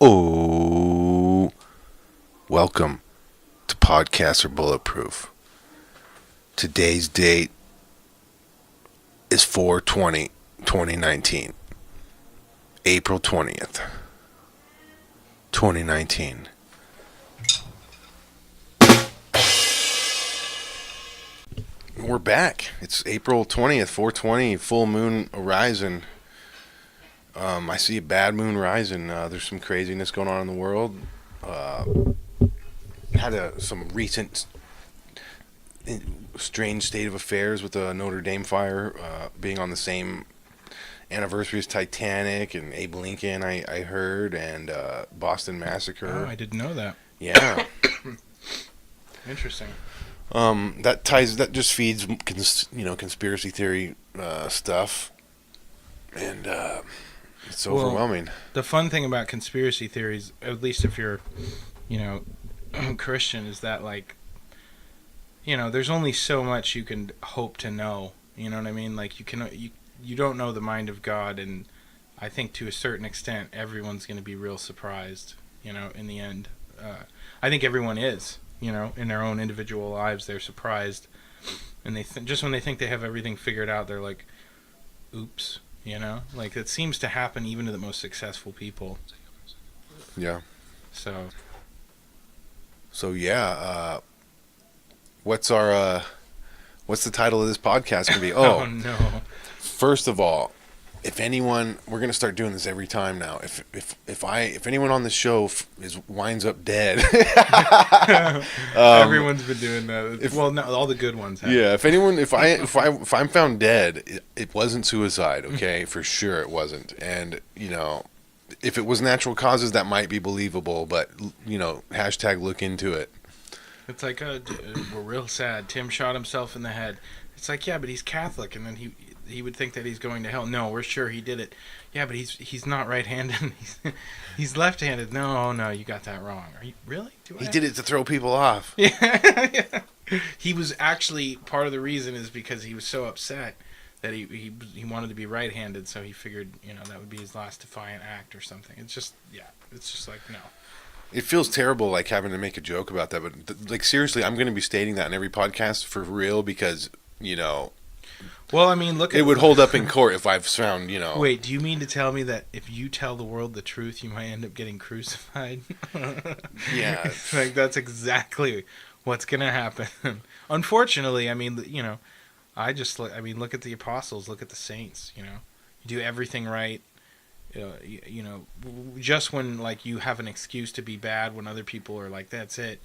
Oh, welcome to Podcasts Are Bulletproof. Today's date is 4/20/2019, April 20th, 2019. We're back. It's April 20th, 4/20, full moon horizon. I see a bad moon rising. There's some craziness going on in the world. Had some recent strange state of affairs with the Notre Dame fire being on the same anniversary as Titanic and Abe Lincoln, I heard, and Boston Massacre. Oh, I didn't know that. Yeah. Interesting. That just feeds conspiracy theory stuff, and it's overwhelming. The fun thing about conspiracy theories, at least if you're, Christian, is that there's only so much you can hope to know. You know what I mean? Like you don't know the mind of God, and I think to a certain extent everyone's going to be real surprised. In the end, I think everyone is. In their own individual lives, they're surprised, and just when they think they have everything figured out, they're like, "Oops." It seems to happen even to the most successful people. Yeah. So yeah. What's the title of this podcast gonna be? Oh no. First of all, if anyone, we're gonna start doing this every time now. If anyone on the show winds up dead, Everyone's been doing that. All the good ones have. Yeah. If I'm found dead, it wasn't suicide. Okay, for sure it wasn't. And if it was natural causes, that might be believable. But hashtag look into it. It's like, we're real sad. Tim shot himself in the head. It's like, yeah, but he's Catholic, and then he would think that he's going to hell. No, we're sure he did it. Yeah, but he's not right-handed. He's left-handed. No, you got that wrong. Are you really? He did it to throw people off. Yeah. He was actually, part of the reason is because he was so upset that he wanted to be right-handed, so he figured that would be his last defiant act or something. It's just like, no. It feels terrible, like, having to make a joke about that, but seriously, I'm going to be stating that in every podcast for real because Well, I mean, it would hold up in court if I've found, Wait, do you mean to tell me that if you tell the world the truth, you might end up getting crucified? Yeah. That's exactly what's going to happen. Unfortunately, I mean, look at the apostles, look at the saints, You do everything right. Just when, you have an excuse to be bad when other people are like, that's it,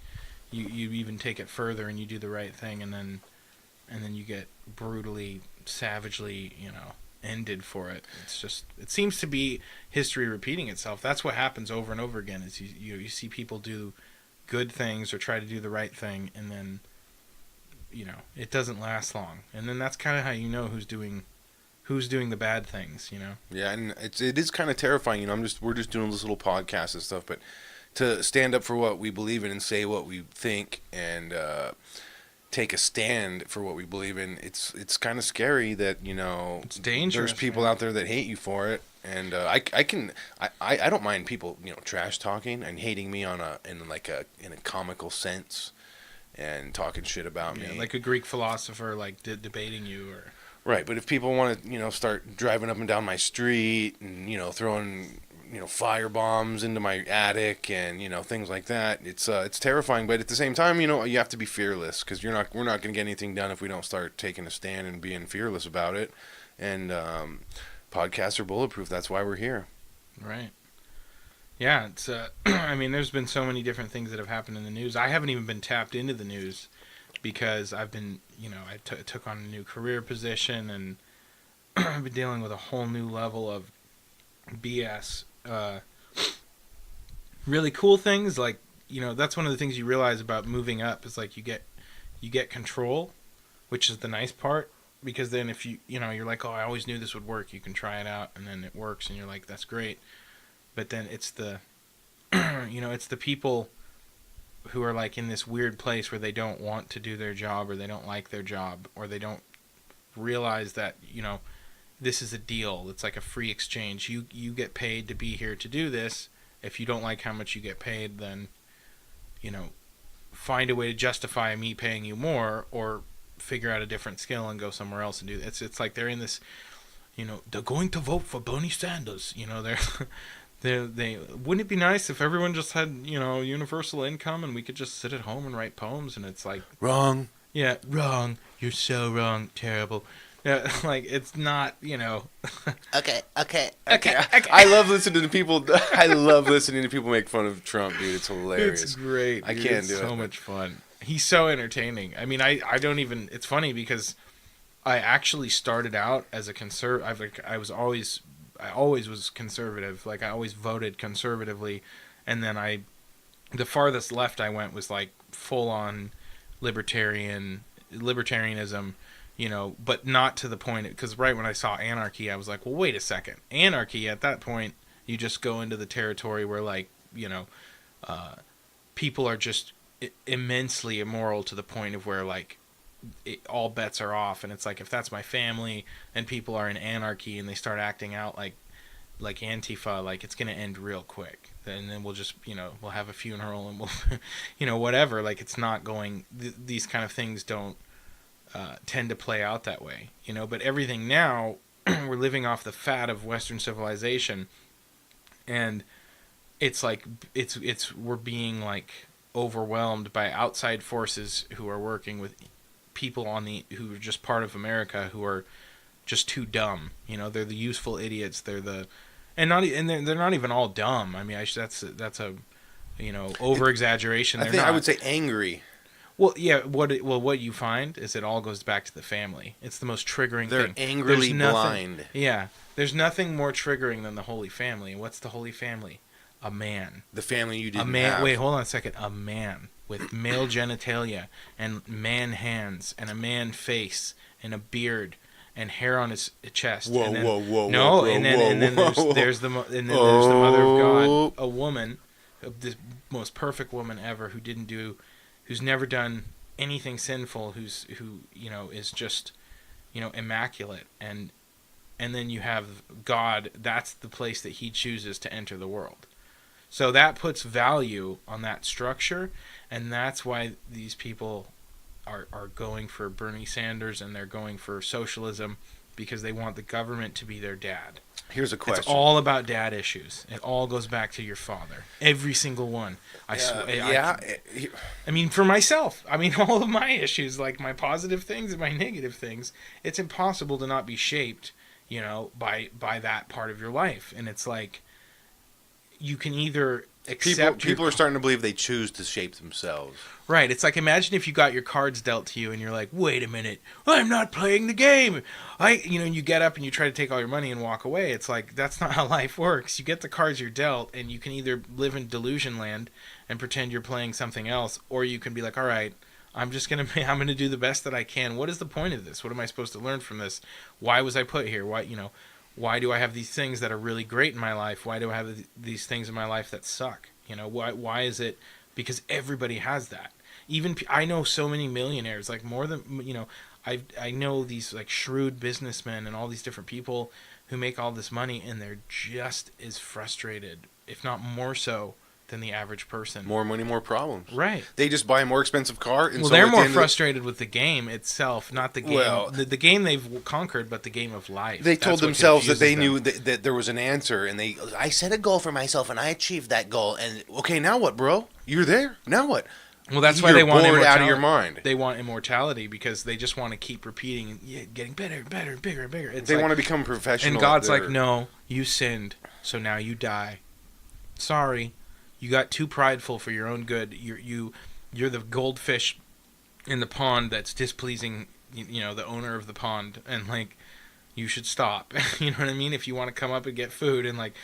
you even take it further and you do the right thing, and then you get brutally, savagely, ended for it. It seems to be history repeating itself. That's what happens over and over again, is you see people do good things or try to do the right thing, and then, it doesn't last long. And then that's kind of how you know who's doing the bad things, Yeah, and it is kind of terrifying, we're just doing this little podcast and stuff, but to stand up for what we believe in and say what we think and take a stand for what we believe in, it's kind of scary that, it's dangerous. There's people out there that hate you for it, and I don't mind people, trash talking and hating me in a comical sense and talking shit about me. Like a Greek philosopher, debating you or... Right, but if people want to, start driving up and down my street and, throwing, fire bombs into my attic and, things like that, it's terrifying. But at the same time, you have to be fearless because we're not going to get anything done if we don't start taking a stand and being fearless about it. And podcasts are bulletproof. That's why we're here. Right. Yeah, it's. There's been so many different things that have happened in the news. I haven't even been tapped into the news because I've been, I took on a new career position, and I've been dealing with a whole new level of BS. Really cool things, that's one of the things you realize about moving up is you get control, which is the nice part, because then if you're like, oh, I always knew this would work, you can try it out, and then it works, and you're like, that's great. But then it's the, it's the people who are in this weird place where they don't want to do their job, or they don't like their job, or they don't realize that this is a deal. It's like a free exchange. You get paid to be here to do this, if you don't like how much you get paid, then, you know, find a way to justify me paying you more, or figure out a different skill and go somewhere else and do that. It's like they're in this, you know, they're going to vote for Bernie Sanders. You know, they wouldn't it be nice if everyone just had, you know, universal income and we could just sit at home and write poems? And it's like, Wrong. yeah, wrong. You're so wrong. Terrible. Yeah, like, it's not, you know. Okay. I love listening to people. I love listening to people make fun of Trump, dude. It's hilarious. It's great. I dude. can't It's do it. so much fun. He's so entertaining. I mean, I don't even. It's funny because I actually started out as a conservative. I always was conservative. Like, I always voted conservatively, and then the farthest left I went was like full on libertarianism. You know, but not to the point, because right when I saw anarchy, I was like, well, wait a second. Anarchy, at that point, you just go into the territory where, like, you know, people are just immensely immoral to the point of where, like, all bets are off. And it's like, if that's my family and people are in anarchy and they start acting out like Antifa, like, it's going to end real quick. And then we'll just, you know, we'll have a funeral and we'll, you know, whatever. Like, it's not going, these kind of things don't tend to play out that way, you know. But everything now, we're living off the fat of Western civilization, and it's like we're being like overwhelmed by outside forces who are working with people who are just part of America, who are just too dumb. You know, they're the useful idiots. They're they're not even all dumb. I mean, that's a you know, over exaggeration. I would say angry. Well, yeah. What you find is it all goes back to the family. It's the most triggering They're thing. angrily blind. Yeah, there's nothing more triggering than the Holy Family. What's the Holy Family? A man. The family you didn't A man. have. Wait, hold on a second. A man with male genitalia and man hands and a man face and a beard and hair on his chest. Whoa, and then, whoa, no, whoa, and then whoa, and then whoa. there's the Mother of Oh. God, a woman, the most perfect woman ever, who's never done anything sinful, who you know, is just, you know, immaculate, and then you have God. That's the place that he chooses to enter the world. So that puts value on that structure, and that's why these people are going for Bernie Sanders and they're going for socialism, because they want the government to be their dad. Here's a question. It's all about dad issues. It all goes back to your father. Every single one. I swear. I mean, for myself. I mean, all of my issues, like my positive things and my negative things, it's impossible to not be shaped, you know, by that part of your life. And it's like, you can either accept people are starting to believe they choose to shape themselves. Right. It's like, imagine if you got your cards dealt to you and you're like, wait a minute, I'm not playing the game. You know, and you get up and you try to take all your money and walk away. It's like, that's not how life works. You get the cards you're dealt, and you can either live in delusion land and pretend you're playing something else, or you can be like, all right, I'm going to do the best that I can. What is the point of this? What am I supposed to learn from this? Why was I put here? Why do I have these things that are really great in my life? Why do I have these things in my life that suck? You know, why is it? Because everybody has that. Even I know so many millionaires, like more than, you know, I know these like shrewd businessmen and all these different people who make all this money, and they're just as frustrated, if not more so, than the average person. More money, more problems. Right. They just buy a more expensive car. And Well, so they're at the more end frustrated with the game itself, not the game. Well, the game they've conquered, but the game of life. They That's told what themselves that they confuses knew them. that there was an answer, and I set a goal for myself and I achieved that goal. And okay, now what, bro? You're there. Now what? Well, that's why You're they want bored immortality. out of your mind. They want immortality because they just want to keep repeating, getting better and better and bigger and bigger. It's They like, want to become professional. and God's at like, their- no, you sinned, so now you die. Sorry, you got too prideful for your own good. You're the goldfish in the pond that's displeasing, you know, the owner of the pond, and like, you should stop. You know what I mean? If you want to come up and get food, and like,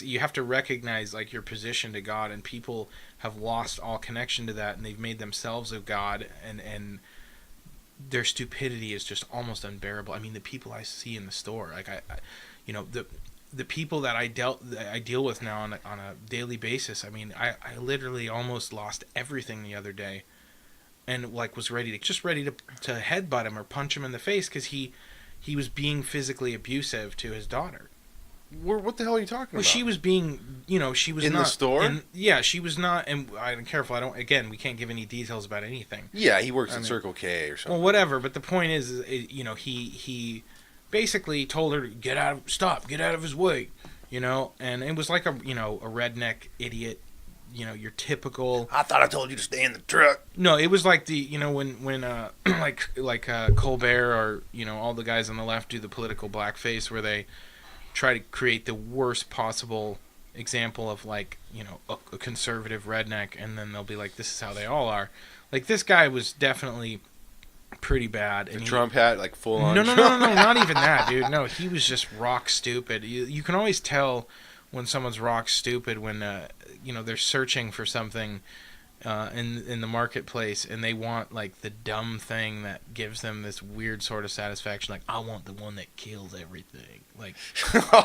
you have to recognize like your position to God, and people have lost all connection to that, and they've made themselves of God, and their stupidity is just almost unbearable. I mean, the people I see in the store, like I you know, the people that I deal with now on a daily basis. I mean, I literally almost lost everything the other day, and like was ready to headbutt him or punch him in the face because he was being physically abusive to his daughter. What the hell are you talking Well, about? she was being she was In the not store? yeah, she was not. And I'm careful. I don't. Again, we can't give any details about anything. Yeah, he works I at mean- Circle K or something. Well, whatever. But the point is, he basically told her to get out of his way, And it was like a redneck idiot, your typical. I thought I told you to stay in the truck. No, it was like the when like Colbert or all the guys on the left do the political blackface where they try to create the worst possible example of like a conservative redneck, and then they'll be like, this is how they all are. Like this guy was definitely pretty bad. The And Trump hat, like full on. no, not even that, dude. No, he was just rock stupid. You can always tell when someone's rock stupid when they're searching for something in the marketplace and they want like the dumb thing that gives them this weird sort of satisfaction. Like, I want the one that kills everything. Like,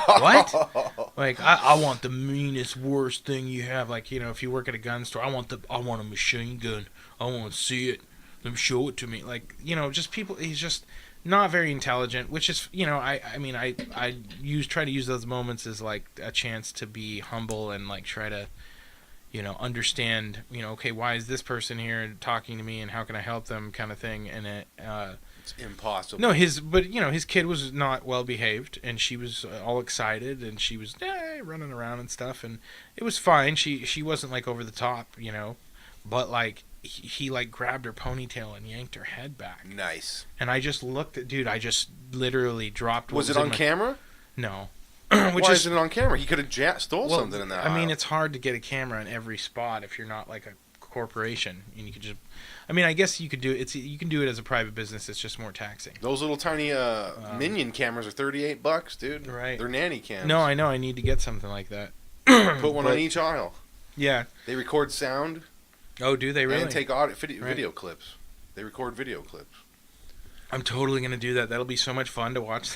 what? Like, I want the meanest, worst thing you have. Like, if you work at a gun store, I want a machine gun. I want to see it. Let me show it to me. Like, just people. He's just not very intelligent. Which is, I try to use those moments as like a chance to be humble and like try to, understand. Okay, why is this person here talking to me, and how can I help them, kind of thing. And It's impossible. no, his kid was not well behaved, and she was all excited, and she was running around and stuff, and it was fine. She wasn't like over the top, but like he like grabbed her ponytail and yanked her head back, Nice. and I just looked at I just literally dropped. Was it on camera? No, Why isn't it on camera? He could have stole something in that. I mean, aisle. it's hard to get a camera in every spot if you're not like a corporation, and you could just. I mean, I guess you could do it. You can do it as a private business. It's just more taxing. Those little tiny Minion cameras are $38, dude. Right. They're nanny cams. No, I know. I need to get something like that. Put one But- on each aisle. Yeah. They record sound Oh, do they really? and take audio, Right. video clips. They record video clips. I'm totally gonna do that. That'll be so much fun to watch.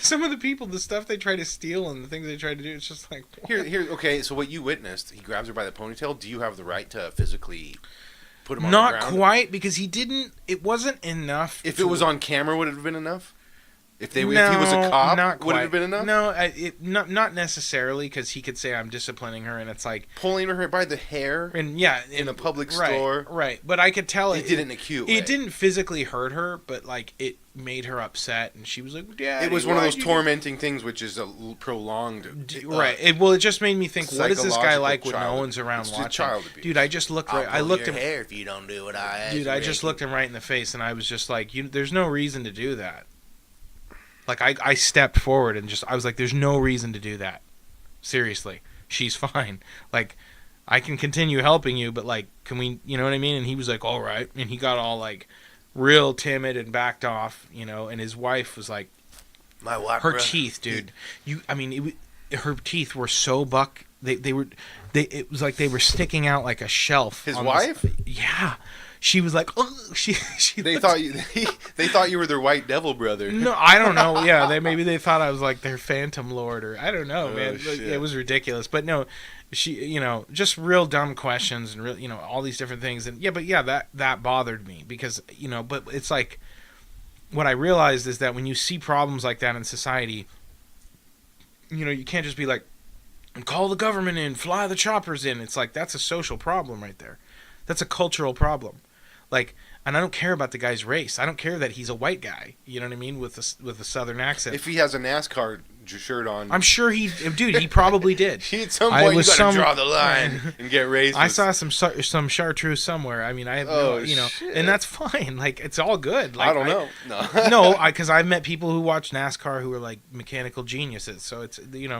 Some of the people, the stuff they try to steal and the things they try to do, it's just like what? Here. Okay, so what you witnessed, he grabs her by the ponytail. Do you have the right to physically put him on the Not ground? quite, because he didn't. It wasn't enough. If to- it was on camera, would it have been enough? If he was No, a cop, not would it quite. have been enough? No, not necessarily, because he could say I'm disciplining her, and it's like, Pulling her by the hair and yeah, in a public right, store. right. But I could tell He did it in a cute way. It didn't physically hurt her, but like it made her upset, and she was like, "Daddy, It was one of why'd those you do-" tormenting things, which is a prolonged. Right. It just made me think, what is this guy psychological like when no child- one's around it's just watching? child abuse. Dude, I just looked I'll right. I pull looked your him. hair if you don't do what I ask. Dude, I just looked him right in the face, and I was just like, there's no reason to do that. Like, I stepped forward and I was like, there's no reason to do that. Seriously. She's fine. Like, I can continue helping you, but, like, can we, you know what I mean? And he was like, all right. And he got all, like, real timid and backed off, and his wife was like, My wife. her teeth, dude. Her teeth were so buck. It was like they were sticking out like a shelf. His on wife? Yeah. She was like, oh, she. They looked- thought they thought you were their white devil brother. No, I don't know. Yeah, maybe they thought I was like their Phantom Lord, or I don't know, Oh, man. Like, shit. it was ridiculous. But no, she, just real dumb questions and real, all these different things. And that bothered me because but it's like what I realized is that when you see problems like that in society, you can't just be like, call the government in, fly the choppers in. It's like that's a social problem right there. That's a cultural problem. Like, and I don't care about the guy's race. I don't care that he's a white guy. You know what I mean, with a southern accent. If he has a NASCAR shirt on, I'm sure he probably did. at some I point you was gotta some- draw the line and get racist. I saw some chartreuse somewhere. I mean, I have Oh, no, shit. and that's fine. Like, it's all good. Like, I don't know. No. No, because I've met people who watch NASCAR who are like mechanical geniuses. So it's Yeah,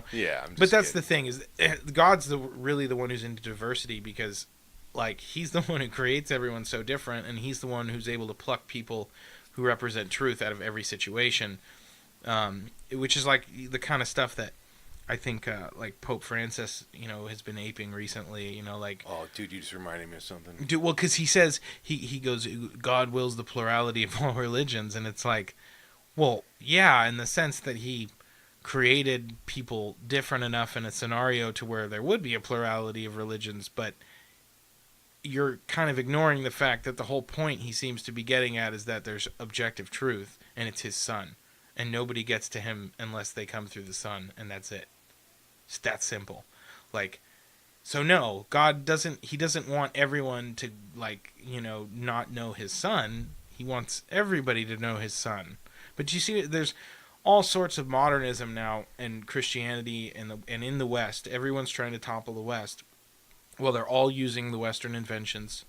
I'm just but that's the kidding. thing is God's really the one who's into diversity because like he's the one who creates everyone so different, and he's the one who's able to pluck people who represent truth out of every situation, which is like the kind of stuff that I think like Pope Francis has been aping recently. Like, Oh, dude, you just reminded me of something. well, because he says he goes, God wills the plurality of all religions, and it's like, well, yeah, in the sense that he created people different enough in a scenario to where there would be a plurality of religions, but you're kind of ignoring the fact that the whole point he seems to be getting at is that there's objective truth, and it's his son, and nobody gets to him unless they come through the son, and that's it. It's that simple. Like, so no, God doesn't. He doesn't want everyone to like, not know his son. He wants everybody to know his son. But you see, there's all sorts of modernism now in Christianity and in the West. Everyone's trying to topple the West. Well, they're all using the Western inventions.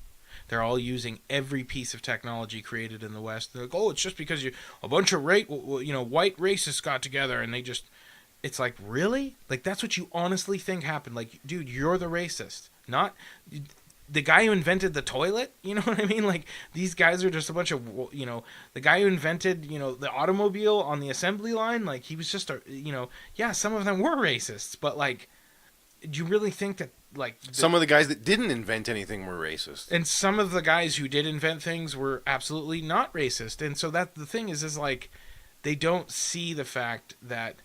They're all using every piece of technology created in the West. They're like, oh, it's just because a bunch of white racists got together and they just. It's like, really? Like, that's what you honestly think happened? Like, dude, you're the racist, not the guy who invented the toilet. You know what I mean? Like, these guys are just a bunch of, the guy who invented, the automobile on the assembly line. Like, he was just yeah, some of them were racists, but like, do you really think that, like, some of the guys that didn't invent anything were racist, and some of the guys who did invent things were absolutely not racist? And so that the thing is like, they don't see the fact that,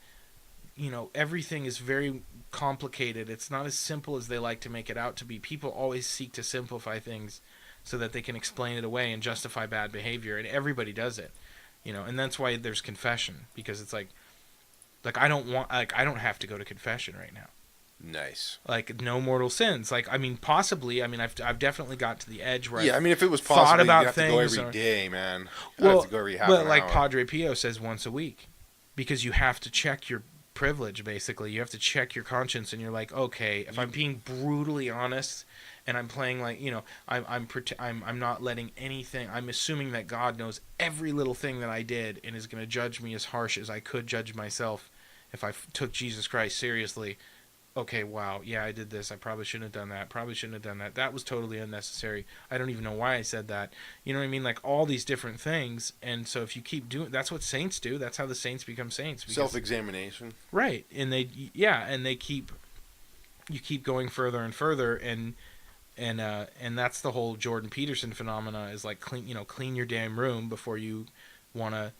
everything is very complicated. It's not as simple as they like to make it out to be. People always seek to simplify things so that they can explain it away and justify bad behavior, and everybody does it, and that's why there's confession, because it's like I don't have to go to confession right now. Nice. Like, no mortal sins. Like, I mean, possibly. I mean, I've definitely got to the edge where I mean, if it was thought possible, about you have to go every things day, man. You well, have to go every half but an like hour. Padre Pio says, once a week, because you have to check your privilege. Basically, you have to check your conscience, and you're like, okay, if I'm being brutally honest, and I'm playing like, I'm not letting anything. I'm assuming that God knows every little thing that I did and is going to judge me as harsh as I could judge myself if I took Jesus Christ seriously. Okay, wow, yeah, I did this. I probably shouldn't have done that. Probably shouldn't have done that. That was totally unnecessary. I don't even know why I said that. You know what I mean? Like, all these different things. And so if you keep doing, that's what saints do. That's how the saints become saints. Self-examination. Right. And you keep going further and further, and that's the whole Jordan Peterson phenomena, is like, clean your damn room before you want to,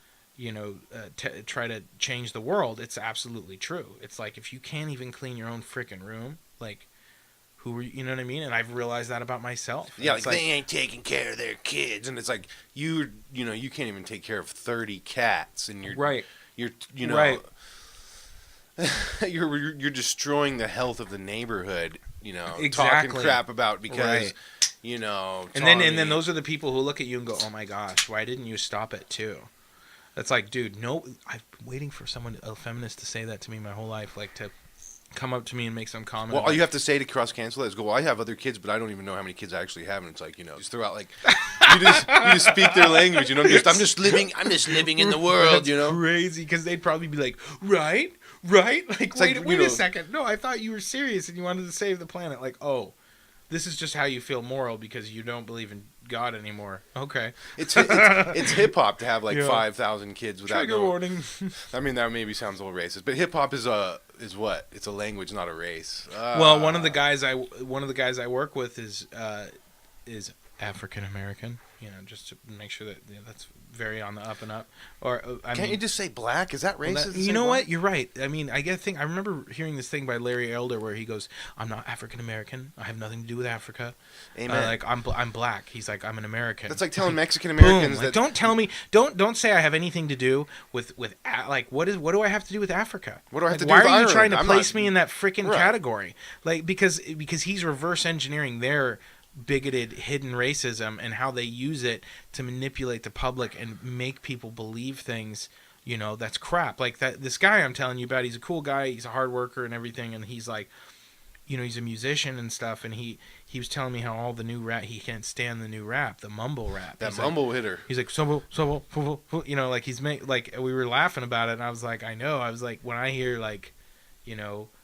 try to change the world. It's absolutely true. It's like, if you can't even clean your own freaking room, like, who are you know what I mean? And I've realized that about myself. Yeah, it's like, they ain't taking care of their kids, and it's like, you can't even take care of 30 cats, and you're right. You're right. you're destroying the health of the neighborhood. Exactly. Talking crap about because. Right. And then those are the people who look at you and go, oh my gosh, why didn't you stop it too? That's like, dude, no, I've been waiting for a feminist to say that to me my whole life, like, to come up to me and make some comment. Well, all you have to say to cross-cancel it is go, well, I have other kids, but I don't even know how many kids I actually have. And it's like, just throw out, like, you just speak their language, I'm just living in the world, That's crazy, because they'd probably be like, right? Like, wait a second. No, I thought you were serious and you wanted to save the planet. Like, oh, this is just how you feel moral because you don't believe in God anymore. Okay. It's hip hop to have like 5,000 kids without trigger warning. I mean, that maybe sounds a little racist, but hip hop is what? It's a language, not a race. Well, one of the guys I work with is African American. Just to make sure that that's very on the up and up. Or can't you just say black? Is that racist? You know what? You're right. I mean, I remember hearing this thing by Larry Elder where he goes, "I'm not African American. I have nothing to do with Africa. Amen. Like, I'm black." He's like, "I'm an American." That's like telling Mexican Americans that. Don't tell me. Don't say I have anything to do with like what do I have to do with Africa? What do I have to do why with are you Ireland? trying to I'm place not- me in that freaking Right. category? Like, because he's reverse engineering their bigoted hidden racism and how they use it to manipulate the public and make people believe things, that's crap. Like this guy I'm telling you about, he's a cool guy, he's a hard worker and everything, and he's like, he's a musician and stuff, and he was telling me how all the new rap, he can't stand the new rap, the mumble rap. That He's mumble like, hitter. He's like, like he's like, we were laughing about it, and I was like, I know. I was like, when I hear like,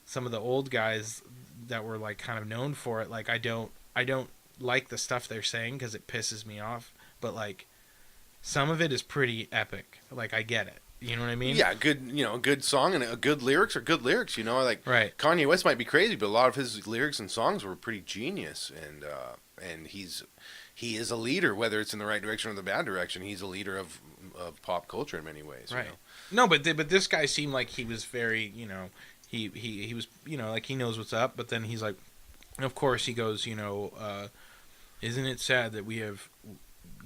some of the old guys that were like kind of known for it, like I don't like the stuff they're saying because it pisses me off, but like some of it is pretty epic. Like, I get it. You know what I mean? Yeah, a good song and a good lyrics are good lyrics. Like right. Kanye West might be crazy, but a lot of his lyrics and songs were pretty genius. And he is a leader, whether it's in the right direction or the bad direction. He's a leader of pop culture in many ways. Right. No, but this guy seemed like he was very, he was, like he knows what's up. But then he's like, of course he goes, isn't it sad that we have,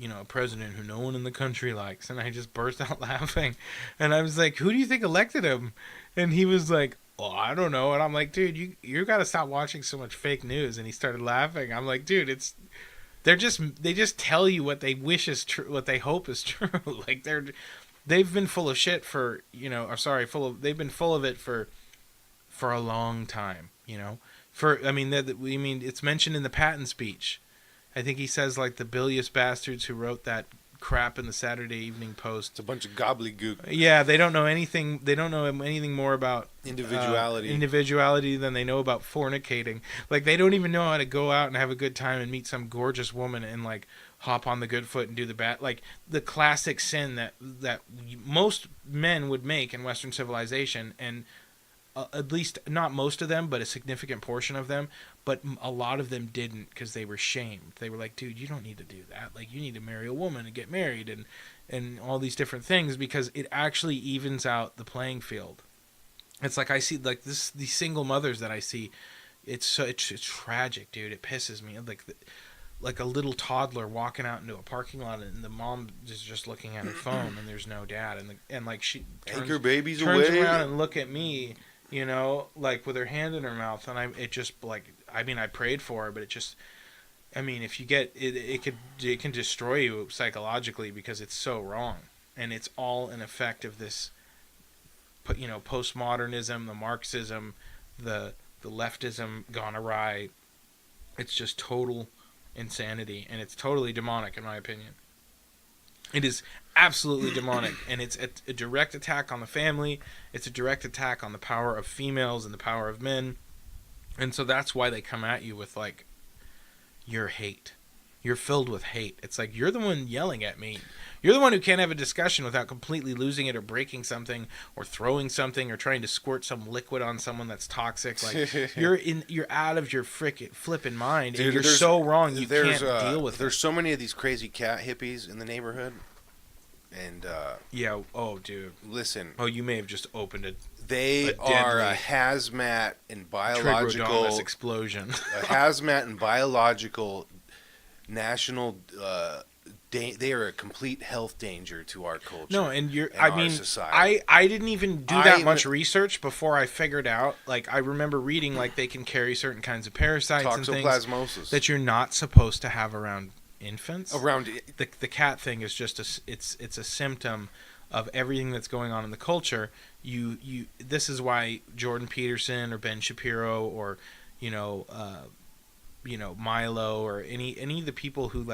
a president who no one in the country likes? And I just burst out laughing. And I was like, who do you think elected him? And he was like, well, I don't know. And I'm like, dude, you got to stop watching so much fake news. And he started laughing. I'm like, dude, they just tell you what they wish is true, what they hope is true. Like they've been full of shit for, they've been full of it for a long time, it's mentioned in the Patton speech. I think he says like the bilious bastards who wrote that crap in the Saturday Evening Post. It's a bunch of gobbledygook. Yeah, they don't know anything. They don't know anything more about individuality than they know about fornicating. Like they don't even know how to go out and have a good time and meet some gorgeous woman and like hop on the good foot and do the bad, like the classic sin that most men would make in Western civilization, and at least not most of them, but a significant portion of them. But a lot of them didn't because they were shamed. They were like, dude, you don't need to do that. Like, you need to marry a woman and get married and all these different things, because it actually evens out the playing field. It's like I see like these single mothers that I see. It's tragic, dude. It pisses me. Like a little toddler walking out into a parking lot and the mom is just looking at her phone and there's no dad, and like she take her babies turns away around and look at me, like with her hand in her mouth, and I prayed for her, but if you get it can destroy you psychologically because it's so wrong, and it's all an effect of this, postmodernism, the Marxism, the leftism gone awry. It's just total insanity, and it's totally demonic in my opinion. It is absolutely demonic, and it's a direct attack on the family. It's a direct attack on the power of females and the power of men. And so that's why they come at you with, like, your hate. You're filled with hate. It's like, you're the one yelling at me. You're the one who can't have a discussion without completely losing it or breaking something or throwing something or trying to squirt some liquid on someone that's toxic. Like, you're out of your flipping mind. Dude, and you're so wrong. You can't deal with it. There's so many of these crazy cat hippies in the neighborhood. And yeah, oh dude. Listen. Oh, you may have just opened it. They are a hazmat and biological explosion. A hazmat and biological national. They are a complete health danger to our culture. No, and society. I didn't even do that much research before I figured out. Like, I remember reading like they can carry certain kinds of parasites and things that you're not supposed to have around infants. Around the cat thing is just it's a symptom of everything that's going on in the culture. This is why Jordan Peterson or Ben Shapiro or Milo or any of the people who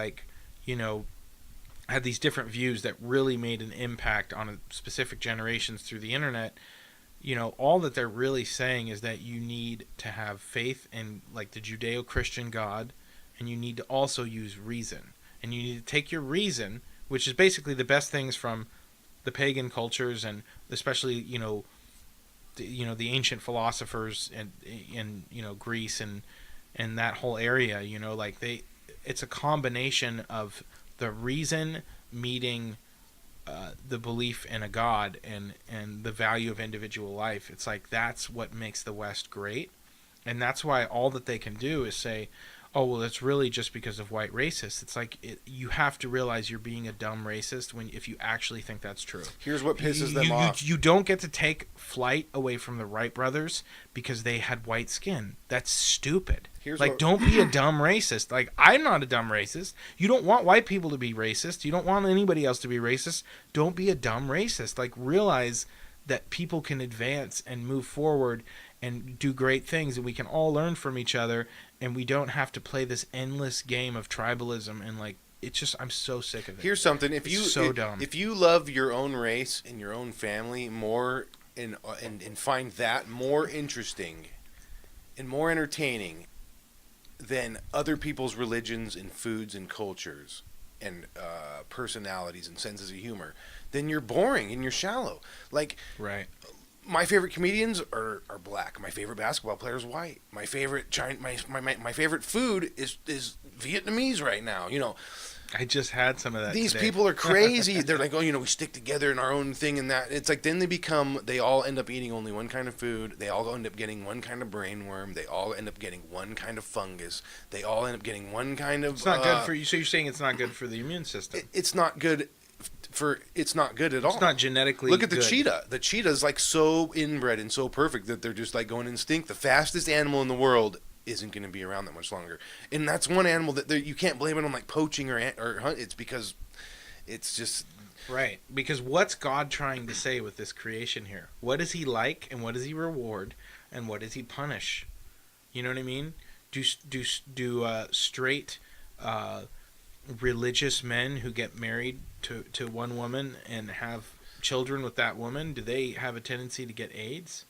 had these different views that really made an impact on specific generations through the internet. All that they're really saying is that you need to have faith in like the Judeo-Christian God, and you need to also use reason, and you need to take your reason, which is basically the best things from the pagan cultures, and especially the ancient philosophers and Greece and that whole area. It's a combination of the reason meeting the belief in a God and the value of individual life. It's like that's what makes the West great, and that's why all that they can do is say, oh, well, it's really just because of white racists. It's like you have to realize you're being a dumb racist if you actually think that's true. Here's what pisses them off. You don't get to take flight away from the Wright brothers because they had white skin. That's stupid. Don't be a dumb racist. Like, I'm not a dumb racist. You don't want white people to be racist. You don't want anybody else to be racist. Don't be a dumb racist. Like, realize that people can advance and move forward and do great things, and we can all learn from each other, and we don't have to play this endless game of tribalism. And like, it's just, I'm so sick of it. Here's something: if you love your own race and your own family more, and find that more interesting and more entertaining than other people's religions and foods and cultures and personalities and senses of humor, then you're boring and you're shallow. Like, right. My favorite comedians are black. My favorite basketball player is white. My favorite my favorite food is Vietnamese right now. I just had some of that. These today. people are crazy. They're like, we stick together in our own thing and that. It's like then they all end up eating only one kind of food. They all end up getting one kind of brainworm. They all end up getting one kind of fungus. They all end up getting one kind of. It's not good for you. So you're saying it's not good for the immune system? It's not good. it's not good at all. It's not genetically Look at the good. cheetah. The cheetah is like so inbred and so perfect that they're just like going instinct. The fastest animal in the world isn't going to be around that much longer. And that's one animal that you can't blame it on like poaching or hunt. It's because it's just Right. Because what's God trying to say with this creation here? What does he like and what does he reward and what does he punish? You know what I mean? Do straight religious men who get married to one woman and have children with that woman, do they have a tendency to get AIDS?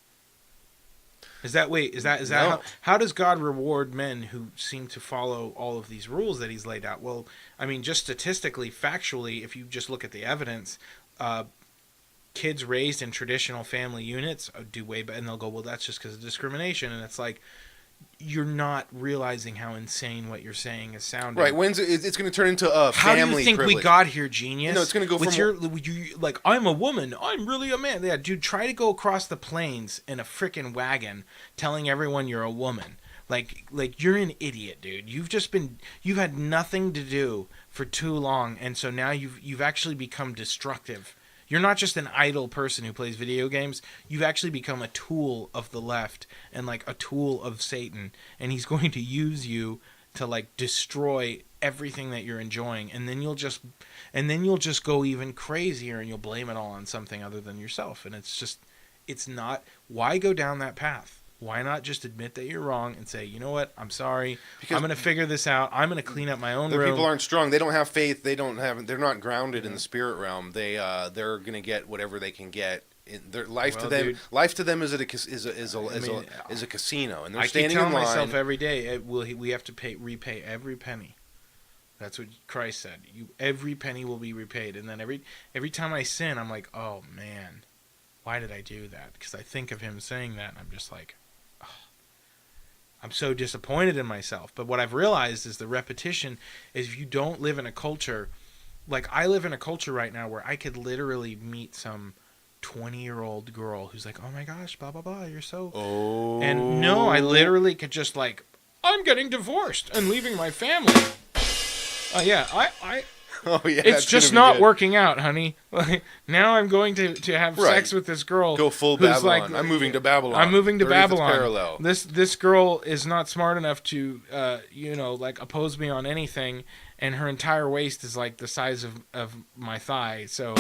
Is that No. how does God reward men who seem to follow all of these rules that he's laid out? Well, I mean, just statistically, factually, if you just look at the evidence, kids raised in traditional family units do way better, and they'll go, well, that's just because of discrimination, and it's like, you're not realizing how insane what you're saying is sounding. right. When's it's going to turn into a How family do you think privilege? we got here, genius? No, it's gonna go with from- you like, I'm a woman, I'm really a man. Yeah, dude, try to go across the plains in a frickin' wagon, telling everyone you're a woman. Like you're an idiot, dude. You've had nothing to do for too long, and so now you've actually become destructive. You're not just an idle person who plays video games. You've actually become a tool of the left and like a tool of Satan, and he's going to use you to like destroy everything that you're enjoying, and then you'll just go even crazier, and you'll blame it all on something other than yourself. And it's not. Why go down that path? Why not just admit that you're wrong and say, you know what, I'm sorry. Because I'm going to figure this out. I'm going to clean up my own the room. people aren't strong. They don't have faith. They're not grounded in the spirit realm. They're going to get whatever they can get. Their life Well, to them, dude. life to them is a casino, and they're I standing keep telling in line. myself every day, we have to repay every penny. That's what Christ said. Every penny will be repaid. And then every time I sin, I'm like, oh man, why did I do that? Because I think of him saying that, and I'm just like, oh, I'm so disappointed in myself. But what I've realized is the repetition is if you don't live in a culture, like I live in a culture right now where I could literally meet some 20-year-old girl who's like, oh my gosh, blah, blah, blah, you're so... Oh. And no, I literally could just like, I'm getting divorced and leaving my family. Yeah, Oh yeah. it's that's just gonna be not good. working out, honey. Like, now I'm going to have Right. sex with this girl. Go full who's Babylon. like- I'm moving to Babylon. I'm moving to 35th Babylon. Parallel. This girl is not smart enough to, like oppose me on anything, and her entire waist is like the size of my thigh. So,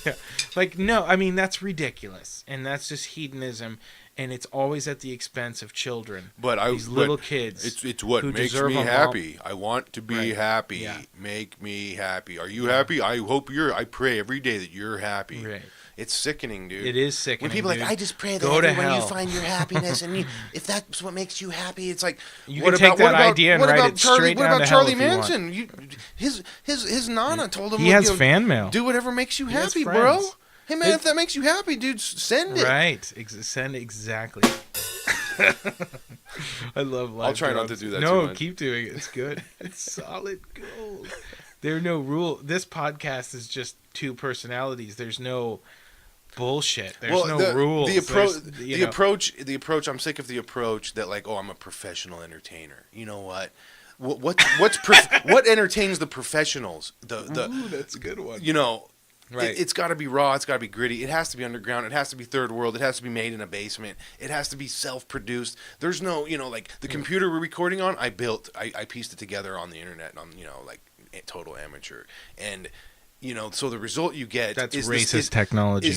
yeah. Like, no, I mean, that's ridiculous, and that's just hedonism, and it's always at the expense of children. But These little kids. It's what who makes deserve me a happy. I want to be Right. happy. Yeah. Make me happy. Are you happy? I hope you're. I pray every day that you're happy. Right. It's sickening, dude. It is sickening. When people are dude. like, I just pray that Go to everywhere you hell. find your happiness, and if that's what makes you happy, it's like, You What can take about- that what about- idea and what write about it Charlie, straight what down about to hell Charlie if you want. Manson? His nana told him He has you know, fan mail. Do whatever makes you He has happy, bro. friends. Hey man, It- if that makes you happy, dude, send it. Right. Send exactly. I love live I'll try not drums. to do that No, too much. keep doing it. It's good. It's solid gold. There are no rule. This podcast is just two personalities. There's no bullshit. There's no the, rules. The approach, There's, the you know, approach, the approach. I'm sick of the approach that like, oh, I'm a professional entertainer. You know what? What entertains the professionals? Ooh, that's a good one. You know, Right. it's got to be raw. It's got to be gritty. It has to be underground. It has to be third world. It has to be made in a basement. It has to be self-produced. There's no, like the computer we're recording on. I pieced it together on the internet. On like total amateur, and so the result you get That's is racist technology.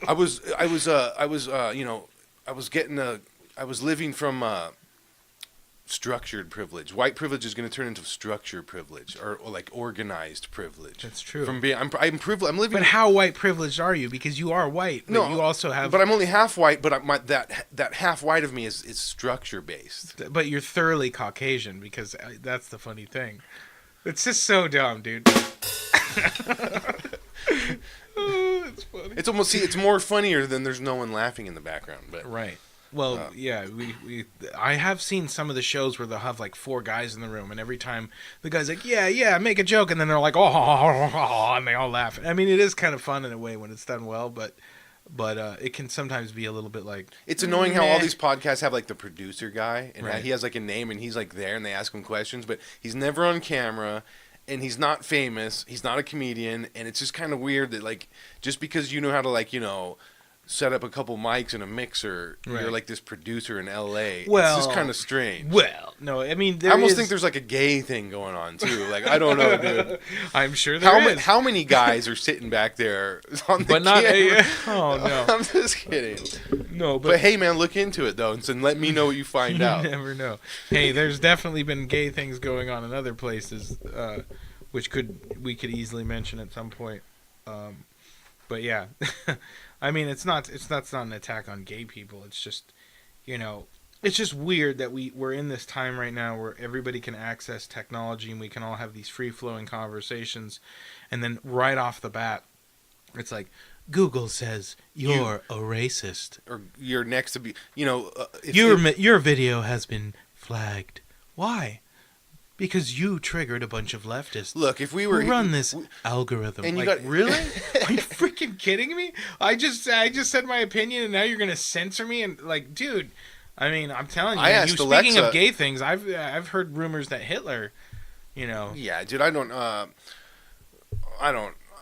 I was living from structured privilege. White privilege is going to turn into structured privilege, or like organized privilege. That's true. From being, I'm privileged. I'm living. But how white privileged are you? Because you are white. But No, you also have. But I'm only half white. But that half white of me is structure based. But you're thoroughly Caucasian, because that's the funny thing. It's just so dumb, dude. Oh, it's funny. It's almost it's more funnier than there's no one laughing in the background. But Right. Well, yeah, I have seen some of the shows where they'll have like four guys in the room, and every time the guy's like, yeah, make a joke, and then they're like, oh, and they all laugh. I mean, it is kind of fun in a way when it's done well, but it can sometimes be a little bit like, it's annoying how all meh. these podcasts have like the producer guy, and Right. he has like a name, and he's like there, and they ask him questions, but he's never on camera. and he's not famous. He's not a comedian, and it's just kind of weird that like just because you know how to like set up a couple mics and a mixer, Right. you're like this producer in L.A. Well, it's just kind of strange. Well, no, I mean, I almost think there's like a gay thing going on too. Like I don't know, dude. I'm sure there is. How many guys are sitting back there on the but not. camera? Oh no, I'm just kidding. no. But hey, man, look into it though, and let me know what you find You out. never know. Hey, there's definitely been gay things going on in other places, which we could easily mention at some point. But yeah, I mean, it's not an attack on gay people. It's just, it's just weird that we're in this time right now where everybody can access technology and we can all have these free flowing conversations, and then right off the bat, it's like, Google says you're a racist. Or you're next to be, if Your video has been flagged. Why? Because you triggered a bunch of leftists. look, if we Who were run this algorithm. and you like, got- really? Are you freaking kidding me? I just said my opinion, and now you're gonna censor me? And like, dude, I mean, I'm telling you. I asked Speaking Alexa- of gay things, I've heard rumors that Hitler, Yeah, dude, I don't.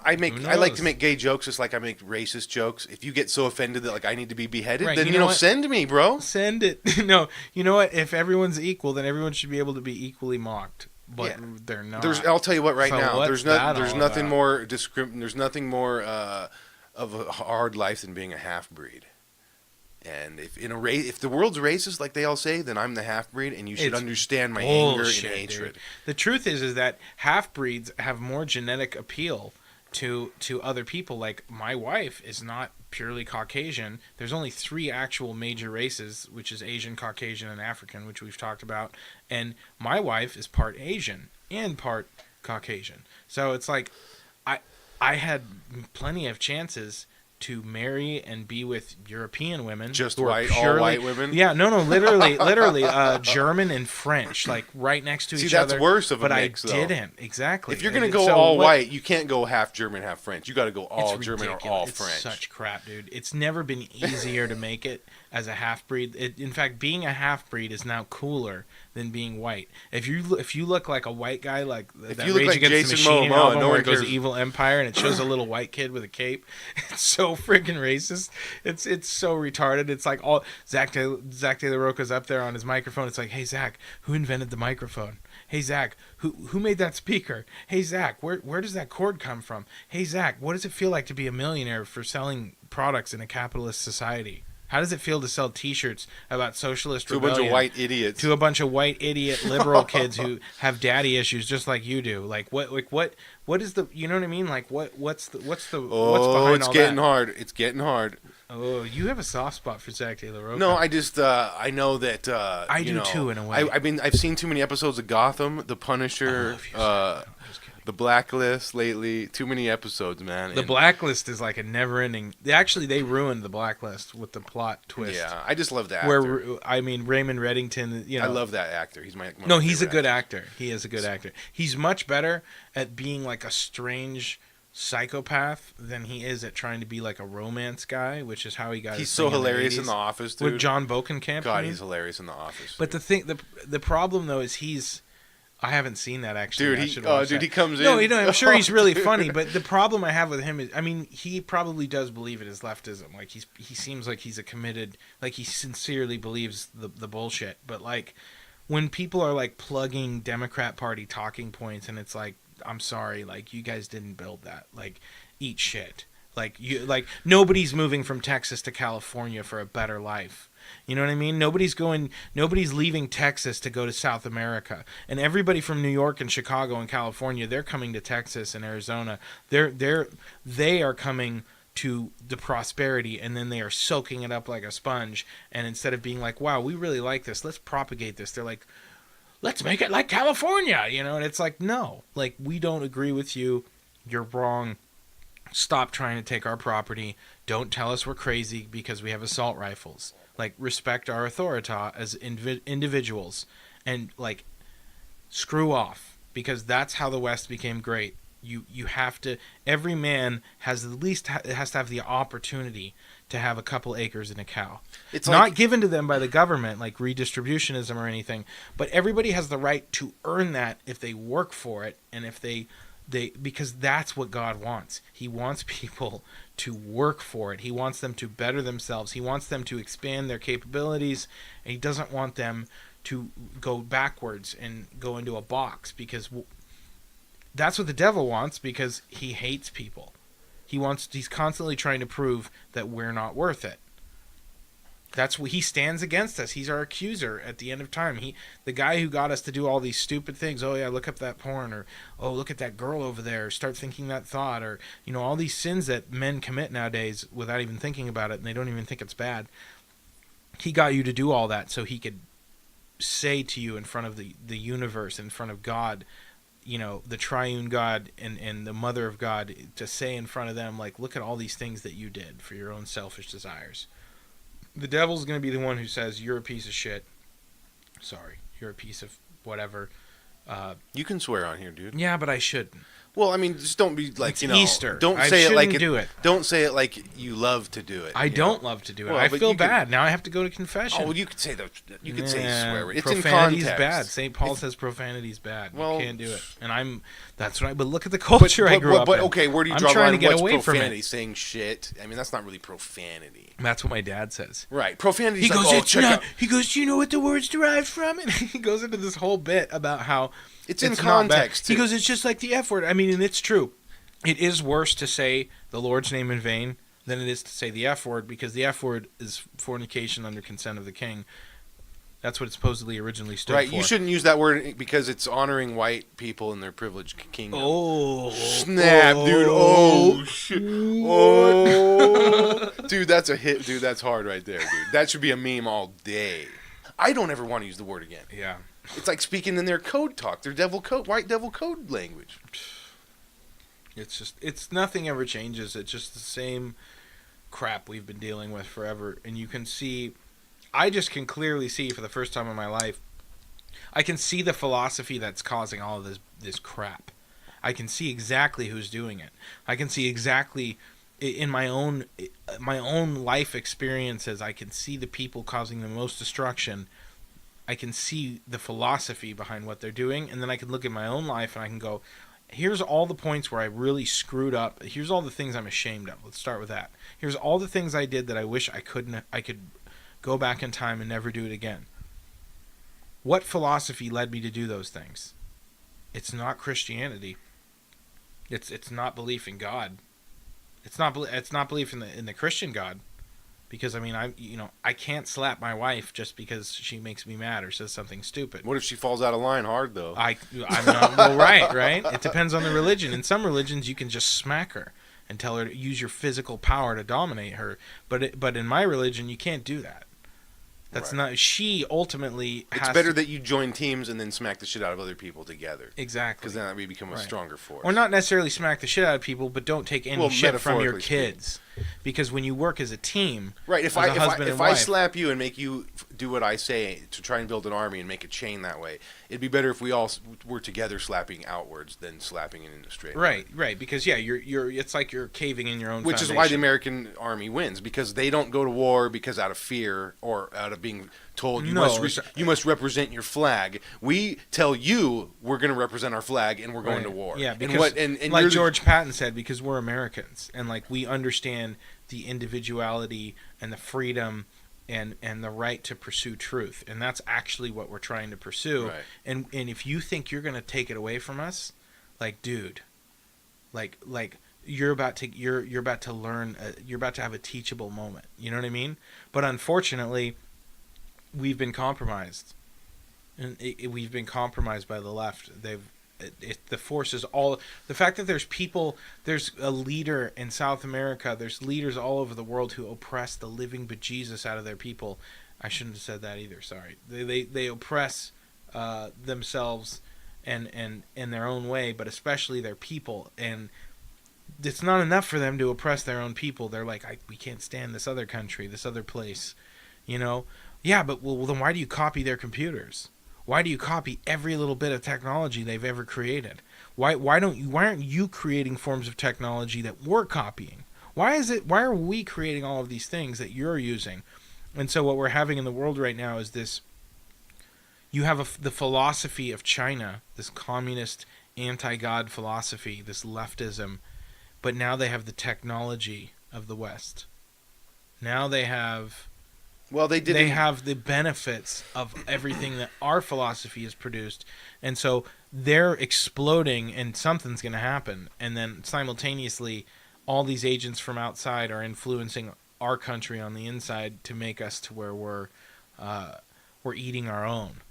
I Who like to knows? make gay jokes just like I make racist jokes. If you get so offended that like I need to be beheaded, Right, then you know what? send me, bro. send it. No, you know what? If everyone's equal, then everyone should be able to be equally mocked. But Yeah. they're not. I'll tell you what right So now. what's that There's all nothing about? more There's nothing more of a hard life than being a half breed. And if the world's racist like they all say, then I'm the half breed, and you should It's understand my anger and bullshit, hatred. dude. The truth is that half breeds have more genetic appeal to other people. Like, my wife is not purely Caucasian. There's only 3 actual major races, which is Asian, Caucasian, and African, which we've talked about. And my wife is part Asian and part Caucasian. So it's like I had plenty of chances to marry and be with European women. Just who are white, all white women? Yeah, no, literally, German and French, like right next to See, each that's other. worse of a but mix, I though. didn't exactly. If you're gonna And go so all what- white, you can't go half German, half French. You got to go all it's German or ridiculous. all It's French. such crap, dude. It's never been easier to make it as a half breed. In fact, being a half breed is now cooler than being white. If you look like a white guy, like that you look Rage like Against the Jason Machine Momoa, album no where one it goes cares. Evil Empire and it shows a little white kid with a cape, it's so freaking racist. It's so retarded. It's like all Zach De La Rocha's up there on his microphone. It's like, hey Zach, who invented the microphone? Hey Zach, who made that speaker? Hey Zach, where does that cord come from? Hey Zach, what does it feel like to be a millionaire for selling products in a capitalist society? How does it feel to sell T-shirts about socialist To a bunch rebellion of white idiots. to a bunch of white idiot liberal kids who have daddy issues just like you do? Like what is the, you know what I mean? Like what's what's behind it's all getting that? hard. It's getting hard. Oh, you have a soft spot for Zach De La Rocha. No, I just I know that I do too, in a way. I've seen too many episodes of Gotham, The Punisher, love you, Zach. I'm just kidding. The Blacklist lately. Too many episodes, man. The And- Blacklist is like a never-ending. They ruined the Blacklist with the plot twist. Yeah, I just love that actor. Where I mean Raymond Reddington, I love that actor. He's one of No, my he's a favorite good actors. actor. He is a good actor. He's much better at being like a strange psychopath than he is at trying to be like a romance guy, which is how he got. He's his so thing hilarious in 80s. The Office, dude. With John Bokenkamp. God, you mean? he's hilarious in The Office. But the thing, the problem though is I haven't seen that actually. Dude, I he should watch that. he comes No, in. I'm sure he's really funny, but the problem I have with him is, I mean, he probably does believe it is leftism. Like he seems like he's a committed, like he sincerely believes the bullshit. But like when people are like plugging Democrat Party talking points, and it's like, I'm sorry, like you guys didn't build that. Like eat shit. Like nobody's moving from Texas to California for a better life. You know what I mean? Nobody's leaving Texas to go to South America. And everybody from New York and Chicago and California, they're coming to Texas and Arizona. They are coming to the prosperity, and then they are soaking it up like a sponge. And instead of being like, wow, we really like this, let's propagate this, they're like, let's make it like California, you know? And it's like, no, like, we don't agree with you. You're wrong. Stop trying to take our property. Don't tell us we're crazy because we have assault rifles. Like, respect our authority as individuals, and like, screw off, because that's how the West became great. You have to. Every man has at least has to have the opportunity to have a couple acres and a cow. It's Not like, given to them by the government, like redistributionism or anything, but everybody has the right to earn that if they work for it, and if they because that's what God wants. He wants people to work for it. He wants them to better themselves. He wants them to expand their capabilities, and he doesn't want them to go backwards and go into a box, because that's what the devil wants, because he hates people. He's constantly trying to prove that we're not worth it. That's what he stands against us. He's our accuser at the end of time. The guy who got us to do all these stupid things. Oh yeah, look up that porn, or oh, look at that girl over there. Start thinking that thought, or all these sins that men commit nowadays without even thinking about it, and they don't even think it's bad. He got you to do all that so he could say to you in front of the universe, in front of God, the triune God and the mother of God, to say in front of them, like, look at all these things that you did for your own selfish desires. The devil's going to be the one who says, you're a piece of shit. Sorry, you're a piece of whatever. you can swear on here, dude. Yeah, but I shouldn't. Well, I mean, just don't be like, It's Easter. Don't I say it like shouldn't do it. Don't say it like you love to do it. I don't love to do it. Well, I but feel you could- bad. Now I have to go to confession. Oh, well, you could say that. You could say Nah, swear. It's in profanity's context. bad. St. Paul says profanity's bad. Well, You can't do it. And that's right. But look at the culture I grew up in. Okay, where do you I'm draw the trying line? to get What's away from it. profanity? Saying shit. I mean, that's not really profanity. That's what my dad says. Right. Profanity. He Like, goes, oh, it's check not. out. He goes, do you know what the word's derived from? And he goes into this whole bit about how It's in not bad. context, He too. goes, it's just like the F word. I mean, and it's true. It is worse to say the Lord's name in vain than it is to say the F word, because the F word is fornication under consent of the king. That's what it supposedly originally stood Right. for. You shouldn't use that word because it's honoring white people in their privileged kingdom. Oh. Snap, dude. Oh, shit. Oh. Dude, that's a hit. Dude, that's hard right there, dude. That should be a meme all day. I don't ever want to use the word again. Yeah. It's like speaking in their code talk, their devil code, white devil code language. It's nothing ever changes. It's just the same crap we've been dealing with forever. And you can see, I just can clearly see for the first time in my life, I can see the philosophy that's causing all of this crap. I can see exactly who's doing it. I can see exactly in my own life experiences. I can see the people causing the most destruction. I can see the philosophy behind what they're doing, and then I can look at my own life and I can go, here's all the points where I really screwed up. Here's all the things I'm ashamed of. Let's start with that. Here's all the things I did that I wish I could go back in time and never do it again. What philosophy led me to do those things? It's not Christianity. It's not belief in God. It's not belief in the Christian God. Because I mean, I can't slap my wife just because she makes me mad or says something stupid. What if she falls out of line hard, though? I'm not, well, right. It depends on the religion. In some religions, you can just smack her and tell her to use your physical power to dominate her. But in my religion, you can't do that. That's Right. not. She ultimately It's has better to, that you join teams and then smack the shit out of other people together. exactly. Because then we become a Right. stronger force. Or not necessarily smack the shit out of people, but don't take any Well, shit from your metaphorically kids. Because when you work as a team, Right. If as a I husband if and I wife- slap you and make you do what I say to try and build an army and make a chain that way, it'd be better if we all were together slapping outwards than slapping it in a straight line. right, because yeah, you're it's like you're caving in your own. Which is foundation. why the American army wins, because they don't go to war because out of fear or out of being told you must represent your flag. We tell you we're going to represent our flag and we're going to war. Yeah, and because and like you're George Patton said, because we're Americans and like we understand the individuality and the freedom and the right to pursue truth, and that's actually what we're trying to pursue. Right. And if you think you're going to take it away from us, like dude, like you're about to learn, you're about to have a teachable moment. You know what I mean? But unfortunately, we've been compromised, and we've been compromised by the left. The forces all the fact that there's a leader in South America, there's leaders all over the world who oppress the living bejesus out of their people. I shouldn't have said that either. Sorry. They oppress themselves and in their own way, but especially their people. And it's not enough for them to oppress their own people. They're like, we can't stand this other country, this other place, you know. Yeah, but well, then why do you copy their computers? Why do you copy every little bit of technology they've ever created? Why aren't you creating forms of technology that we're copying? Why are we creating all of these things that you're using? And so what we're having in the world right now is this. You have the philosophy of China, this communist anti-God philosophy, this leftism, but now they have the technology of the West. Now they have they have the benefits of everything that our philosophy has produced, and so they're exploding, and something's going to happen. And then simultaneously, all these agents from outside are influencing our country on the inside to make us to where we're eating our own.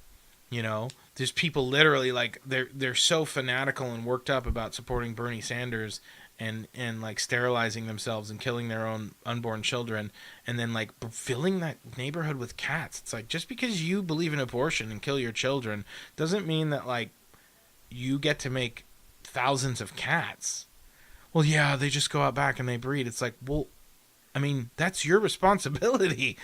You know, there's people literally like they're so fanatical and worked up about supporting Bernie Sanders and like sterilizing themselves and killing their own unborn children, and then like filling that neighborhood with cats. It's like, just because you believe in abortion and kill your children doesn't mean that like you get to make thousands of cats. Well, yeah, they just go out back and they breed. It's like, well, I mean, that's your responsibility.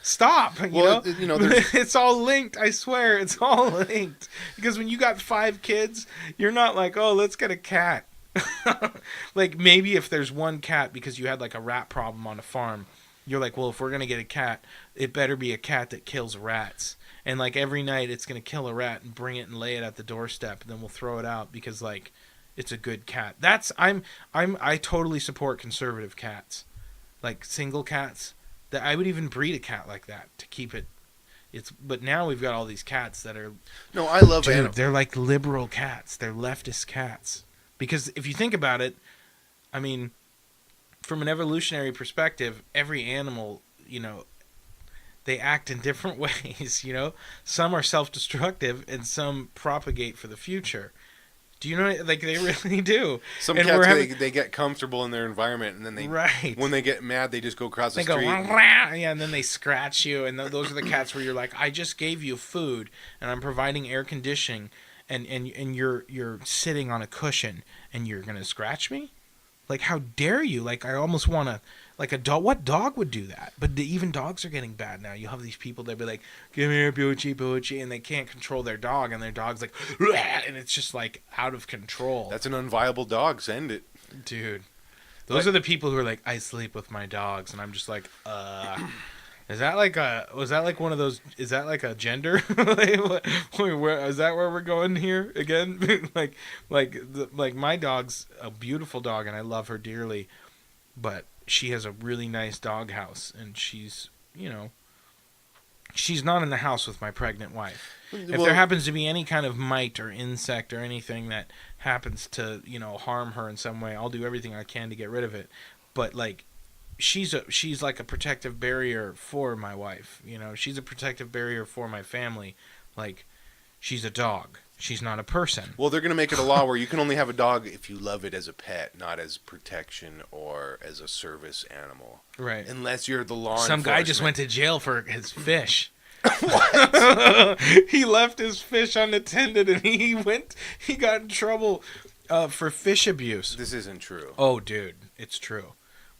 Stop. You know, it's all linked. I swear, it's all linked. Because when you got 5 kids, you're not like, oh, let's get a cat. Like, maybe if there's one cat because you had like a rat problem on a farm, you're like, well, if we're going to get a cat, it better be a cat that kills rats. And like every night it's going to kill a rat and bring it and lay it at the doorstep, and then we'll throw it out because like it's a good cat. I totally support conservative cats. Like single cats, that I would even breed a cat like that to keep it. But now we've got all these cats that are. No, I love animals. They're like liberal cats. They're leftist cats. Because if you think about it, I mean, from an evolutionary perspective, every animal, you know, they act in different ways. You know, some are self-destructive and some propagate for the future. Do you know, like, they really do. Some cats, they get comfortable in their environment, and then when they get mad, they just go across the street. They go, yeah, and then they scratch you, and those are the cats where you're like, I just gave you food, and I'm providing air conditioning, and you're sitting on a cushion, and you're going to scratch me? Like, how dare you? Like, I almost want to, like a dog. What dog would do that? But even dogs are getting bad now. You have these people that be like, "Come here, Poochie, Poochie," and they can't control their dog, and their dog's like, and it's just like out of control. That's an unviable dog. Send it, dude. Those are the people who are like, I sleep with my dogs, and I'm just like, was that like one of those? Is that like a gender? Is that where we're going here again? like my dog's a beautiful dog, and I love her dearly, but she has a really nice dog house, and she's not in the house with my pregnant wife. If there happens to be any kind of mite or insect or anything that happens to harm her in some way, I'll do everything I can to get rid of it. But like, she's like a protective barrier for my wife. She's a protective barrier for my family. Like, she's a dog. She's not a person. Well, they're going to make it a law where you can only have a dog if you love it as a pet, not as protection or as a service animal. Right. Unless you're the law enforcement. Some guy just went to jail for his fish. What? He left his fish unattended, and he got in trouble for fish abuse. This isn't true. Oh, dude, it's true.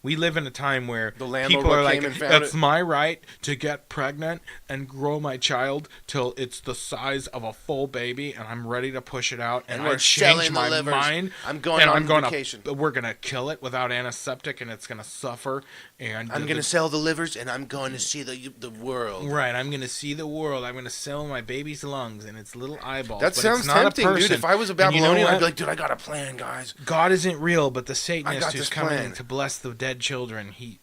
We live in a time where the landlord people are like, it's my right to get pregnant and grow my child till it's the size of a full baby, and I'm ready to push it out, and we're I change selling my the livers. mind. I'm going on vacation. We're going to kill it without antiseptic, and it's going to suffer. And I'm going to sell the livers, and I'm going to see the world. Right, I'm going to see the world. I'm going to sell my baby's lungs and its little eyeballs. That sounds tempting, dude. If I was a Babylonian, I'd be like, dude, I got a plan, guys. God isn't real, but the Satanist who's coming to bless the dead children, he's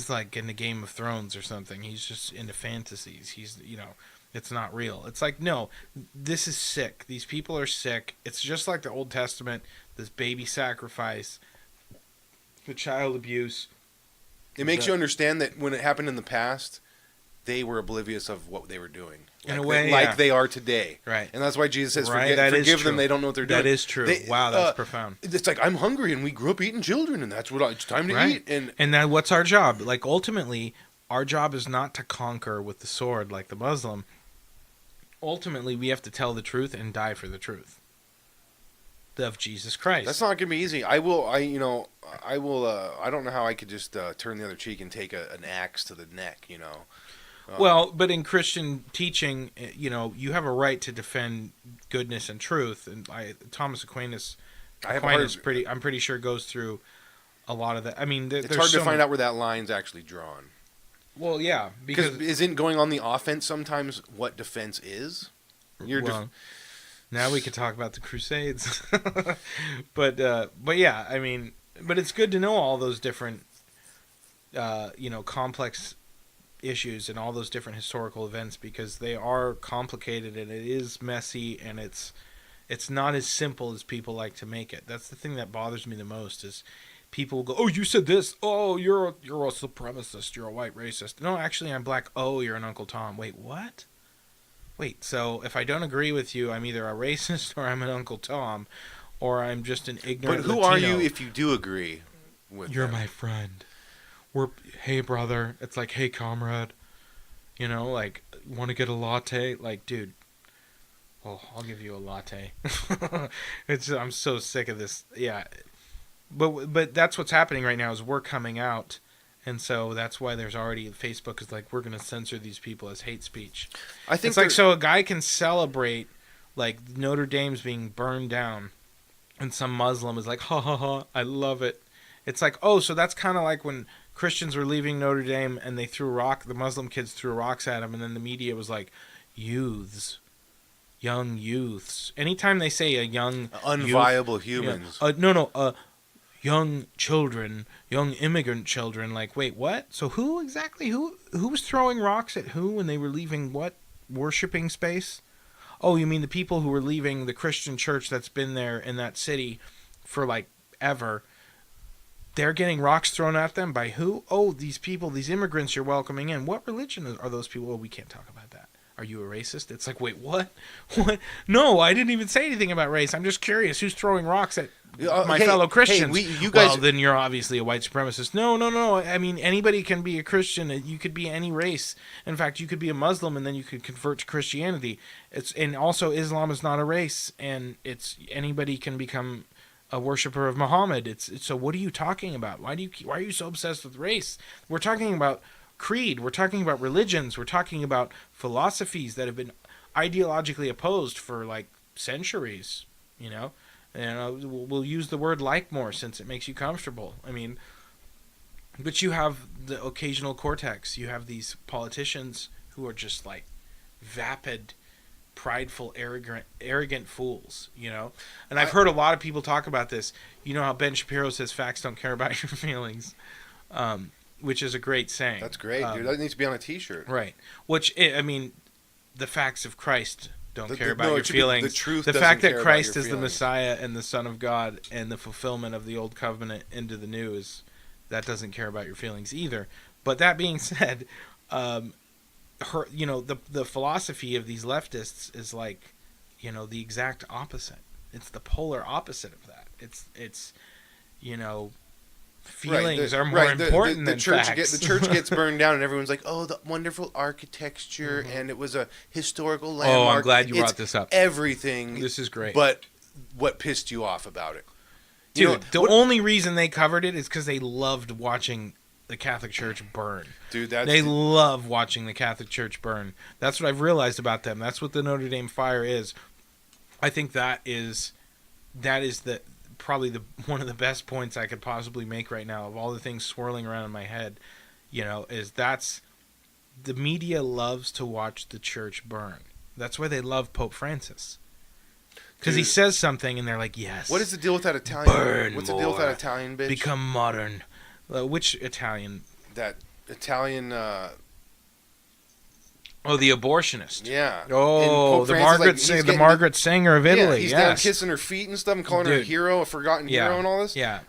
like in the Game of Thrones or something. He's just into fantasies. It's not real. It's like, no, this is sick. These people are sick. It's just like the Old Testament, this baby sacrifice, the child abuse. It makes you understand that when it happened in the past, they were oblivious of what they were doing. In a way, like they are today. Right. And that's why Jesus says, forgive them, they don't know what they're doing. That is true. Wow, that's profound. It's like, I'm hungry, and we grew up eating children, and that's what it's time to eat. And then what's our job? Like, ultimately, our job is not to conquer with the sword like the Muslim. Ultimately, we have to tell the truth and die for the truth of Jesus Christ. That's not going to be easy. I don't know how I could just turn the other cheek and take an axe to the neck, Well, but in Christian teaching, you have a right to defend goodness and truth. And Thomas Aquinas I have coin hard, is pretty. I'm pretty sure goes through a lot of that. I mean, it's hard to find out where that line's actually drawn. Well, yeah, Because because isn't going on the offense sometimes what defense is? Now we could talk about the Crusades, but yeah, I mean, but it's good to know all those different, complex issues and all those different historical events, because they are complicated and it is messy, and it's not as simple as people like to make it. That's the thing that bothers me the most is people will go, "Oh, you said this. Oh, you're a supremacist. You're a white racist." No, actually, I'm black. Oh, you're an Uncle Tom. Wait, what? Wait, so if I don't agree with you, I'm either a racist or I'm an Uncle Tom, or I'm just an ignorant But who Latino. are you if you do agree with You're them? my friend. Hey, brother. It's like, hey, comrade. Like, want to get a latte? Like, dude. Oh, I'll give you a latte. I'm so sick of this. Yeah. But that's what's happening right now is we're coming out. And so that's why there's already Facebook is like, we're going to censor these people as hate speech. I think It's like, so a guy can celebrate like Notre Dame's being burned down, and some Muslim is like, ha ha ha, I love it. It's like, oh, so that's kind of like when Christians were leaving Notre Dame and they the Muslim kids threw rocks at them, and then the media was like, young youths. Anytime they say a young unviable youth, humans. young children, young immigrant children, like, wait, what? So who exactly, who was throwing rocks at who when they were leaving what worshiping space? Oh, you mean the people who were leaving the Christian church that's been there in that city for like ever? They're getting rocks thrown at them by who? Oh, these people, these immigrants you're welcoming in. What religion are those people? Oh, we can't talk about that. Are you a racist? It's like, wait, what? What? No, I didn't even say anything about race. I'm just curious who's throwing rocks at my fellow Christians. You guys, well, then you're obviously a white supremacist. No. I mean, anybody can be a Christian. You could be any race. In fact, you could be a Muslim and then you could convert to Christianity. And also Islam is not a race, and anybody can become a worshiper of Muhammad. So what are you talking about? Why are you so obsessed with race? We're talking about creed. We're talking about religions. We're talking about philosophies that have been ideologically opposed for like centuries, And we'll use the word like more since it makes you comfortable. I mean, but you have the occasional cortex. You have these politicians who are just like vapid, prideful, arrogant fools, And I've heard a lot of people talk about this. You know how Ben Shapiro says facts don't care about your feelings, which is a great saying. That's great, dude. That needs to be on a T-shirt. Right. Which, I mean, the facts of Christ don't care about no, your feelings. The truth the doesn't fact care that about Christ your is the feelings. Messiah and the Son of God and the fulfillment of the old covenant into the new that doesn't care about your feelings either. But that being said, the philosophy of these leftists is like, the exact opposite. It's the polar opposite of that. It's feelings are more important than facts. The church gets burned down, and everyone's like, "Oh, the wonderful architecture, and it was a historical landmark." Oh, I'm glad you brought this up. Everything. This is great. But what pissed you off about it? Dude, the only reason they covered it is because they loved watching the Catholic Church burn. Dude, they love watching the Catholic Church burn. That's what I've realized about them. That's what the Notre Dame fire is. I think that is probably one of the best points I could possibly make right now of all the things swirling around in my head. The media loves to watch the church burn. That's why they love Pope Francis. Because he says something and they're like, yes. What is the deal with that Italian? Burn What's the deal with that Italian bitch? Become modern. Which Italian? That Italian. The abortionist. Yeah. Oh, the Margaret Sanger of Italy. Yeah, he's yes. down kissing her feet and stuff, and calling her a hero, a forgotten hero, and all this. Yeah.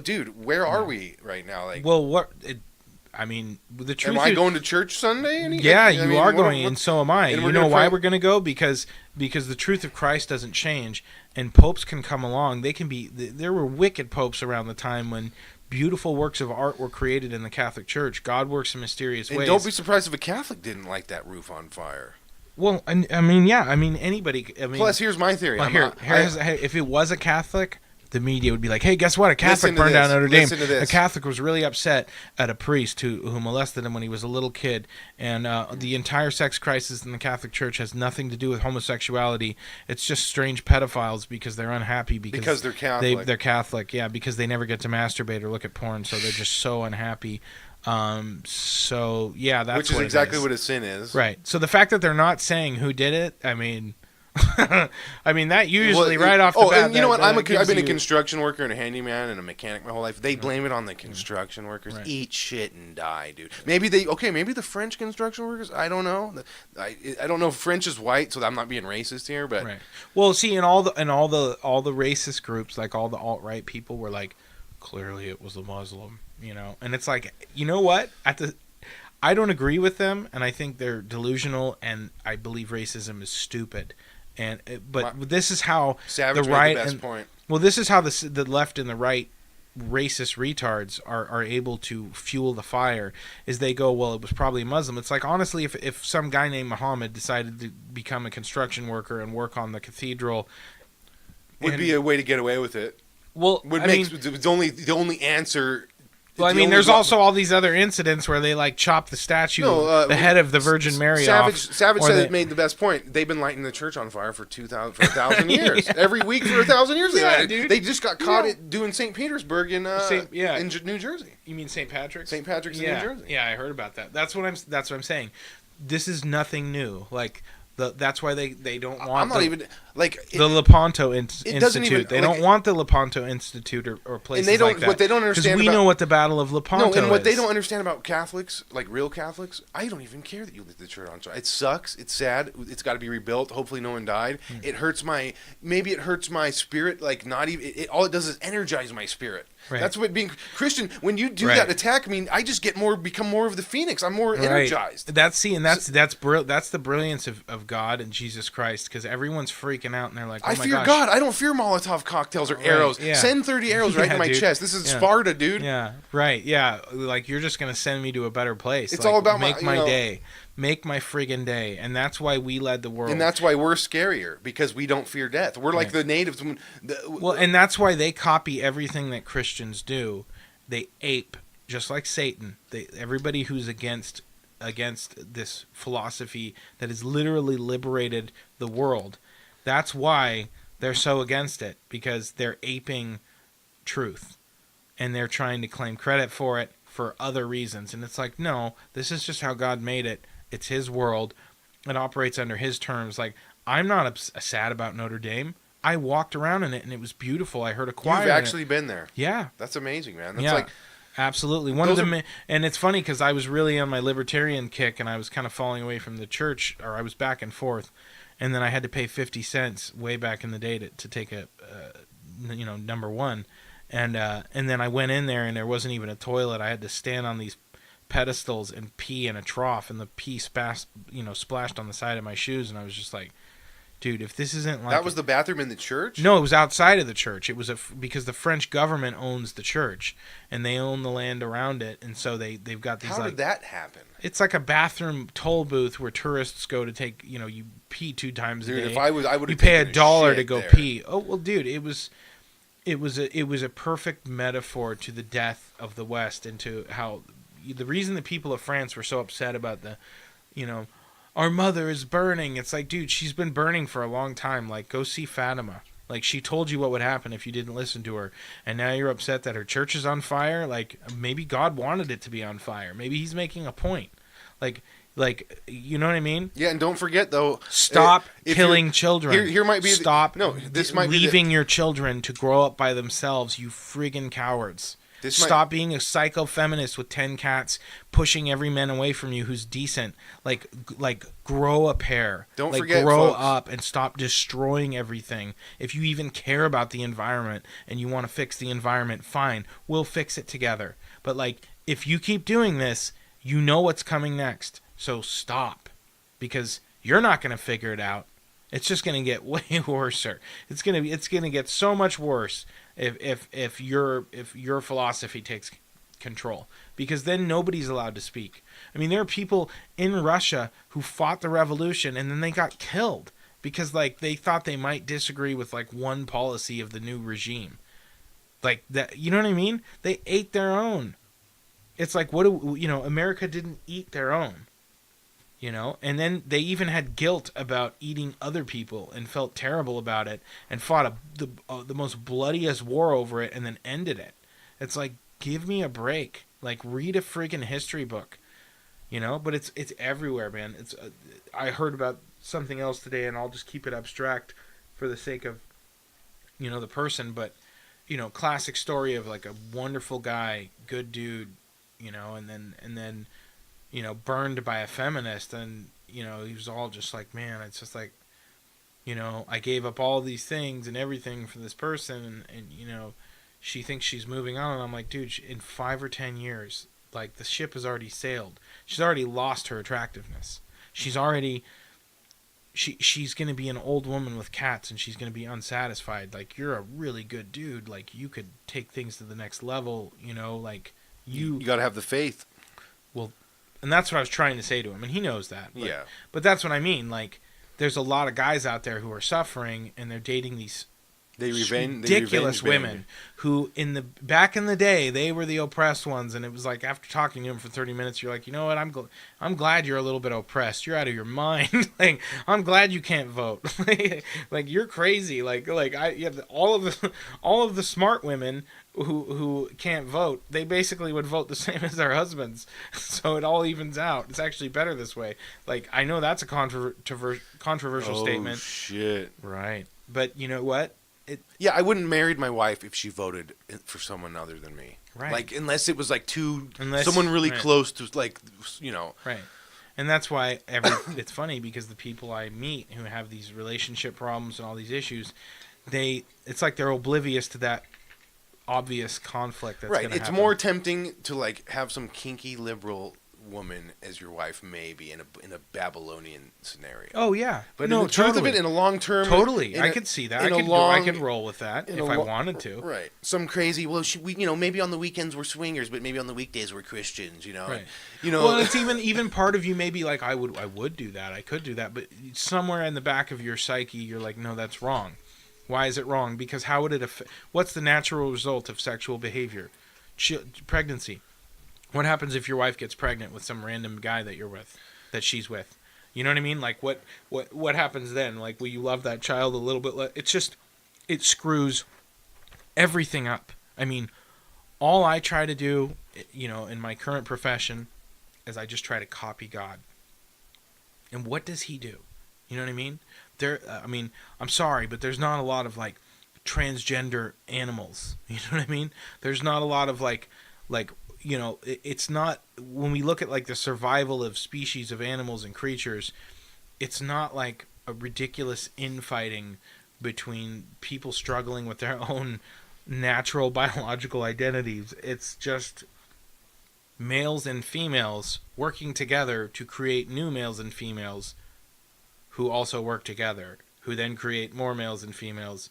Dude, where are we right now? Like, well, the truth. Am I going to church Sunday? You are going, and so am I. And you know why we're going to go? Because the truth of Christ doesn't change, and popes can come along. They can be. There were wicked popes around the time when beautiful works of art were created in the Catholic Church. God works in mysterious ways. And don't be surprised if a Catholic didn't light that roof on fire. Well, I mean, anybody. Plus, here's my theory. Well, if it was a Catholic, the media would be like, hey, guess what? A Catholic Listen to burned down this. Notre Dame. Listen to this. A Catholic was really upset at a priest who molested him when he was a little kid. And the entire sex crisis in the Catholic Church has nothing to do with homosexuality. It's just strange pedophiles because they're unhappy because they're Catholic. They're Catholic, yeah, because they never get to masturbate or look at porn, so they're just so unhappy. So, yeah, that's Which is what exactly it is. what a sin is. Right. So the fact that they're not saying who did it, I mean... I mean, that usually right off the bat... and you know what? I've been a gives you- construction worker and a handyman and a mechanic my whole life. They blame it on the construction workers. Right. Eat shit and die, dude. Maybe the French construction workers, I don't know. I don't know if French is white, so I'm not being racist here, but... Right. Well, see, in all the racist groups, like all the alt-right people were like, clearly it was a Muslim, you know? And it's like, you know what? I don't agree with them, and I think they're delusional, and I believe racism is stupid. But this is how Savage the made right the best and point. well, this is how the left and the right racist retards are able to fuel the fire. Is they go, well, it was probably a Muslim. It's like, honestly, if some guy named Muhammad decided to become a construction worker and work on the cathedral, Would be a way to get away with it. well, It's only the only answer. Well, I the mean, only there's one- also all these other incidents where they like chop the statue, No, the head of the Virgin Mary off. Savage or said they- it made the best point. They've been lighting the church on fire for 1,000 years. Yeah. Every week for 1,000 years. Yeah, They dude. They just got caught Yeah. doing St. Petersburg in New Jersey. You mean St. Patrick's? St. Patrick's in Yeah, New Jersey. yeah, I heard about that. That's what I'm saying. This is nothing new. Like that's why they don't want. I'm not even like the Lepanto it Institute. doesn't even- They like- don't want the Lepanto Institute or places and they don't. like that. What they don't Because understand we about know what the Battle of Lepanto no, and what is. they don't understand about Catholics, like real Catholics, I don't even care that you lit the church on fire. It sucks. It's sad. It's got to be rebuilt. Hopefully, no one died. It hurts my spirit. Like not even. All it does is energize my spirit. Right. That's what being Christian. When you do Right. that attack, I mean, I just become more of the phoenix. I'm more Right. energized. That's the brilliance of God and Jesus Christ, because everyone's freaking out and they're like, oh I my fear gosh. God. I don't fear Molotov cocktails or arrows. yeah. Send 30 arrows right Yeah, to my dude. chest. This is Yeah. Sparta, dude. Yeah, right. Yeah, like you're just gonna send me to a better place. It's Like, all about make my- my you know- day, make my friggin' day, and that's why we led the world. And that's why we're scarier, because we don't fear death. We're like Right. the natives. well, and that's why they copy everything that Christians do. They ape, just like Satan. Everybody who's against this philosophy that has literally liberated the world. That's why they're so against it, because they're aping truth, and they're trying to claim credit for it for other reasons. And it's like, no, this is just how God made it. It's His world. It operates under His terms. Like, I'm not sad about Notre Dame. I walked around in it and it was beautiful. I heard a choir. You've in it. actually been there. Yeah. That's amazing, man. That's Yeah. like Absolutely. And it's funny because I was really on my libertarian kick and I was kind of falling away from the church, or I was back and forth. And then I had to pay 50 cents way back in the day to take a, number one. And then I went in there and there wasn't even a toilet. I had to stand on these pedestals and pee in a trough, and the pee splashed on the side of my shoes. And I was just like, dude, if this isn't like... that was the bathroom in the church? No, it was outside of the church. It was because the French government owns the church, and they own the land around it, and so they've got these. How did that happen? It's like a bathroom toll booth where tourists go to take. You pee 2 times a Dude, day. if I would you have pay taken $1 to shit go there. pee. Oh well, dude, it was a perfect metaphor to the death of the West and to how the reason the people of France were so upset about our mother is burning. It's like, dude, she's been burning for a long time. Like, go see Fatima. Like, she told you what would happen if you didn't listen to her. And now you're upset that her church is on fire? Like, maybe God wanted it to be on fire. Maybe He's making a point. Like, you know what I mean? Yeah, and don't forget, though... Stop if killing you're- children. Here might be... Stop this might be... leaving your children to grow up by themselves, you friggin' cowards. This might- Stop being a psycho-feminist with 10 cats pushing every man away from you who's decent. Like grow a pair. Don't like, forget, grow folks. up and stop destroying everything. If you even care about the environment and you want to fix the environment, fine. We'll fix it together. But, if you keep doing this, you know what's coming next. So stop. Because you're not going to figure it out. It's just going to get way worse. It's going to get so much worse if your philosophy takes control, because then nobody's allowed to speak. I mean, there are people in Russia who fought the revolution and then they got killed because they thought they might disagree with one policy of the new regime. Like that, you know what I mean? They ate their own. It's like, what do you know? America didn't eat their own, you know. And then they even had guilt about eating other people and felt terrible about it and fought the most bloodiest war over it and then ended it. It's like, give me a break. Like, read a freaking history book, you know. But it's everywhere, man. It's I heard about something else today, and I'll just keep it abstract for the sake of, you know, the person, but. You know, classic story of like a wonderful guy, good dude, you know, and then, you know, burned by a feminist, and you know, he was all just like, man, it's just like, you know, I gave up all these things and everything for this person, and you know, she thinks she's moving on, and I'm like, dude, in 5 or 10 years, like the ship has already sailed. She's already lost her attractiveness. She's already. She's going to be an old woman with cats, and she's going to be unsatisfied. Like, you're a really good dude. Like, you could take things to the next level, you know, like You got to have the faith. Well, and that's what I was trying to say to him, and he knows that. But, Yeah. But that's what I mean. Like, there's a lot of guys out there who are suffering, and they're dating these ridiculous women who back in the day, they were the oppressed ones, and it was like, after talking to them for 30 minutes, you're like, you know what, I'm glad you're a little bit oppressed. You're out of your mind. Like, I'm glad you can't vote. Like, you're crazy. All of the smart women who can't vote, they basically would vote the same as their husbands. So it all evens out. It's actually better this way. Like, I know that's a controversial statement. Oh shit. Right. But you know what? Yeah, I wouldn't marry my wife if she voted for someone other than me. Right. Like, unless it was like someone really right. close to, like, you know. Right. And that's why it's funny, because the people I meet who have these relationship problems and all these issues, it's like they're oblivious to that obvious conflict that's Right. going to It's happen. more tempting to like have some kinky liberal woman as your wife, maybe in a Babylonian scenario. Oh yeah, But no, in the truth totally. of it, in a long term, Totally, I could see that. I could roll with that if I wanted to. Right. Some crazy. Well, we, you know, maybe on the weekends we're swingers, but maybe on the weekdays we're Christians. You know. Right. You know. Well, it's even part of you maybe like, I would do that. I could do that, but somewhere in the back of your psyche, you're like, no, that's wrong. Why is it wrong? Because how would it affect? What's the natural result of sexual behavior? Pregnancy. What happens if your wife gets pregnant with some random guy that she's with? You know what I mean? Like, what happens then? Like, will you love that child a little bit? It screws everything up. I mean, all I try to do, you know, in my current profession, is I just try to copy God. And what does He do? You know what I mean? I mean, I'm sorry, but there's not a lot of like transgender animals. You know what I mean? There's not a lot of like. You know, it's not, when we look at like the survival of species of animals and creatures, it's not like a ridiculous infighting between people struggling with their own natural biological identities. It's just males and females working together to create new males and females who also work together, who then create more males and females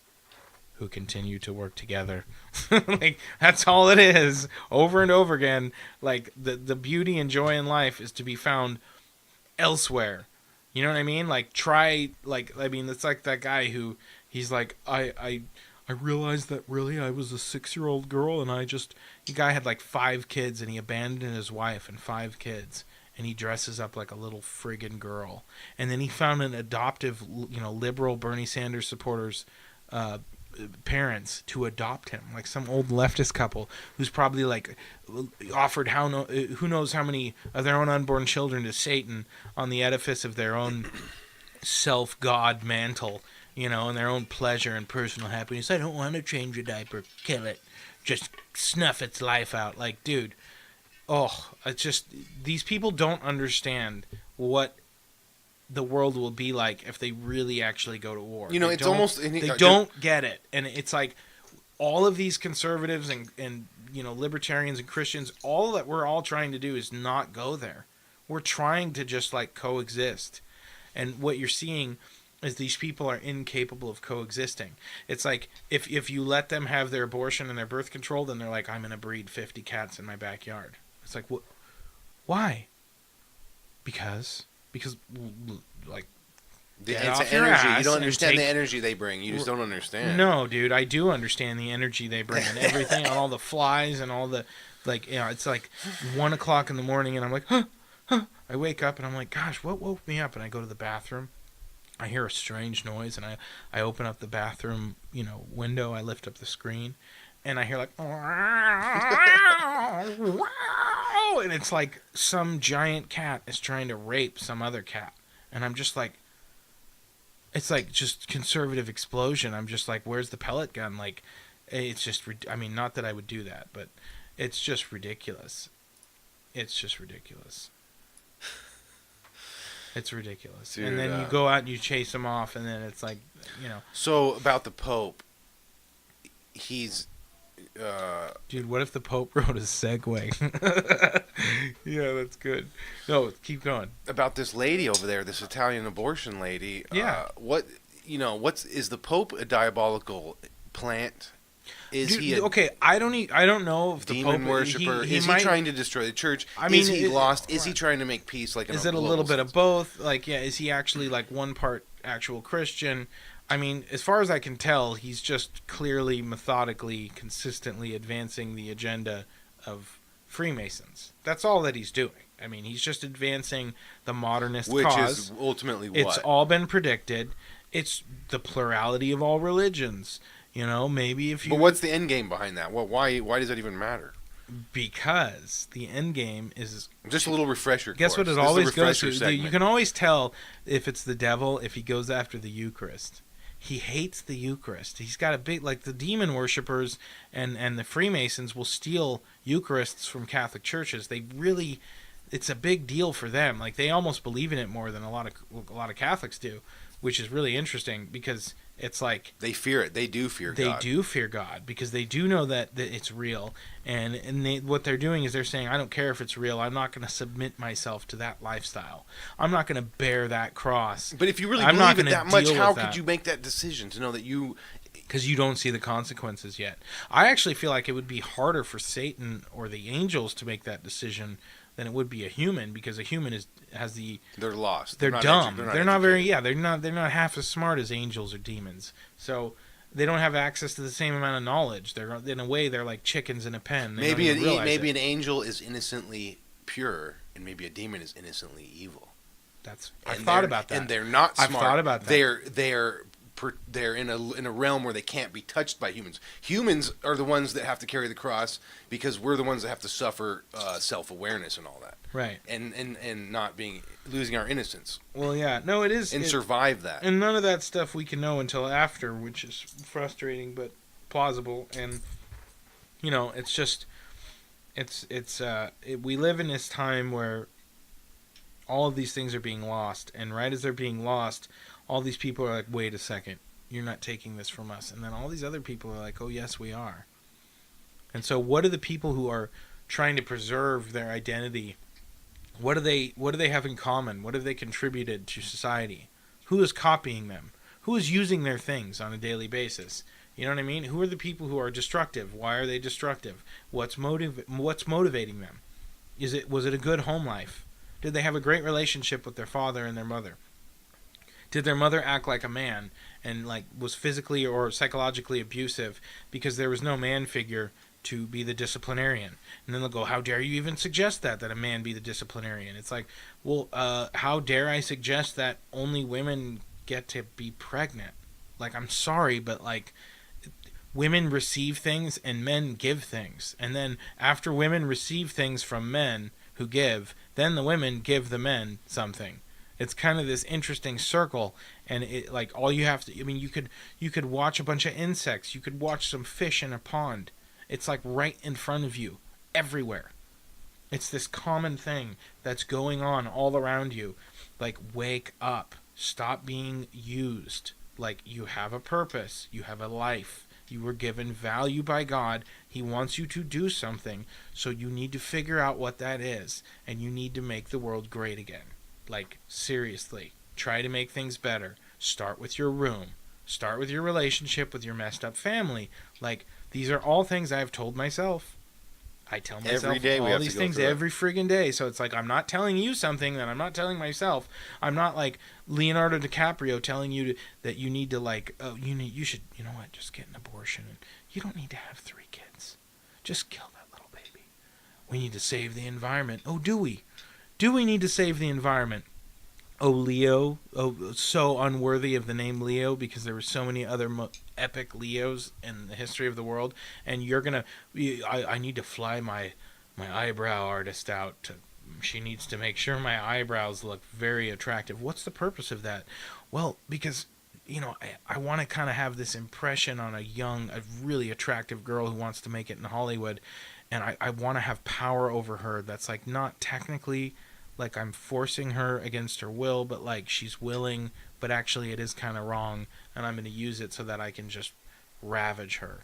who continue to work together. Like, that's all it is, over and over again. Like, the beauty and joy in life is to be found elsewhere. You know what I mean? Like, it's like that guy who, he's like, I realized that really I was a 6-year-old girl, and the guy had like 5 kids, and he abandoned his wife and 5 kids, and he dresses up like a little friggin' girl. And then he found an adoptive, you know, liberal Bernie Sanders supporters, parents to adopt him, like some old leftist couple who's probably like offered who knows how many of their own unborn children to Satan on the edifice of their own self-god mantle, you know, and their own pleasure and personal happiness. I don't want to change a diaper, kill it, just snuff its life out. Like, dude, it's just, these people don't understand what the world will be like if they really actually go to war. You know, they don't get it. And it's like, all of these conservatives and you know, libertarians and Christians, all that we're all trying to do is not go there. We're trying to just like coexist. And what you're seeing is these people are incapable of coexisting. It's like, if you let them have their abortion and their birth control, then they're like, I'm going to breed 50 cats in my backyard. It's like, what? Why? Because like, Get It's off an your energy. You ass don't and understand the take- energy they bring. You just don't understand. No, dude, I do understand the energy they bring and everything, and all the flies and all the, like, you know, it's like 1 o'clock in the morning, and I'm like, huh. I wake up and I'm like, gosh, what woke me up? And I go to the bathroom. I hear a strange noise, and I open up the bathroom, you know, window. I lift up the screen, and I hear like, and it's like some giant cat is trying to rape some other cat, and I'm just like, it's like just conservative explosion. I'm just like, where's the pellet gun? Like, it's just, I mean, not that I would do that, but it's just ridiculous. It's just ridiculous. It's ridiculous. Dude, and then you go out and you chase them off, and then it's like, you know. So about the Pope, he's. Dude, what if the Pope wrote a Segway? Yeah, that's good. No, keep going. About this lady over there, this Italian abortion lady. Yeah. Is the Pope a diabolical plant? Is Dude, he a okay, I don't know if the demon Pope worshiper? He Is might, he trying to destroy the church? I mean, is he lost? Is he right. trying to make peace? Like, Is it a little bit of both? Like, yeah, is he actually like one part actual Christian? I mean, as far as I can tell, he's just clearly, methodically, consistently advancing the agenda of Freemasons. That's all that he's doing. I mean, he's just advancing the modernist which cause. is ultimately what? It's all been predicted. It's the plurality of all religions. You know, maybe if you... But what's the end game behind that? Why does that even matter? Because the end game is... Just a little refresher. Guess what course. it This is the always goes refresher to? segment. You can always tell if it's the devil if he goes after the Eucharist. He hates the Eucharist. He's got a big... Like, the demon worshippers and the Freemasons will steal Eucharists from Catholic churches. They really... It's a big deal for them. Like, they almost believe in it more than a lot of Catholics do, which is really interesting because... It's like they fear it. They do fear God. They do fear God because they do know that it's real, and what they're doing is they're saying, I don't care if it's real. I'm not going to submit myself to that lifestyle. I'm not going to bear that cross. But if you really I'm not believe it gonna that much, deal how with could that. you make that decision to know that you? Because you don't see the consequences yet. I actually feel like it would be harder for Satan or the angels to make that decision than it would be a human, because a human has the... They're lost. They're not dumb. They're not very... educated. Yeah, they're not half as smart as angels or demons. So they don't have access to the same amount of knowledge. They're, in a way, they're like chickens in a pen. They Maybe don't even realize it. an angel is innocently pure, and maybe a demon is innocently evil. I've thought about that. And they're not smart. I've thought about that. They're in a realm where they can't be touched by humans. Humans are the ones that have to carry the cross because we're the ones that have to suffer self-awareness and all that. Right. And not losing our innocence. Well, yeah. No, it is. And survive that. And none of that stuff we can know until after, which is frustrating but plausible. And, you know, it's just, we live in this time where all of these things are being lost. And right as they're being lost, all these people are like, wait a second, you're not taking this from us. And then all these other people are like, oh, yes, we are. And so what do the people who are trying to preserve their identity, what do they have in common? What have they contributed to society? Who is copying them? Who is using their things on a daily basis? You know what I mean? Who are the people who are destructive? Why are they destructive? What's motivating them? Was it a good home life? Did they have a great relationship with their father and their mother? Did their mother act like a man and like was physically or psychologically abusive because there was no man figure to be the disciplinarian? And then they'll go, how dare you even suggest that a man be the disciplinarian? It's like, well, how dare I suggest that only women get to be pregnant? Like, I'm sorry, but like, women receive things and men give things. And then after women receive things from men who give, then the women give the men something. It's kind of this interesting circle, and it like all you have to. I mean, you could watch a bunch of insects. You could watch some fish in a pond. It's like right in front of you, everywhere. It's this common thing that's going on all around you. Like, wake up. Stop being used. Like, you have a purpose. You have a life. You were given value by God. He wants you to do something, so you need to figure out what that is, and you need to make the world great again. Like, seriously, try to make things better. Start with your room. Start with your relationship with your messed up family. Like, these are all things I've told myself. I tell myself Every day we all have to these go things through it. every friggin' day. So it's like I'm not telling you something that I'm not telling myself. I'm not like Leonardo DiCaprio telling you that you need to like, oh, you should, you know what, just get an abortion. And you don't need to have 3 kids. Just kill that little baby. We need to save the environment. Oh, do we? Do we need to save the environment? Oh, Leo. Oh, so unworthy of the name Leo because there were so many other epic Leos in the history of the world. And you're going to... I need to fly my eyebrow artist out. She needs to make sure my eyebrows look very attractive. What's the purpose of that? Well, because... I want to kind of have this impression on a really attractive girl who wants to make it in Hollywood. And I want to have power over her that's like not technically like I'm forcing her against her will, but like she's willing, but actually it is kind of wrong. And I'm going to use it so that I can just ravage her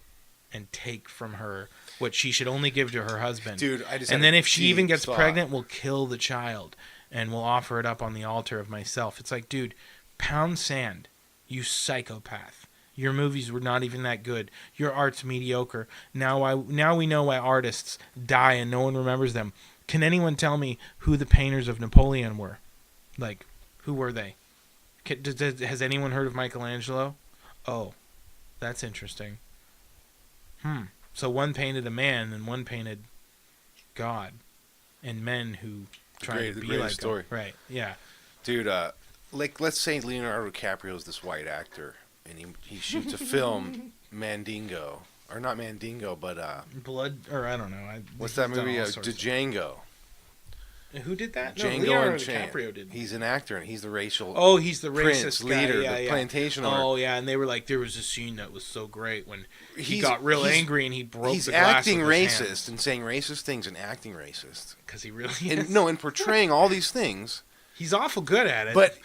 and take from her what she should only give to her husband. Dude, I just and had then a if she even deep gets thought. pregnant, we'll kill the child and we'll offer it up on the altar of myself. It's like, dude, pound sand. You psychopath. Your movies were not even that good. Your art's mediocre. Now we know why artists die and no one remembers them. Can anyone tell me who the painters of Napoleon were? Like, who were they? Has anyone heard of Michelangelo? Oh, that's interesting. So one painted a man and one painted God and men who tried to be like story. him. Right, yeah. Dude, like let's say Leonardo DiCaprio is this white actor, and he shoots a film, Mandingo, or not Mandingo, but Blood, or I don't know. what's he's that done movie? all sorts of- Django. Who did that? Django no, Leonardo Unchained. DiCaprio did. He's an actor, and he's the racial. Oh, he's the Prince, racist leader, guy. the plantation owner. Oh, yeah, and they were like, there was a scene that was so great when he He's- got real he's- angry and he broke He's the glass acting with his racist and saying racist things and acting racist, because he really and is. no, and portraying all these things. He's awful good at it. But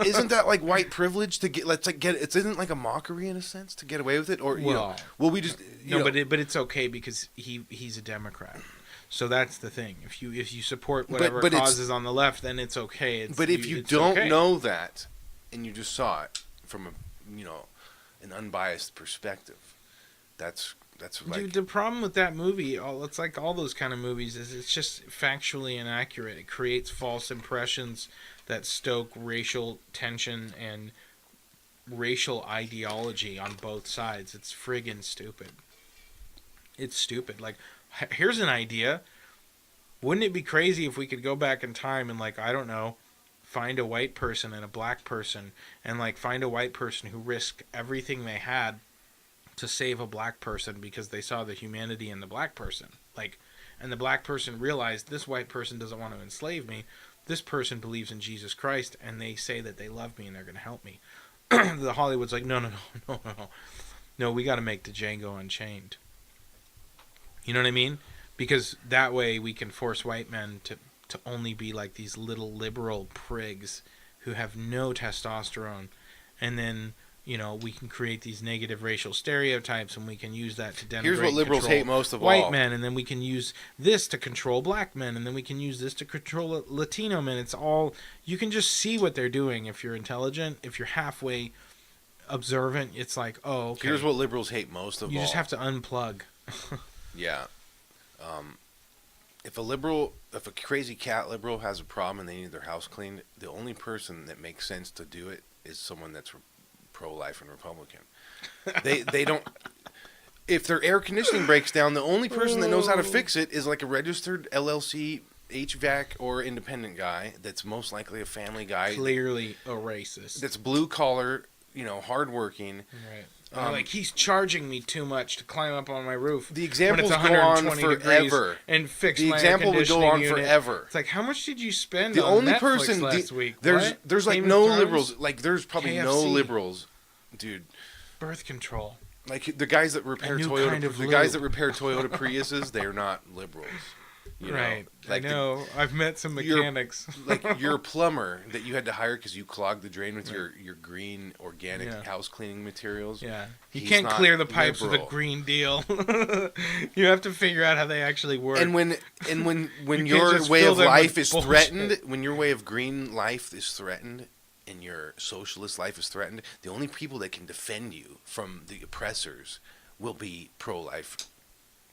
isn't that like white privilege to get? Let's like get. It isn't like a mockery in a sense to get away with it, or well, we just no, but it's okay because he's a Democrat. So that's the thing. If you support whatever but it's- causes on the left, then it's okay. But if you it's don't okay. know that, and you just saw it from an unbiased perspective, that's like Dude, the problem with that movie, it's like all those kind of movies, is it's just factually inaccurate. It creates false impressions that stoke racial tension and racial ideology on both sides. It's friggin' stupid. It's stupid. Like, here's an idea. Wouldn't it be crazy if we could go back in time and, like, I don't know, find a white person and a black person, and, like, find a white person who risked everything they had to save a black person because they saw the humanity in the black person. Like, and the black person realized this white person doesn't want to enslave me. This person believes in Jesus Christ and they say that they love me and they're going to help me. The Hollywood's like, no. No, we got to make the Django Unchained. You know what I mean? Because that way we can force white men to only be like these little liberal prigs who have no testosterone. And then, we can create these negative racial stereotypes, and we can use that to denigrate. here's what liberals control hate most of white all. men, and then we can use this to control black men, and then we can use this to control Latino men. It's all, you can just see what they're doing if you're intelligent, if you're halfway observant. It's like, oh, okay. Here's what liberals hate most of all. You just have to unplug. Yeah. If a crazy cat liberal has a problem and they need their house cleaned, the only person that makes sense to do it is someone that's pro-life and Republican. They don't. If their air conditioning breaks down, the only person that knows how to fix it is like a registered LLC, HVAC, or independent guy that's most likely a family guy. Clearly a racist. That's blue collar, hardworking. Right. Like, he's charging me too much to climb up on my roof. The examples when it's go on 120 degrees forever. and fix The my example would go air on conditioning unit. forever. It's like, how much did you spend The on only Netflix person last week? there's What? like Game no of Thrones? liberals, like there's probably no KFC. liberals, dude. Birth control. Like the guys that repair new Toyota, kind of the guys lube. that repair Toyota Priuses, they're not liberals. Right. Like I know. I've met some you're- mechanics. like your plumber that you had to hire because you clogged the drain with your green organic Yeah. house cleaning materials. Yeah. You He's can't not clear the pipes with liberal. a Green Deal. You have to figure out how they actually work. And when You can't your just way fill of them with life is bullshit. threatened, when your way of green life is threatened, and your socialist life is threatened, the only people that can defend you from the oppressors will be pro-life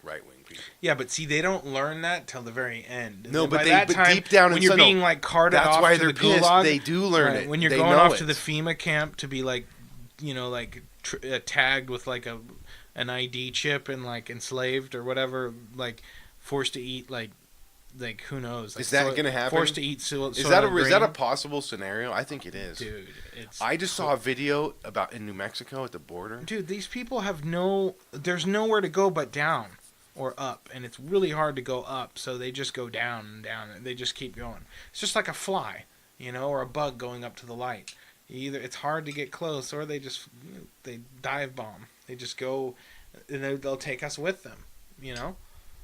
right wing people. Yeah, but see, they don't learn that till the very end. No, And but by they that but time, deep down when inside, you're being like carted that's off why to they're the pissed. gulag, They do learn right, it. when you're They going know off it. to the FEMA camp to be like, tagged with like an ID chip and like enslaved or whatever, like forced to eat like who knows? Like Is that gonna happen? Forced to eat soil. Is that a grain? possible scenario? I think it is. Dude, it's. I just saw a video about in New Mexico at the border. Dude, these people have there's nowhere to go but down or up, and it's really hard to go up, so they just go down and down, and they just keep going. It's just like a fly, or a bug going up to the light. Either it's hard to get close, or they dive bomb. They just go, and they'll take us with them,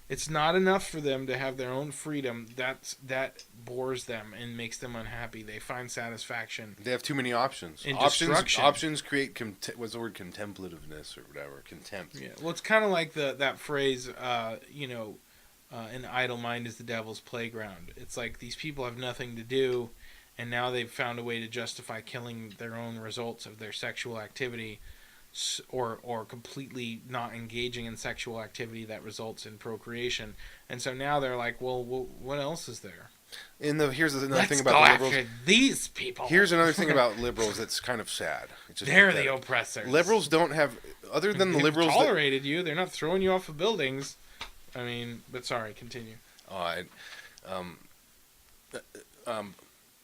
It's not enough for them to have their own freedom. That bores them and makes them unhappy. They find satisfaction. They have too many options. In destruction. Options create what's the word, contemplativeness or whatever, contempt. Yeah, well, it's kind of like that phrase, an idle mind is the devil's playground. It's like these people have nothing to do, and now they've found a way to justify killing their own results of their sexual activity, or completely not engaging in sexual activity that results in procreation. And so now they're like, well, what else is there? Here's another thing Let's about go the after liberals. these people. Here's another thing about liberals that's kind of sad. It's just They're pathetic. the oppressors. Liberals don't have, other than the They've liberals. tolerated you. They're not throwing you off of buildings. I mean, but sorry, continue.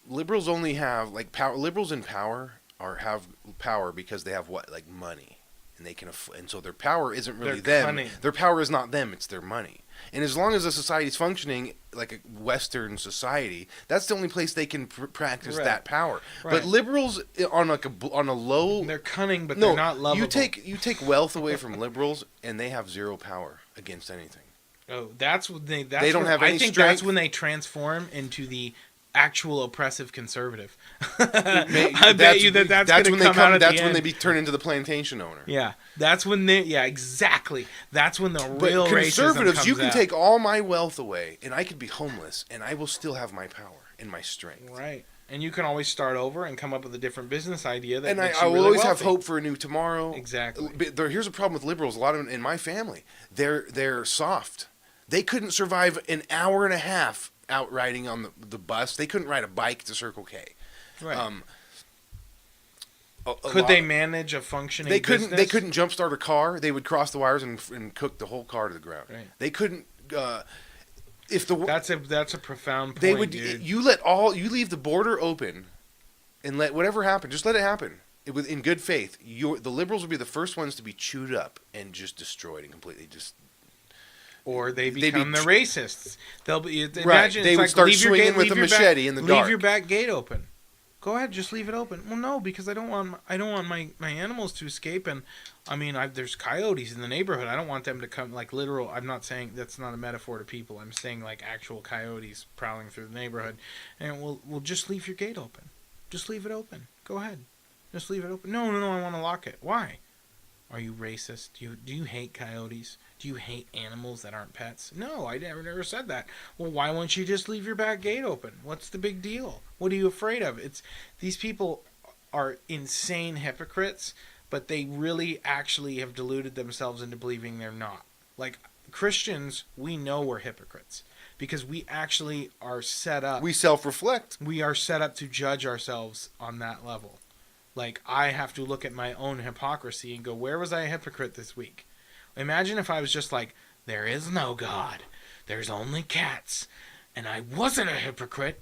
Liberals only have like power. Liberals in power have power because they have money, and they can and so their power isn't really They're them. cunning. Their power is not them; it's their money. And as long as a society is functioning like a Western society, that's the only place they can practice Right. that power. Right. But liberals on a low, They're cunning, but no, they're not lovable. you take wealth away from liberals, and they have zero power against anything. Oh, that's when they. That's They don't when, have I any think strength. that's when they transform into the actual oppressive conservative. May- I bet you that's that's gonna when they come out at That's the when end. they turn into the plantation owner. Yeah, that's when they. Yeah, exactly. That's when the But real conservatives, racism you comes can out. take all my wealth away, and I could be homeless, and I will still have my power and my strength. Right, and you can always start over and come up with a different business idea that And makes I you will really always have wealthy. hope for a new tomorrow. Exactly. But here's a problem with liberals. A lot of them in my family, they're soft. They couldn't survive an hour and a half out riding on the bus. They couldn't ride a bike to Circle K. Right. A Could lot- they manage a functioning? They couldn't. They business? couldn't jumpstart a car. They would cross the wires and cook the whole car to the ground. Right. They couldn't. If the That's a profound point. they would dude. you leave the border open, and let whatever happen. Just let it happen. In good faith. The liberals would be the first ones to be chewed up and just destroyed and completely just. Or they They'd be become the racists. They'll be imagine Right. it's They would like, start leave your swinging gate- with leave a your machete in the leave dark. your back gate open. Go ahead, just leave it open. Well, no, because I don't want my animals to escape. And I mean, there's coyotes in the neighborhood. I don't want them to come like literal. I'm not saying that's not a metaphor to people. I'm saying like actual coyotes prowling through the neighborhood. And we'll just leave your gate open. Just leave it open. Go ahead, just leave it open. No, I want to lock it. Why? Are you racist? Do you hate coyotes? Do you hate animals that aren't pets? No, I never said that. Well, why won't you just leave your back gate open? What's the big deal? What are you afraid of? These people are insane hypocrites, but they really actually have deluded themselves into believing they're not. Like Christians, we know we're hypocrites because we actually are set up. We self-reflect. We are set up to judge ourselves on that level. Like, I have to look at my own hypocrisy and go, where was I a hypocrite this week? Imagine if I was just like, there is no God. There's only cats. And I wasn't a hypocrite.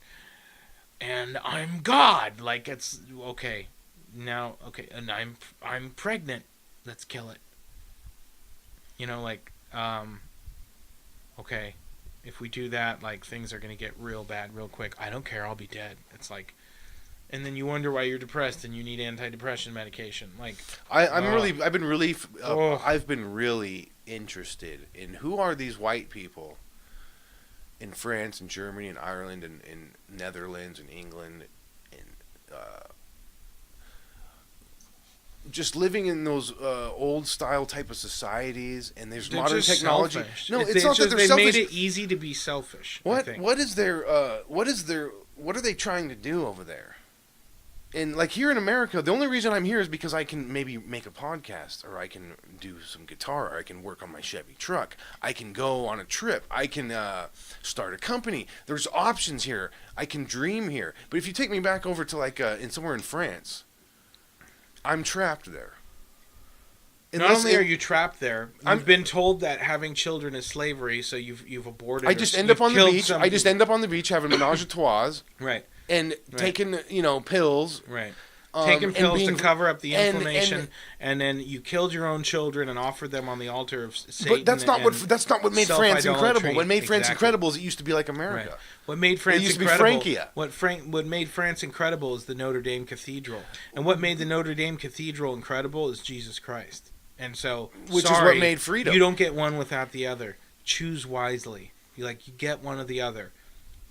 And I'm God. Like, it's, okay. Now, okay, and I'm pregnant. Let's kill it. Okay. If we do that, like, things are going to get real bad real quick. I don't care. I'll be dead. It's like... And then you wonder why you're depressed and you need antidepressant medication. Like I've been really Oh. interested in who are these white people in France and Germany and Ireland and Netherlands and England and just living in those old style type of societies, and there's they're modern just technology. selfish. No, it's not that they're they selfish. made it easy to be selfish. I What think. what are they trying to do over there? And like here in America, the only reason I'm here is because I can maybe make a podcast, or I can do some guitar, or I can work on my Chevy truck. I can go on a trip. I can start a company. There's options here. I can dream here. But if you take me back over to like somewhere in France, I'm trapped there. Not only are you trapped there, you've been told that having children is slavery, so you've aborted. I just end up on the beach. I just end up on the beach having menage a trois. Right. And taking, pills. Right. Taking pills to cover up the inflammation, and then you killed your own children and offered them on the altar of Satan. But that's not what made France incredible. What made France incredible is it used to be like America. Right. What made France used to be incredible? Frankia. What made France incredible is the Notre Dame Cathedral, and what made the Notre Dame Cathedral incredible is Jesus Christ. And so, which is what made freedom. You don't get one without the other. Choose wisely. You get one or the other,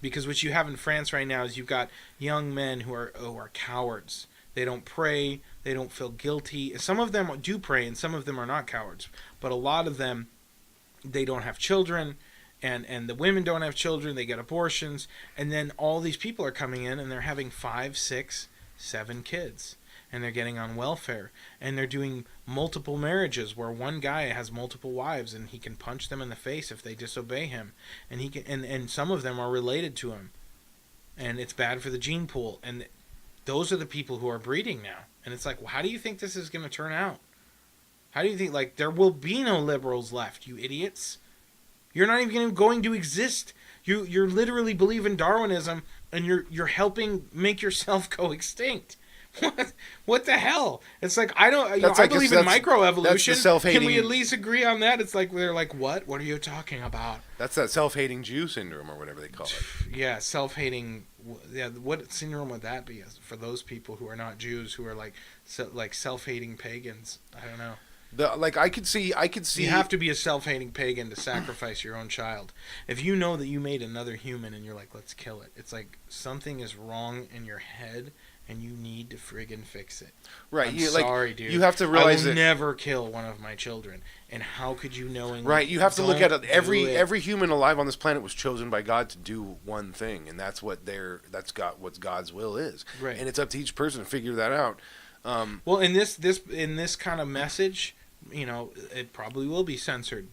because what you have in France right now is you've got young men who are cowards. They don't pray. They don't feel guilty. Some of them do pray, and some of them are not cowards. But a lot of them, they don't have children, and the women don't have children. They get abortions, and then all these people are coming in, and they're having 5, 6, 7 kids. And they're getting on welfare, and they're doing multiple marriages where one guy has multiple wives, and he can punch them in the face if they disobey him, and he can, and some of them are related to him, and it's bad for the gene pool, and those are the people who are breeding now, and it's like, well, how do you think this is going to turn out? How do you think, like, there will be no liberals left, you idiots? You're not even going to exist. You're literally believe in Darwinism, and you're helping make yourself go extinct. What the hell? It's like I believe in microevolution. Can we at least agree on that? It's like they're like, what? What are you talking about? That's that self-hating Jew syndrome or whatever they call it. Yeah, self-hating. Yeah, what syndrome would that be for those people who are not Jews, who are like self-hating pagans? I don't know. I could see. You have to be a self-hating pagan to sacrifice your own child. If you know that you made another human and you're like, let's kill it. It's like something is wrong in your head. And you need to friggin' fix it. Right. I'm sorry, dude. You have to realize I will never kill one of my children. And how could you knowing? Right. You have to look at it. Every human alive on this planet was chosen by God to do one thing, and that's what what God's will is. Right. And it's up to each person to figure that out. Well, in this kind of message, it probably will be censored.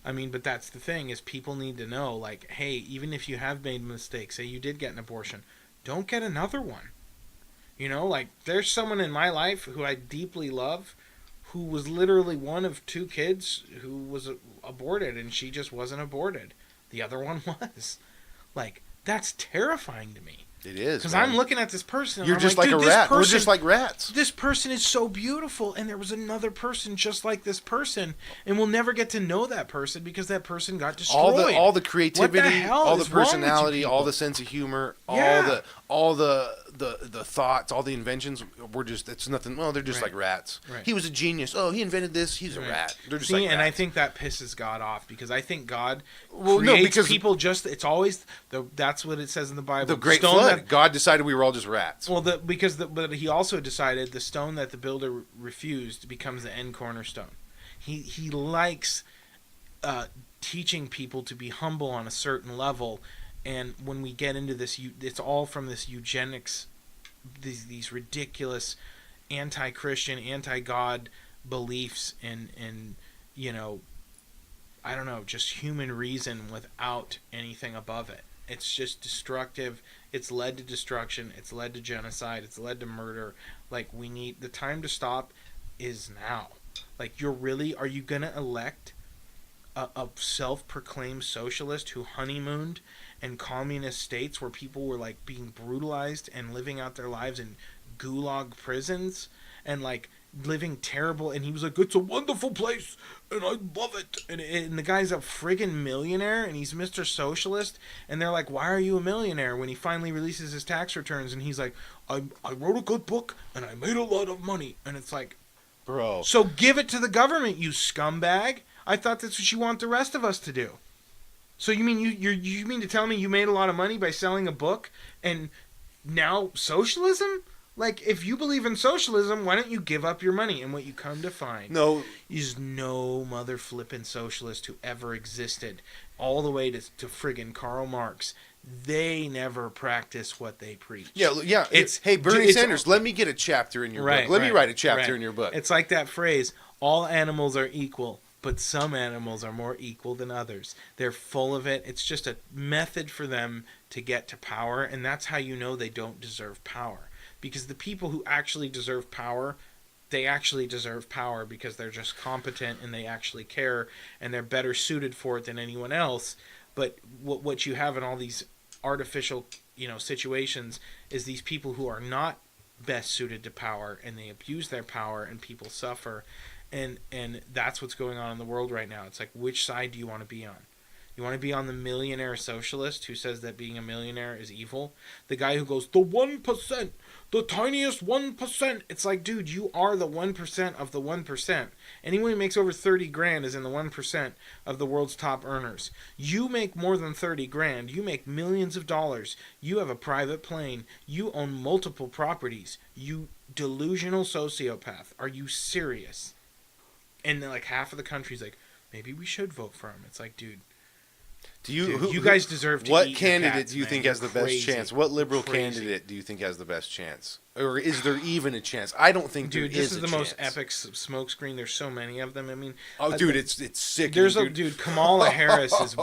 I mean, but that's the thing is people need to know, like, hey, even if you have made mistakes, say you did get an abortion, don't get another one. There's someone in my life who I deeply love who was literally one of 2 kids who was aborted, and she just wasn't aborted. The other one was. Like, that's terrifying to me. It is. Because I'm looking at this person. You're just like a rat. We're just like rats. This person is so beautiful, and there was another person just like this person, and we'll never get to know that person because that person got destroyed. All the creativity, what the hell all the is wrong with you personality, people? all the sense of humor, Yeah. all the thoughts, all the inventions it's nothing. Well, they're just Right. like rats. Right. He was a genius. Oh, he invented this. He's a rat. They're just like rats. And I think that pisses God off because I think God creates people just. It's always that's what it says in the Bible. The Great Flood. God decided we were all just rats. Well, but he also decided the stone that the builder refused becomes the end cornerstone. He likes teaching people to be humble on a certain level, and when we get into this, it's all from this eugenics, these ridiculous anti-Christian, anti-God beliefs, and I don't know, just human reason without anything above it. It's just destructive. It's led to destruction. It's led to genocide. It's led to murder. Like, the time to stop is now. Like, are you going to elect a self-proclaimed socialist who honeymooned in communist states where people were, like, being brutalized and living out their lives in gulag prisons and, like, living terrible, and he was like, it's a wonderful place and I love it, and the guy's a friggin' millionaire and he's Mr. Socialist, and they're like, why are you a millionaire, when he finally releases his tax returns and he's like, I wrote a good book and I made a lot of money, and it's like, bro, so give it to the government, you scumbag. I thought that's what you want the rest of us to do. So you mean you mean to tell me you made a lot of money by selling a book and now socialism? Like, if you believe in socialism, why don't you give up your money? And what you come to find is no mother flippin' socialist who ever existed, all the way to friggin' Karl Marx, they never practice what they preach. Yeah. It's hey, Bernie it's- Sanders, let me get a chapter in your Right, book. Let me right, write a chapter right. in your book. It's like that phrase, all animals are equal, but some animals are more equal than others. They're full of it. It's just a method for them to get to power, and that's how you know they don't deserve power. Because the people who actually deserve power, they actually deserve power because they're just competent and they actually care and they're better suited for it than anyone else. But what you have in all these artificial, situations is these people who are not best suited to power and they abuse their power and people suffer. And that's what's going on in the world right now. It's like, which side do you want to be on? You want to be on the millionaire socialist who says that being a millionaire is evil? The guy who goes, the 1%, the tiniest 1%. It's like, dude, you are the 1% of the 1%. Anyone who makes over 30 grand is in the 1% of the world's top earners. You make more than 30 grand. You make millions of dollars. You have a private plane. You own multiple properties. You delusional sociopath. Are you serious? And like half of the country's like, maybe we should vote for him. It's like, dude, you guys deserve to What eat your candidate cats, do you man. think You're has the best crazy. chance? What liberal Crazy. candidate do you think has the best chance? Or is there even a chance? I don't think Dude, there this is is a the most chance. epic smokescreen. There's so many of them. I mean, Oh, dude, it's sick. there's dude. Kamala Harris is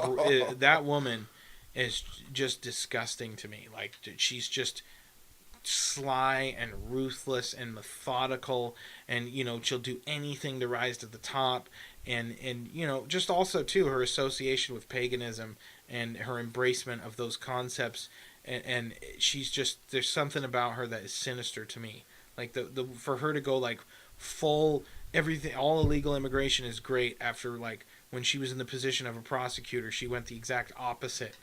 that woman is just disgusting to me. Like, dude, she's just sly and ruthless and methodical, and she'll do anything to rise to the top. And just also too her association with paganism and her embracement of those concepts, and she's just, there's something about her that is sinister to me. Like the for her to go like full everything, all illegal immigration is great. After like when she was in the position of a prosecutor, she went the exact opposite.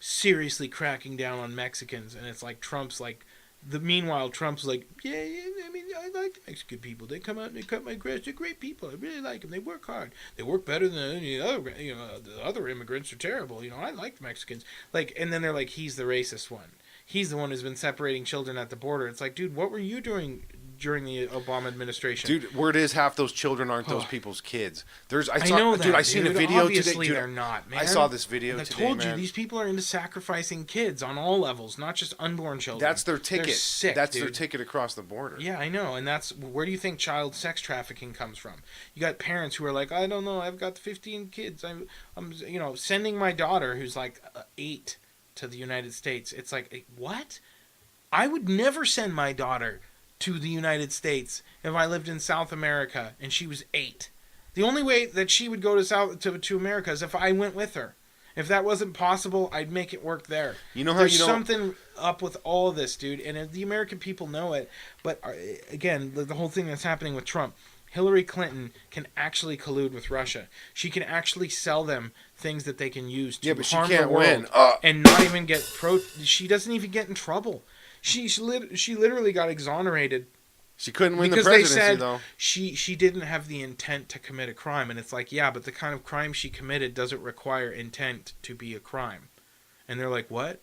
Seriously cracking down on Mexicans, and it's like Trump's like. Meanwhile, Trump's like, yeah, I mean, I like the Mexican people. They come out and they cut my grass. They're great people. I really like them. They work hard. They work better than any other. The other immigrants are terrible. I like the Mexicans. Like, and then they're like, he's the racist one. He's the one who's been separating children at the border. It's like, dude, what were you doing during the Obama administration? Dude, word is half those children aren't those people's kids. I know that, dude. I seen a video Obviously today. they're not, man. I saw this video I today, told man. you, these people are into sacrificing kids on all levels, not just unborn children. That's their ticket. They're sick, That's dude. their ticket across the border. Yeah, I know, and that's where do you think child sex trafficking comes from? You got parents who are like, I don't know, I've got 15 kids. I'm sending my daughter who's like 8 to the United States. It's like, what? I would never send my daughter to the United States if I lived in South America and she was 8. The only way that she would go to America is if I went with her. If that wasn't possible, I'd make it work there. You know how There's you don't... something up with all of this, dude, and the American people know it. But again, the whole thing that's happening with Trump, Hillary Clinton can actually collude with Russia. She can actually sell them things that they can use to but she harm can't the world win. and not even get She doesn't even get in trouble. She literally got exonerated. She couldn't win Because the presidency, they said though. she didn't have the intent to commit a crime, and it's like, yeah, but the kind of crime she committed doesn't require intent to be a crime. And they're like, what?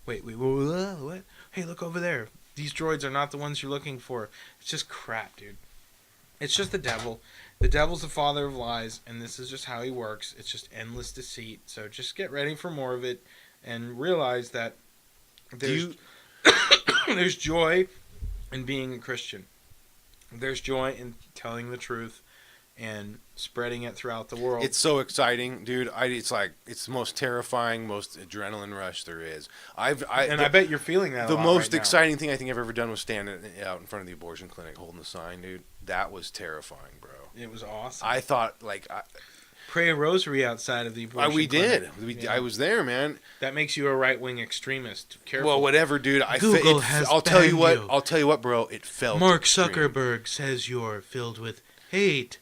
Wait, what? Hey, look over there. These droids are not the ones you're looking for. It's just crap, dude. It's just the devil. The devil's the father of lies, and this is just how he works. It's just endless deceit. So just get ready for more of it, and realize that there's joy in being a Christian. There's joy in telling the truth and spreading it throughout the world. It's so exciting, dude. It's the most terrifying, most adrenaline rush there is. I bet you're feeling that. The a lot most right now. exciting thing I think I've ever done was standing out in front of the abortion clinic holding the sign, dude. That was terrifying, bro. It was awesome. I thought Pray a rosary outside of the abortion we clinic. did. Yeah. I was there, man. That makes you a right-wing extremist. Careful. Well, whatever, dude. Google has I'll tell you banned what. you. I'll tell you what, bro. It felt. Mark extreme. Zuckerberg says you're filled with hate.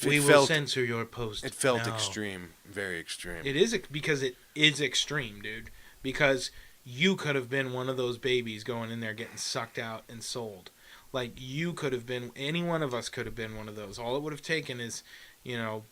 We will felt. censor your post. It felt now. extreme, very extreme. It is because it is extreme, dude. Because you could have been one of those babies going in there getting sucked out and sold. Like, you could have been, any one of us could have been one of those. All it would have taken is, a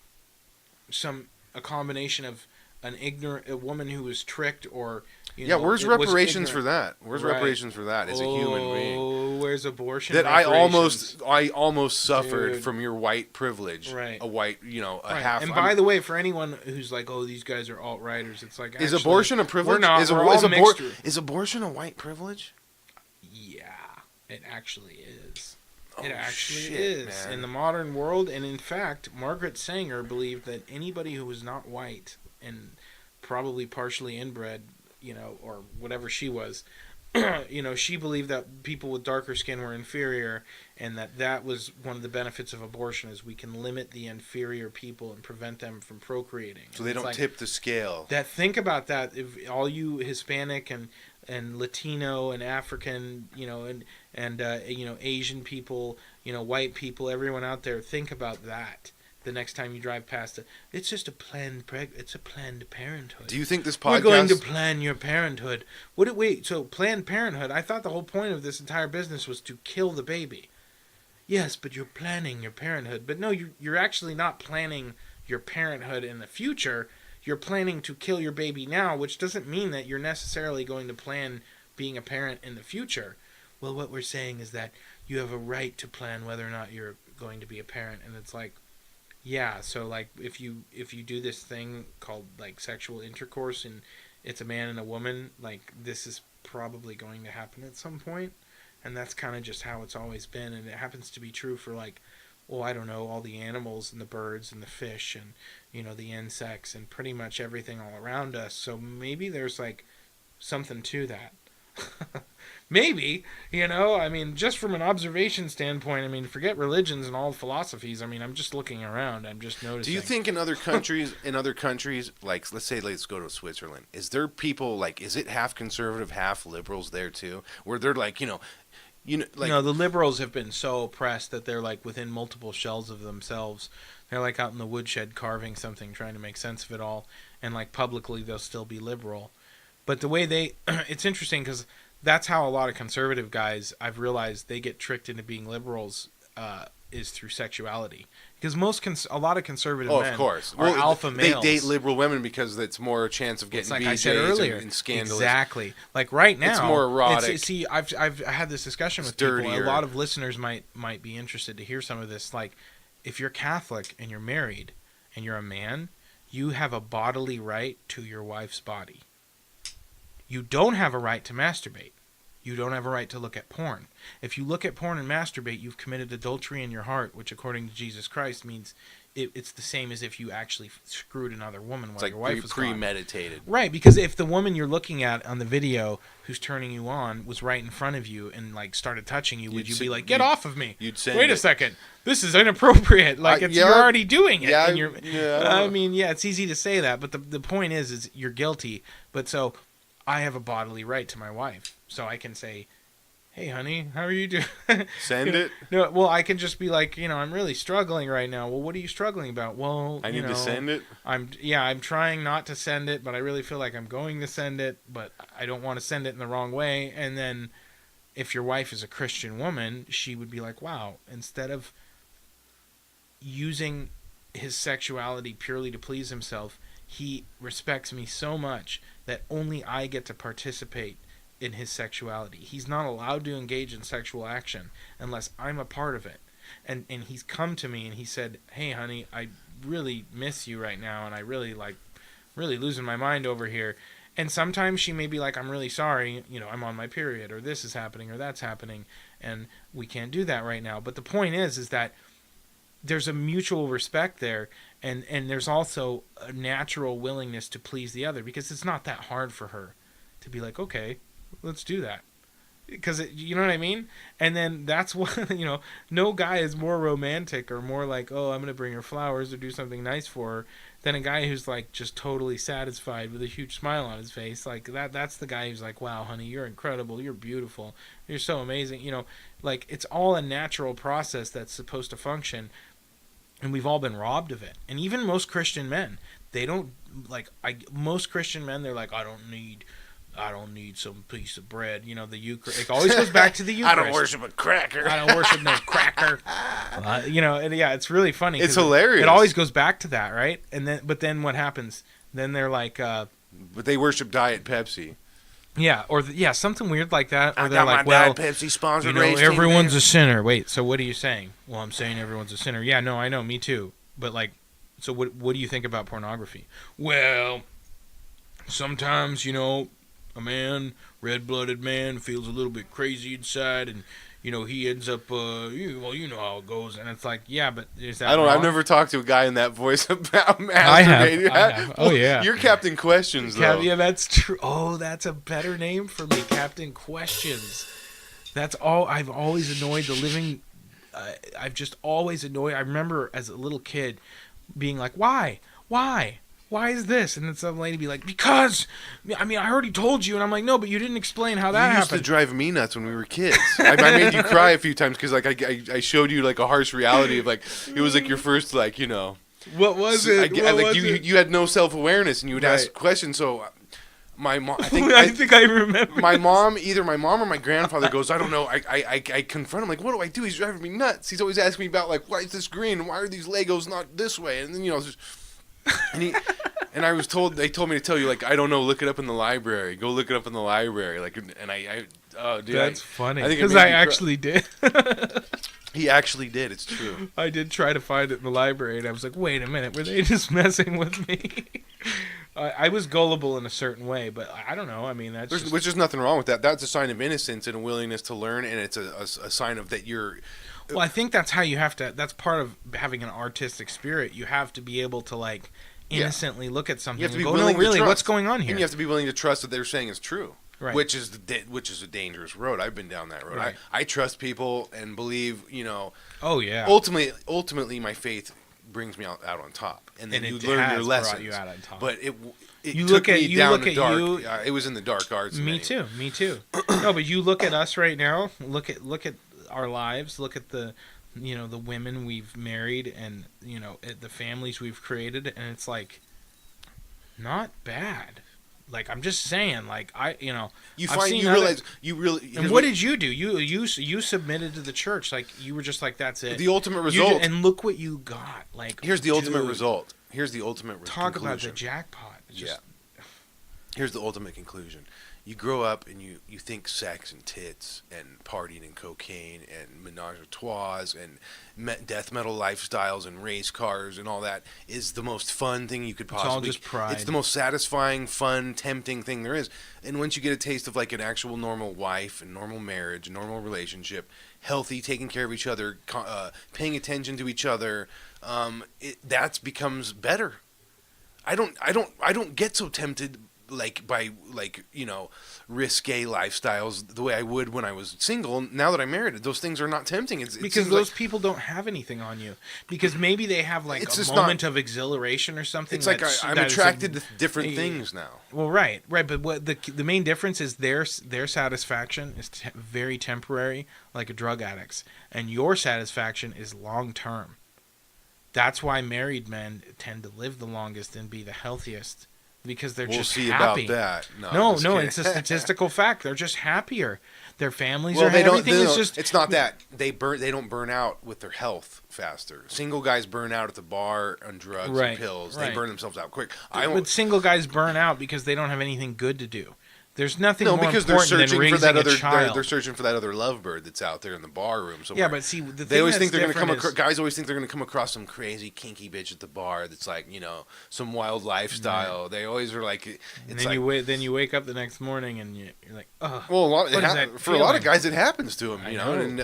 combination of a woman who was tricked or where's it was reparations for ignorant. that? Where's Right. reparations for that as a human being? Oh, where's abortion? That I reparations? almost suffered Dude. from your white privilege. Right. A white, a Right. half. And by the way, for anyone who's like, "Oh, these guys are alt-righters," it's like, is actually, abortion a privilege? We're not. Is, We're all mixed. is abortion a white privilege? Yeah, it actually is. Oh, It actually shit, is man. in the modern world, and in fact, Margaret Sanger believed that anybody who was not white and probably partially inbred, or whatever she was, she believed that people with darker skin were inferior, and that was one of the benefits of abortion is we can limit the inferior people and prevent them from procreating. So they It's don't like, tip the scale. think about that. If all you Hispanic and Latino and African, and Asian people, white people, everyone out there, think about that. The next time you drive past it, it's just it's a Planned Parenthood. Do you think this We're podcast? going to plan your parenthood. Wait, so Planned Parenthood? I thought the whole point of this entire business was to kill the baby. Yes, but you're planning your parenthood. But no, you're actually not planning your parenthood in the future. You're planning to kill your baby now, which doesn't mean that you're necessarily going to plan being a parent in the future. Well, what we're saying is that you have a right to plan whether or not you're going to be a parent, and it's like, yeah, so like if you do this thing called like sexual intercourse and it's a man and a woman, like this is probably going to happen at some point, and that's kind of just how it's always been, and it happens to be true for like, well, I don't know, all the animals and the birds and the fish and the insects and pretty much everything all around us. So maybe there's like something to that. Maybe, I mean, just from an observation standpoint, I mean, forget religions and all philosophies. I mean, I'm just looking around. I'm just noticing. Do you think in other countries, like let's go to Switzerland, is there people like, is it half conservative, half liberals there too, where they're like, like the liberals have been so oppressed that they're like within multiple shells of themselves. They're like out in the woodshed carving something, trying to make sense of it all, and like publicly they'll still be liberal. But the way it's interesting because that's how a lot of conservative guys, I've realized, they get tricked into being liberals is through sexuality. Because a lot of conservative men of course. are alpha males. They date liberal women because it's more a chance of getting like BJs I said earlier, and scandalous. Exactly. Like right now, It's more erotic. See, I've had this discussion with Dirtier. people. A lot of listeners might be interested to hear some of this. Like, if you're Catholic and you're married and you're a man, you have a bodily right to your wife's body. You don't have a right to masturbate. You don't have a right to look at porn. If you look at porn and masturbate, you've committed adultery in your heart, which according to Jesus Christ means it's the same as if you actually screwed another woman while It's like your wife was gone. premeditated. Right, because if the woman you're looking at on the video who's turning you on was right in front of you and like started touching you, would you be like, "Get off of me"? You'd send Wait a it. second. This is inappropriate. Like you're already doing it. Yeah, and you're, yeah. I mean, yeah, it's easy to say that, but the point is you're guilty. But so I have a bodily right to my wife, so I can say, "Hey, honey, how are you doing?" Send it. No, well, I can just be like, I'm really struggling right now. Well, what are you struggling about? Well, I need to send it. I'm trying not to send it, but I really feel like I'm going to send it, but I don't want to send it in the wrong way. And then if your wife is a Christian woman, she would be like, wow, instead of using his sexuality purely to please himself, he respects me so much that only I get to participate in his sexuality. He's not allowed to engage in sexual action unless I'm a part of it. And he's come to me and he said, "Hey, honey, I really miss you right now, and I really losing my mind over here." And sometimes she may be like, "I'm really sorry, I'm on my period, or this is happening, or that's happening, and we can't do that right now." But the point is that there's a mutual respect there, and there's also a natural willingness to please the other, because it's not that hard for her to be like, "Okay, let's do that." Because you know what I mean? And then that's what, no guy is more romantic or more like, "Oh, I'm going to bring her flowers or do something nice for her," than a guy who's like just totally satisfied with a huge smile on his face. Like that's the guy who's like, "Wow, honey, you're incredible. You're beautiful. You're so amazing." Like it's all a natural process that's supposed to function. And we've all been robbed of it. And even most Christian men, they don't most Christian men, they're like, I don't need some piece of bread. The Eucharist. It always goes back to the Eucharist. I don't worship a cracker. I don't worship no cracker. And yeah, it's really funny. It's hilarious. It always goes back to that, right? But then what happens? Then they're like, But they worship Diet Pepsi. yeah, or something weird like that. Or I they're got like, my well, Diet Pepsi sponsored you know, race team everyone's there. a sinner. Wait, so what are you saying? Well, I'm saying everyone's a sinner. Yeah, no, I know, me too. But like, so what do you think about pornography? Well, sometimes, you know, a man, red-blooded man, feels a little bit crazy inside, and you know, he ends up, you know how it goes. And it's like, yeah, but is that I don't know. wrong? I've never talked to a guy in that voice about masturbating. I have. Oh, yeah. You're Captain Questions, though. Yeah, that's true. Oh, that's a better name for me, Captain Questions. That's all. I've always annoyed the living. I've just always annoyed. I remember as a little kid being like, "Why? Why is this?" And then some lady be like, "Because, I mean, I already told you." And I'm like, "No, but you didn't explain how that You used to happened." drive me nuts when we were kids. I made you cry a few times because like I showed you like a harsh reality of like it was like your first like you know. What was I, it? I- What like was you it? you had no self awareness and you would ask Right. questions. So my mom, I I think I remember. either my mom or my grandfather goes, I don't know. I confront him like, what do I do? He's driving me nuts. He's always asking me about like, why is this green? Why are these Legos not this way? And then you know, just, and I was told they told me to tell you like, I don't know. Look it up in the library. Go look it up in the library. Like, and oh dude, That's funny I think it because made I me cry. actually did. He actually did. It's true. I did try to find it in the library, and I was like, "Wait a minute, were they just messing with me?" I was gullible in a certain way, but I don't know. I mean, that's just, Which is nothing wrong with that. That's a sign of innocence and a willingness to learn, and it's a sign of that you're. well, I think that's how you have to. That's part of having an artistic spirit. You have to be able to like innocently look at something You have to and be go, willing "No, really, to trust. what's going on here?" And you have to be willing to trust that they're saying is true. Right. Which is a dangerous road. I've been down that road. Right. I trust people and believe, you know. Oh yeah. Ultimately, my faith brings me out on top, and then And you it learn has your brought lessons. you out on top. But it You took look at- me you down look the at dark. you- It was in the dark arts. Me too. No, but you look at us right now. Look at our lives. Look at the, you know, the women we've married, and you know, at the families we've created, and it's like, not bad. Like I'm just saying, like You I've find seen you other- realize you really. And what did you do? You submitted to the church. Like you were just like, that's it. the ultimate You result? and look what you got. Like Here's the ultimate dude, result. Here's the ultimate Talk conclusion. about the jackpot. It's just, Here's the ultimate conclusion. You grow up and you think sex and tits and partying and cocaine and menage a trois and death metal lifestyles and race cars and all that is the most fun thing you could all possibly. just pride. It's the most satisfying, fun, tempting thing there is. And once you get a taste of like an actual normal wife and normal marriage, normal relationship, healthy, taking care of each other, paying attention to each other, that becomes better. I don't get so tempted by risque lifestyles the way I would when I was single. Now that I'm married, those things are not tempting. It because seems those like, people don't have anything on you. Because maybe they have like It's a just moment of exhilaration or something. it's like that's- I'm that is attracted to different a- things now. Well, right. But what the main difference is their satisfaction is very temporary, like a drug addict's, and your satisfaction is long term. That's why married men tend to live the longest and be the healthiest, because they're We'll just see happy. about that. No, just no, kidding. it's a statistical fact. They're just happier. Their families Well, are. Everything is no, just. It's not that they don't burn out with their health faster. Single guys burn out at the bar on drugs Right, and pills. right. They burn themselves out quick. But single guys burn out because they don't have anything good to do. There's nothing more because they're important than searching raising for that a other. child. They're searching for that other lovebird that's out there in the bar room somewhere. Yeah, but see, the They thing always that's think they're going to come different across. is- Guys always think they're going to come across some crazy kinky bitch at the bar that's like some wild lifestyle. They always are like. And It's then like, then you wake up the next morning and you're like, oh. well, what is that for a lot of feeling? guys it happens to them, I you know. And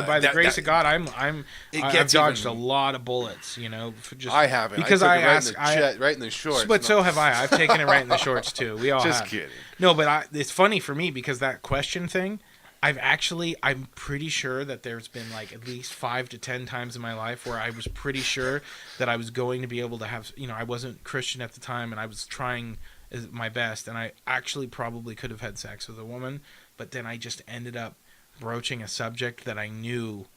by the grace of God, I've gets dodged even- a lot of bullets, for just I haven't because I I took it right ask, in the right in the shorts. but so have I. I've taken it right in the shorts too. We all Just have. kidding. No, but it's funny for me because that question thing, I'm pretty sure that there's been like at least 5 to 10 times in my life where I was pretty sure that I was going to be able to have, I wasn't Christian at the time and I was trying my best and I actually probably could have had sex with a woman, but then I just ended up broaching a subject that I knew,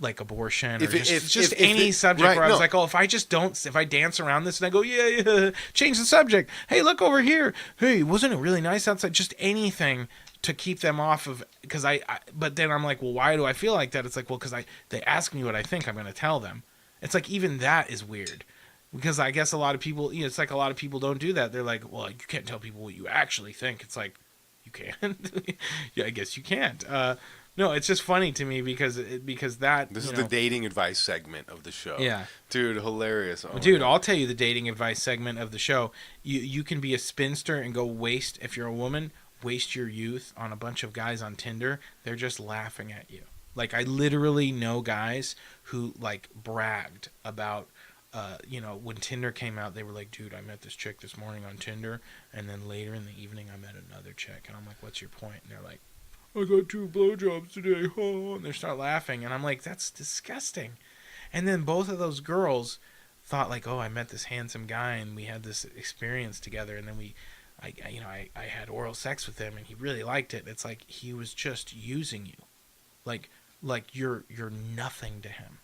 like abortion or just any subject right, where I was no. like, oh, if I dance around this and I go, yeah, change the subject. Hey, look over here. Hey, wasn't it really nice outside? Just anything to keep them off of, because but then I'm like, well, why do I feel like that? It's like, well, because they ask me what I think, I'm going to tell them. It's like, even that is weird. Because I guess a lot of people, it's like a lot of people don't do that. They're like, well, you can't tell people what you actually think. It's like, you can't. Yeah, I guess you can't. No, it's just funny to me because that. This is the dating advice segment of the show. Yeah. Dude, hilarious. Oh Dude, I'll tell you the dating advice segment of the show. You can be a spinster and go waste, if you're a woman, waste your youth on a bunch of guys on Tinder. They're just laughing at you. Like, I literally know guys who, like, bragged about, when Tinder came out, they were like, dude, I met this chick this morning on Tinder, and then later in the evening I met another chick. And I'm like, what's your point? And they're like, I got 2 blowjobs today. Oh, and they start laughing. And I'm like, that's disgusting. And then both of those girls thought, like, oh, I met this handsome guy, and we had this experience together, and then I had oral sex with him, and he really liked it. It's like he was just using you. Like you're nothing to him.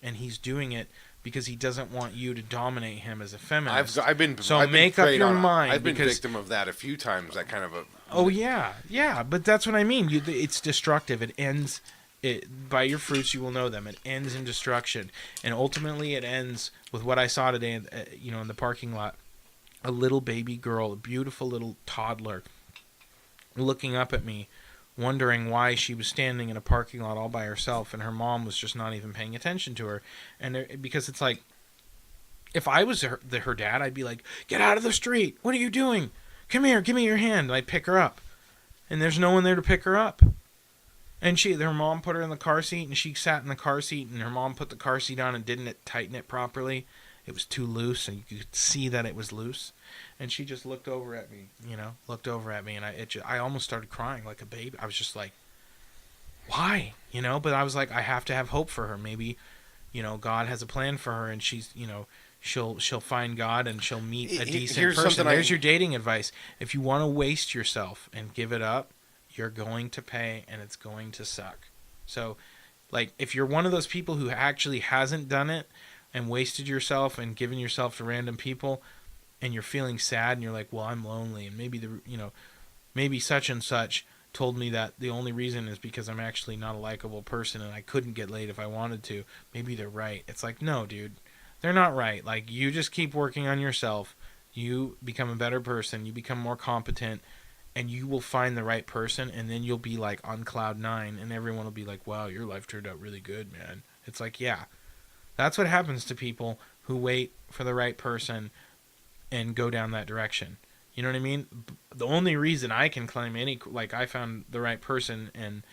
And he's doing it because he doesn't want you to dominate him as a feminist. I've been make up your mind. I've been victim of that a few times. That kind of a. Oh yeah. But that's what I mean. It's destructive. It ends. By your fruits you will know them. It ends in destruction, and ultimately it ends with what I saw today. In the parking lot, a little baby girl, a beautiful little toddler, looking up at me, wondering why she was standing in a parking lot all by herself, and her mom was just not even paying attention to her. And because it's like, if I was her dad, I'd be like, get out of the street. What are you doing? Come here. Give me your hand. And I'd pick her up. And there's no one there to pick her up. And her mom put her in the car seat, and she sat in the car seat, and her mom put the car seat on and didn't tighten it properly. It was too loose, and you could see that it was loose. And she just looked over at me, and I almost started crying like a baby. I was just like, why? But I was like, I have to have hope for her. Maybe, God has a plan for her, and she's, she'll find God, and she'll meet a decent person. There's your dating advice. If you want to waste yourself and give it up, you're going to pay, and it's going to suck. So, like, if you're one of those people who actually hasn't done it and wasted yourself and given yourself to random people, and you're feeling sad, and you're like, well, I'm lonely, and maybe such and such told me that the only reason is because I'm actually not a likable person and I couldn't get laid if I wanted to. Maybe they're right. It's like, no, dude, they're not right. Like, you just keep working on yourself. You become a better person. You become more competent, and you will find the right person, and then you'll be like on cloud 9, and everyone will be like, wow, your life turned out really good, man. It's like, yeah, that's what happens to people who wait for the right person and go down that direction. You know what I mean? The only reason I can claim I found the right person and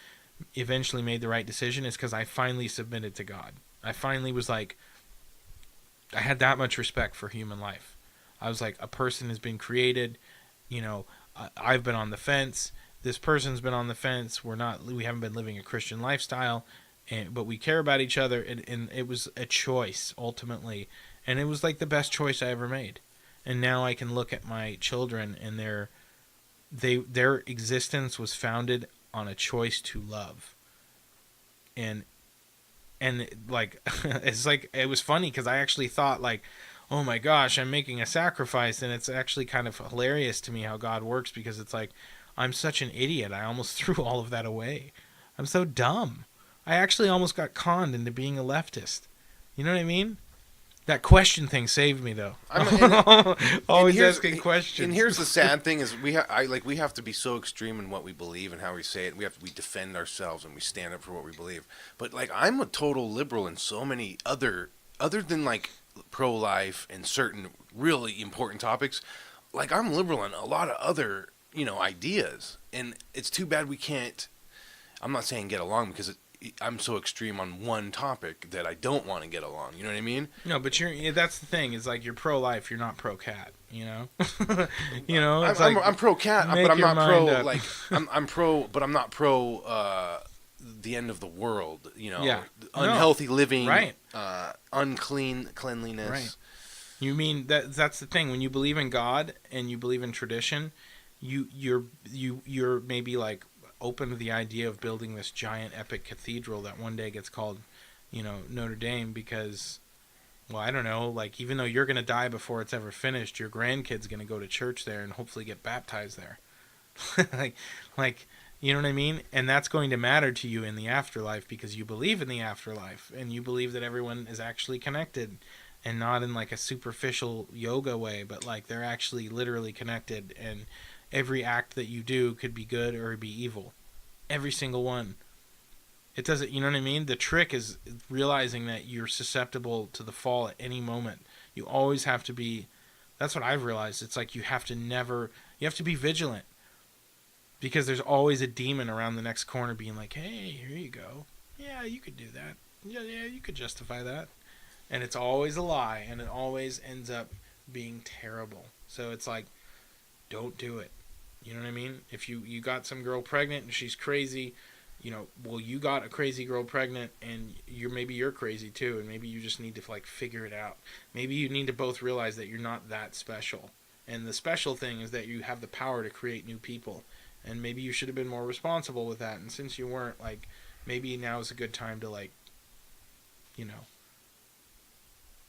eventually made the right decision is because I finally submitted to God. I finally was like, I had that much respect for human life. I was like, a person has been created, I've been on the fence. This person's been on the fence. We haven't been living a Christian lifestyle, but we care about each other. And it was a choice ultimately. And it was like the best choice I ever made. And now I can look at my children, and their existence was founded on a choice to love. And like, it's like, it was funny because I actually thought like, oh my gosh, I'm making a sacrifice. And it's actually kind of hilarious to me how God works, because it's like, I'm such an idiot. I almost threw all of that away. I'm so dumb. I actually almost got conned into being a leftist. You know what I mean? That question thing saved me, though. Always asking questions. And here's the sad thing: is we have to be so extreme in what we believe and how we say it. We defend ourselves and we stand up for what we believe. But like, I'm a total liberal in so many other than like pro-life and certain really important topics. Like, I'm liberal in a lot of other ideas, and it's too bad we can't. I'm not saying get along, because I'm so extreme on one topic that I don't want to get along. You know what I mean? No, but that's the thing. It's like, you're pro-life, you're not pro-cat. I'm pro-cat, but I'm not pro. Like, I'm pro, but I'm not pro. The end of the world. Yeah. Unhealthy living. Right. Cleanliness. Right. You mean that's the thing. When you believe in God and you believe in tradition, you're maybe like open to the idea of building this giant epic cathedral that one day gets called, Notre Dame, because, well, I don't know, like, even though you're going to die before it's ever finished, your grandkid's going to go to church there and hopefully get baptized there. like, you know what I mean? And that's going to matter to you in the afterlife, because you believe in the afterlife and you believe that everyone is actually connected. and not in like a superficial yoga way, but like they're actually literally connected, and every act that you do could be good or be evil. Every single one. It doesn't, you know what I mean? The trick is realizing that you're susceptible to the fall at any moment. You always have to be, that's what I've realized. It's like you have to be vigilant. Because there's always a demon around the next corner being like, hey, here you go. Yeah, you could do that. Yeah, you could justify that. And it's always a lie, and it always ends up being terrible. So it's like, don't do it. You know what I mean? If you got some girl pregnant and she's crazy, you got a crazy girl pregnant, and maybe you're crazy too, and maybe you just need to like figure it out. Maybe you need to both realize that you're not that special. And the special thing is that you have the power to create new people. And maybe you should have been more responsible with that. And since you weren't, like, maybe now is a good time to, like,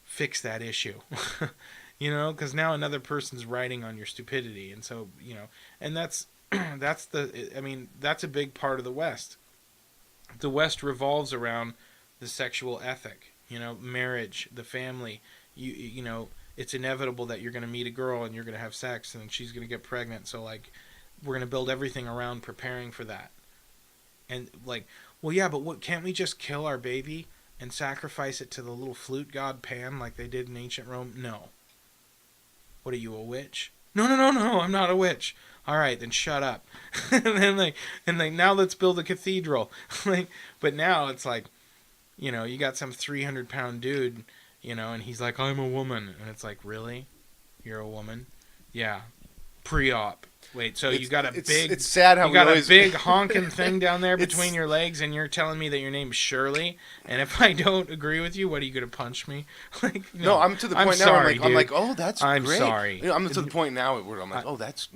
fix that issue. Because now another person's riding on your stupidity. And so, and that's that's a big part of the West. The West revolves around the sexual ethic, marriage, the family. It's inevitable that you're going to meet a girl and you're going to have sex and she's going to get pregnant. So, like, we're going to build everything around preparing for that. And like, well, yeah, but can't we just kill our baby and sacrifice it to the little flute god Pan like they did in ancient Rome? No. What are you, a witch? No, I'm not a witch. All right, then shut up. and then now let's build a cathedral. But now it's like, you got some 300-pound dude, and he's like, I'm a woman. And it's like, really? You're a woman? Yeah. Pre-op. Wait, so you got a big... It's sad how you got a big honking thing down there between your legs, and you're telling me that your name's Shirley, and if I don't agree with you, what, are you going to punch me? No, I'm to the point now sorry, I'm like, oh, that's great. I'm sorry. I'm to the point now where I'm like, oh, that's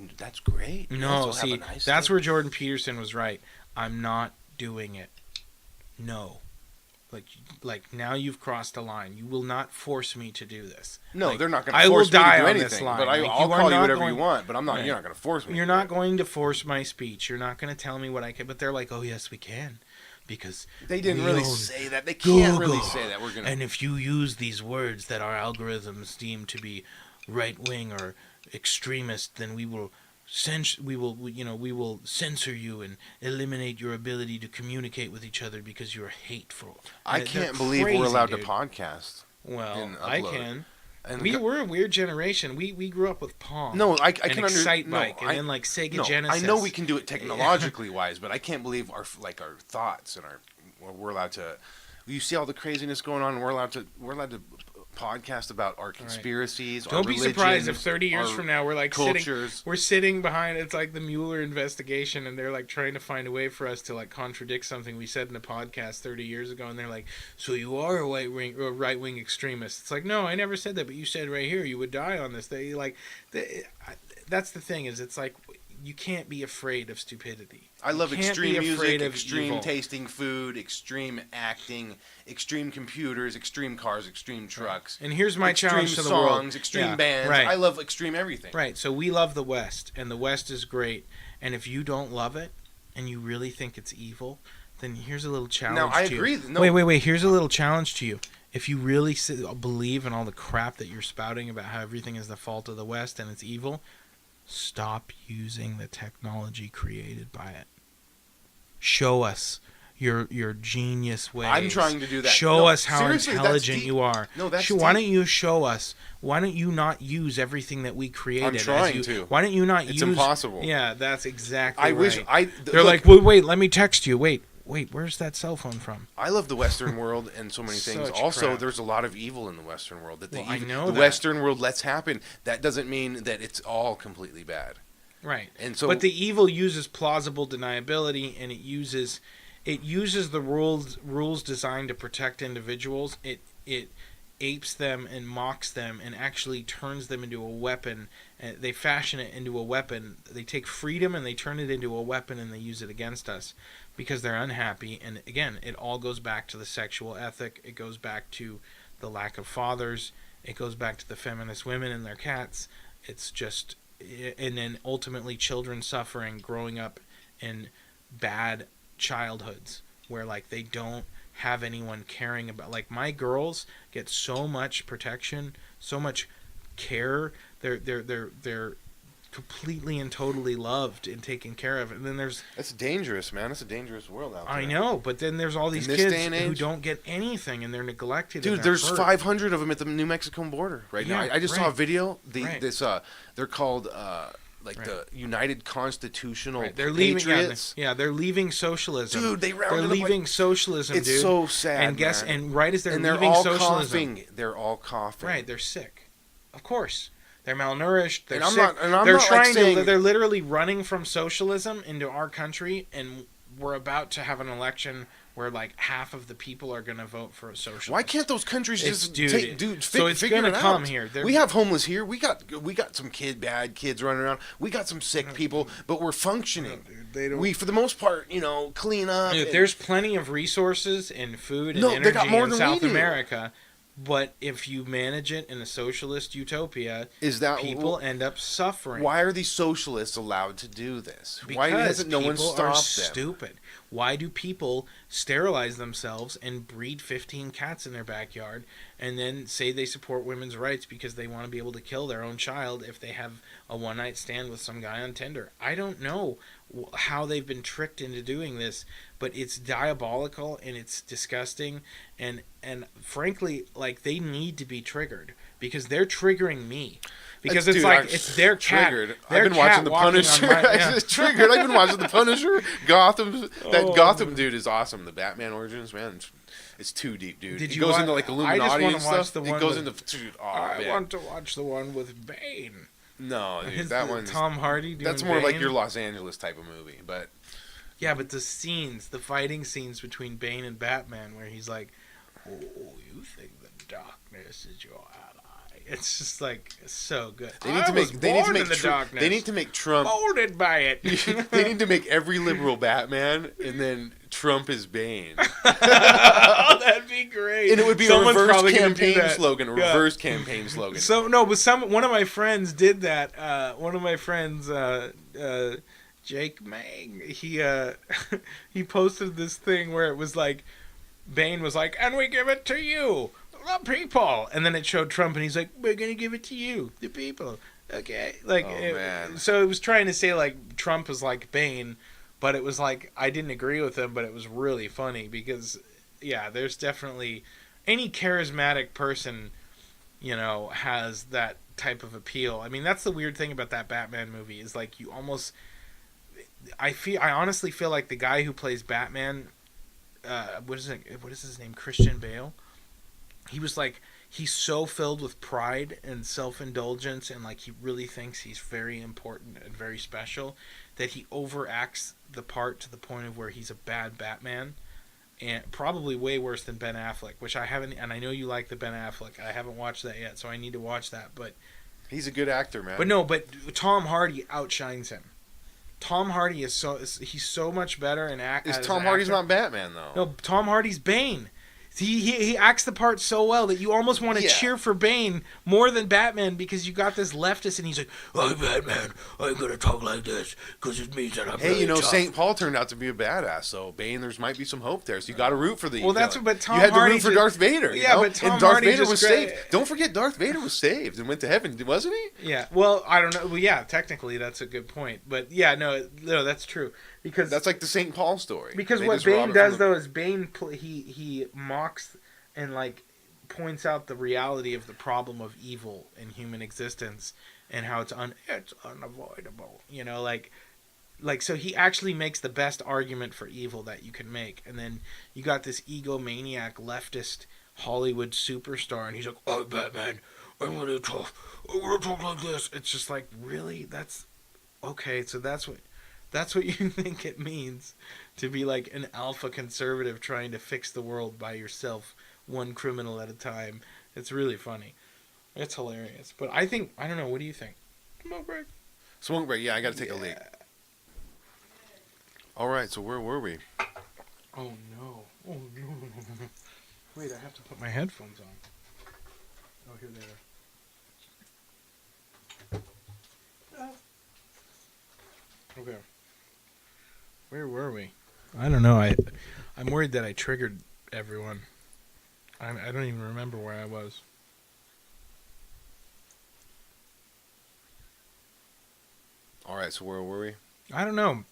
great. No, see, that's where Jordan Peterson was right. I'm not doing it. No. Like now you've crossed a line. You will not force me to do this. No, like, they're not going to force me to do anything. But I'll call you whatever you want. But I'm not. Right. You're not going to force me. You're not going to force my speech. You're not going to tell me what I can. But they're like, oh yes, we can, because they didn't really say that. They can't really say that. We're going. And if you use these words that our algorithms deem to be right wing or extremist, then we will censor you and eliminate your ability to communicate with each other because you're hateful. I can't believe we're allowed to podcast. Well, I can. And we're a weird generation. We grew up with Pong. No, I can understand. Excitebike, and then like Sega Genesis. I know we can do it technologically wise, but I can't believe our thoughts and we're allowed to. You see all the craziness going on, and we're allowed to podcast about our conspiracies. Don't our be surprised if 30 years from now we're like cultures. We're sitting behind. It's like the Mueller investigation, and they're like trying to find a way for us to like contradict something we said in a podcast 30 years ago, and they're like, "So you are a right wing extremist?" It's like, no, I never said that, but you said right here you would die on this. That's the thing is, it's like you can't be afraid of stupidity. I love extreme music, extreme tasting food, extreme acting, extreme computers, extreme cars, extreme trucks. And here's my challenge to the world. Extreme songs, extreme bands. Right. I love extreme everything. Right. So we love the West, and the West is great. And if you don't love it, and you really think it's evil, then here's a little challenge to you. Now, I agree. No. Wait. Here's a little challenge to you. If you really believe in all the crap that you're spouting about how everything is the fault of the West and it's evil, stop using the technology created by it. Show us your genius ways. I'm trying to do that. Show us how intelligent you are. No, that's Why don't you show us? Why don't you not use everything that we created? I'm trying to. Why don't you not use... It's impossible. Yeah, that's exactly right. They're like, wait, let me text you. Wait, where's that cell phone from? I love the Western world and so many things. Also, crap. There's a lot of evil in the Western world. I know the Western world lets happen. That doesn't mean that it's all completely bad. Right. And so, but the evil uses plausible deniability, and it uses the rules designed to protect individuals. It apes them and mocks them and actually turns them into a weapon. They fashion it into a weapon. They take freedom and they turn it into a weapon, and they use it against us because they're unhappy. And again, it all goes back to the sexual ethic. It goes back to the lack of fathers. It goes back to the feminist women and their cats. It's just... And then ultimately children suffering, growing up in bad childhoods. where like they don't have anyone caring about. Like my girls get so much protection, so much care. They're completely and totally loved and taken care of. And then there's That's dangerous, man. It's a dangerous world out there. I know, but then there's all these this kids day and who age? don't get anything and they're neglected. Dude, and they're there's hurt. 500 of them at the New Mexico border right now. Yeah, I just saw a right. video. Right. They're called Right. the United Constitutional Right. They're leaving. Patriots. Yeah, they're leaving socialism. Dude, they rounded They're up leaving socialism, It's dude. so sad, And guess man. and right as they're and they're leaving all socialism, coughing. They're all coughing. right? They're sick. Of course, they're malnourished. They're And I'm sick. not- and I'm they're not, like, trying saying- to. They're literally running from socialism into our country, and we're about to have an election where like half of the people are going to vote for a socialist. Why can't those countries It's- just dude, so it's figure gonna it come out? here. They're- We have homeless here. We got some bad kids running around. We got some sick people, but we're functioning. Dude, they don't. We, for the most part, clean up. Dude, and- there's plenty of resources and food and No, they got energy more in than we South do. America, but if you manage it in a socialist utopia, is that people end up suffering. Why are these socialists allowed to do this? Why Because hasn't no one people are stopped them? stupid. Why do people sterilize themselves and breed 15 cats in their backyard and then say they support women's rights because they want to be able to kill their own child if they have a one-night stand with some guy on Tinder? I don't know how they've been tricked into doing this, but it's diabolical and it's disgusting, and frankly, like, they need to be triggered because they're triggering me. Because it's Dude, like I'm it's their cat. triggered. Their I've been cat watching The walking on Punisher. my- yeah. I just triggered. I've been watching The Punisher. Gotham. That Oh, Gotham man. dude is awesome. The Batman Origins, man. It's too deep, dude. Did It you goes wa- into like I just Illuminati wanna and watch stuff. the It one goes with- into dude. Oh, I man. want to watch the one with Bane. No, dude, Is that the one's Tom Hardy doing that's more like Bane? your Los Angeles type of movie. But Yeah, but the scenes, the fighting scenes between Bane and Batman, where he's like, "Oh, you think the darkness is your ally?" It's just like so good. they need to make darkness. they need to make Trump. molded by it. They need to make every liberal Batman, and then Trump is Bane. Oh, that'd be great. And it would be Someone's a reverse probably gonna do campaign that. slogan. A Yeah. reverse campaign slogan. So no, but one of my friends did that. One of my friends, Jake Mang, he posted this thing where it was like, Bane was like, "And we give it to you, the people," and then it showed Trump, and he's like, "We're gonna give it to you, the people." Okay, like, Oh, man. so it was trying to say like Trump is like Bane, but it was like I didn't agree with him, but it was really funny because, yeah, there's definitely any charismatic person, has that type of appeal. I mean, that's the weird thing about that Batman movie is like you almost. I honestly feel like the guy who plays Batman, what is his name? Christian Bale. He was like, he's so filled with pride and self-indulgence, and like he really thinks he's very important and very special, that he overacts the part to the point of where he's a bad Batman, and probably way worse than Ben Affleck, which I haven't. And I know you like the Ben Affleck. I haven't watched that yet, so I need to watch that. But He's a good actor, man. but Tom Hardy outshines him. Tom Hardy he's so much better in act. Is as Tom an Hardy's actor. not Batman though? No, Tom Hardy's Bane. He acts the part so well that you almost want to Yeah. cheer for Bane more than Batman because you got this leftist and he's like, "I'm Batman. I'm gonna talk like this because it means that I'm." Hey, really tough." St. Paul turned out to be a badass, so Bane, there's might be some hope there. So you got to root for the. Well, that's villain. but Tom you had to Hardy root for just- Darth Vader. you Yeah, know? but Tom and Darth Hardy Vader just was gra- saved. Don't forget, Darth Vader was saved and went to heaven, wasn't he? Yeah. Well, I don't know. Well, yeah, technically that's a good point, but yeah, no, that's true because That's like the St. Paul story. Because They what just rob Bane it does from the- though is Bane he mocks and like points out the reality of the problem of evil in human existence and how it's unavoidable. Like so he actually makes the best argument for evil that you can make, and then you got this egomaniac leftist Hollywood superstar, and he's like, "Oh, Batman, I'm gonna talk like this." It's just like, really? That's okay. So that's what you think it means to be like an alpha conservative trying to fix the world by yourself, one criminal at a time. It's really funny. It's hilarious. But I don't know. What do you think? Smoke break. Smoke break. Yeah, I got to take a leak. All right, so where were we? Oh no. Oh no. Wait, I have to put my headphones on. Oh, here they are. Okay. Where were we? I don't know. I'm worried that I triggered everyone. I don't even remember where I was. All right, so where were we? I don't know.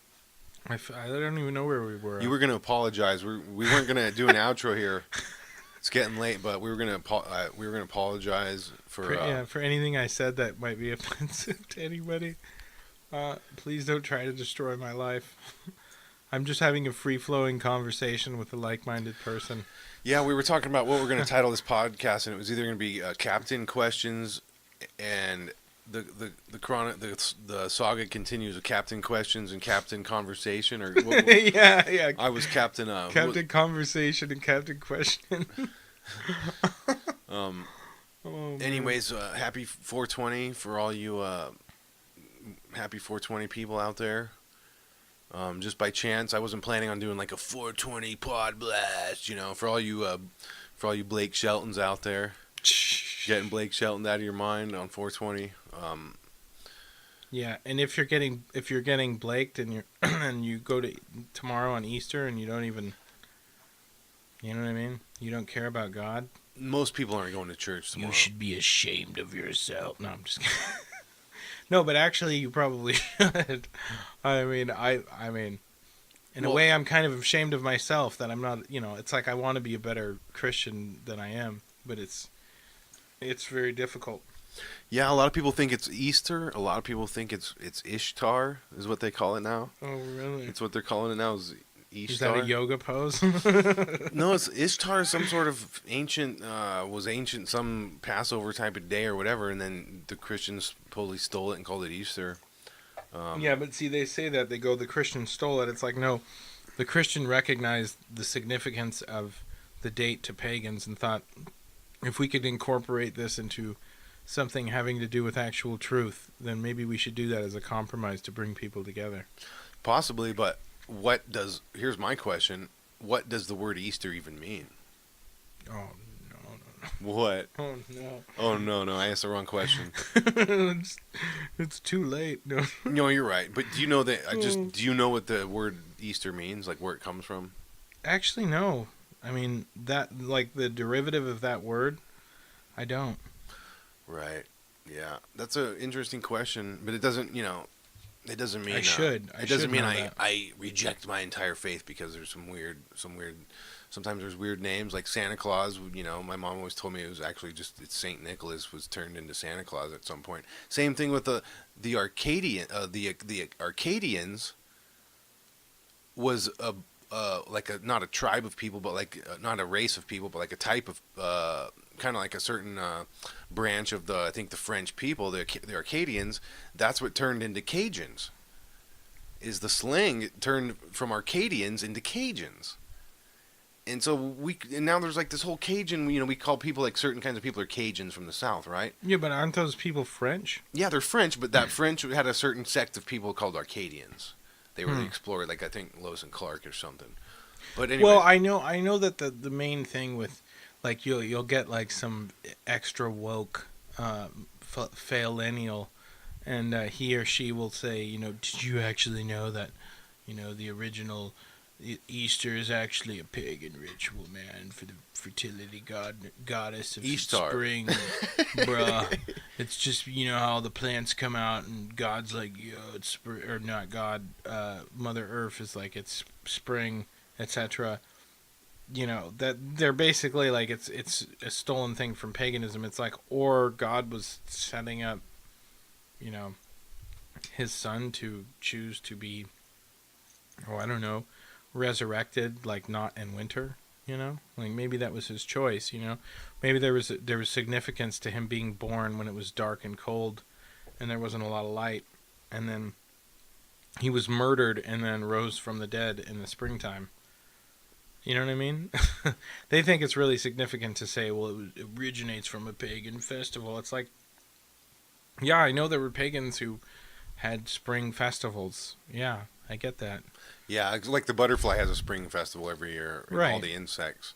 I don't even know where we were. You were going to apologize. We weren't going to do an outro here. It's getting late, but we were going to apologize for for anything I said that might be offensive to anybody. Please don't try to destroy my life. I'm just having a free-flowing conversation with a like-minded person. Yeah, we were talking about what we're going to title this podcast, and it was either going to be Captain Questions, and the saga continues with Captain Questions and Captain Conversation, or yeah. I was Captain Captain Conversation and Captain Question. Anyways, happy 420 for all you happy 420 people out there. Just by chance, I wasn't planning on doing like a 420 pod blast, for all you Blake Sheltons out there, getting Blake Shelton out of your mind on 420. Yeah, and if you're getting Blaked and and you go to tomorrow on Easter and you don't even, you know what I mean? You don't care about God. Most people aren't going to church tomorrow. You should be ashamed of yourself. No, I'm just kidding. No, but actually, you probably should. I mean, in a way, I'm kind of ashamed of myself that I'm not. It's like I want to be a better Christian than I am, but it's very difficult. Yeah, a lot of people think it's Easter. A lot of people think it's Ishtar is what they call it now. Oh, really? It's what they're calling it now. Is Ishtar? Is that a yoga pose? No, it's Ishtar. Is some sort of ancient some Passover type of day or whatever, and then the Christians totally stole it and called it Easter. Yeah, but see, they say that the Christian stole it. It's like, no, the Christian recognized the significance of the date to pagans and thought, if we could incorporate this into something having to do with actual truth, then maybe we should do that as a compromise to bring people together. Possibly, but here's my question. What does the word Easter even mean? Oh, no. What? Oh, no. Oh, no. I asked the wrong question. It's too late. No. No, you're right. But do you know do you know what the word Easter means? Like where it comes from? Actually, no. I mean, that, like, the derivative of that word, I don't. Right. Yeah. That's an interesting question, but it doesn't, it doesn't mean it doesn't mean I reject my entire faith because there's some weird sometimes there's weird names like Santa Claus. My mom always told me it was actually just Saint Nicholas was turned into Santa Claus at some point. Same thing with the Arcadians was not a tribe of people, but not a race of people, but like a type of kind of like a certain branch of I think the French people, the Arcadians. That's what turned into Cajuns. Is the slang turned from Arcadians into Cajuns. And so now there's like this whole Cajun, we call people like certain kinds of people are Cajuns from the South, right? Yeah, but aren't those people French? Yeah, they're French, but that French had a certain sect of people called Arcadians. They were the explorer, like I think Lewis and Clark or something. But anyway. Well, I know that the main thing with, like, you'll get like some extra woke faillennial, and he or she will say, did you actually know that, the original Easter is actually a pagan ritual, man, for the fertility goddess of Ishtar. Spring, bruh. It's just, how the plants come out and God's like, it's spring, or not God, Mother Earth is like, it's spring, etc. That they're basically like, it's a stolen thing from paganism. It's like, or God was setting up, his son to choose to be, I don't know, resurrected, like not in winter, like maybe that was his choice, maybe there was significance to him being born when it was dark and cold and there wasn't a lot of light, and then he was murdered and then rose from the dead in the springtime. You know what I mean? They think it's really significant to say, well, it originates from a pagan festival. It's like, yeah, I know there were pagans who had spring festivals. Yeah, I get that. Yeah, like the butterfly has a spring festival every year, and right. all the insects.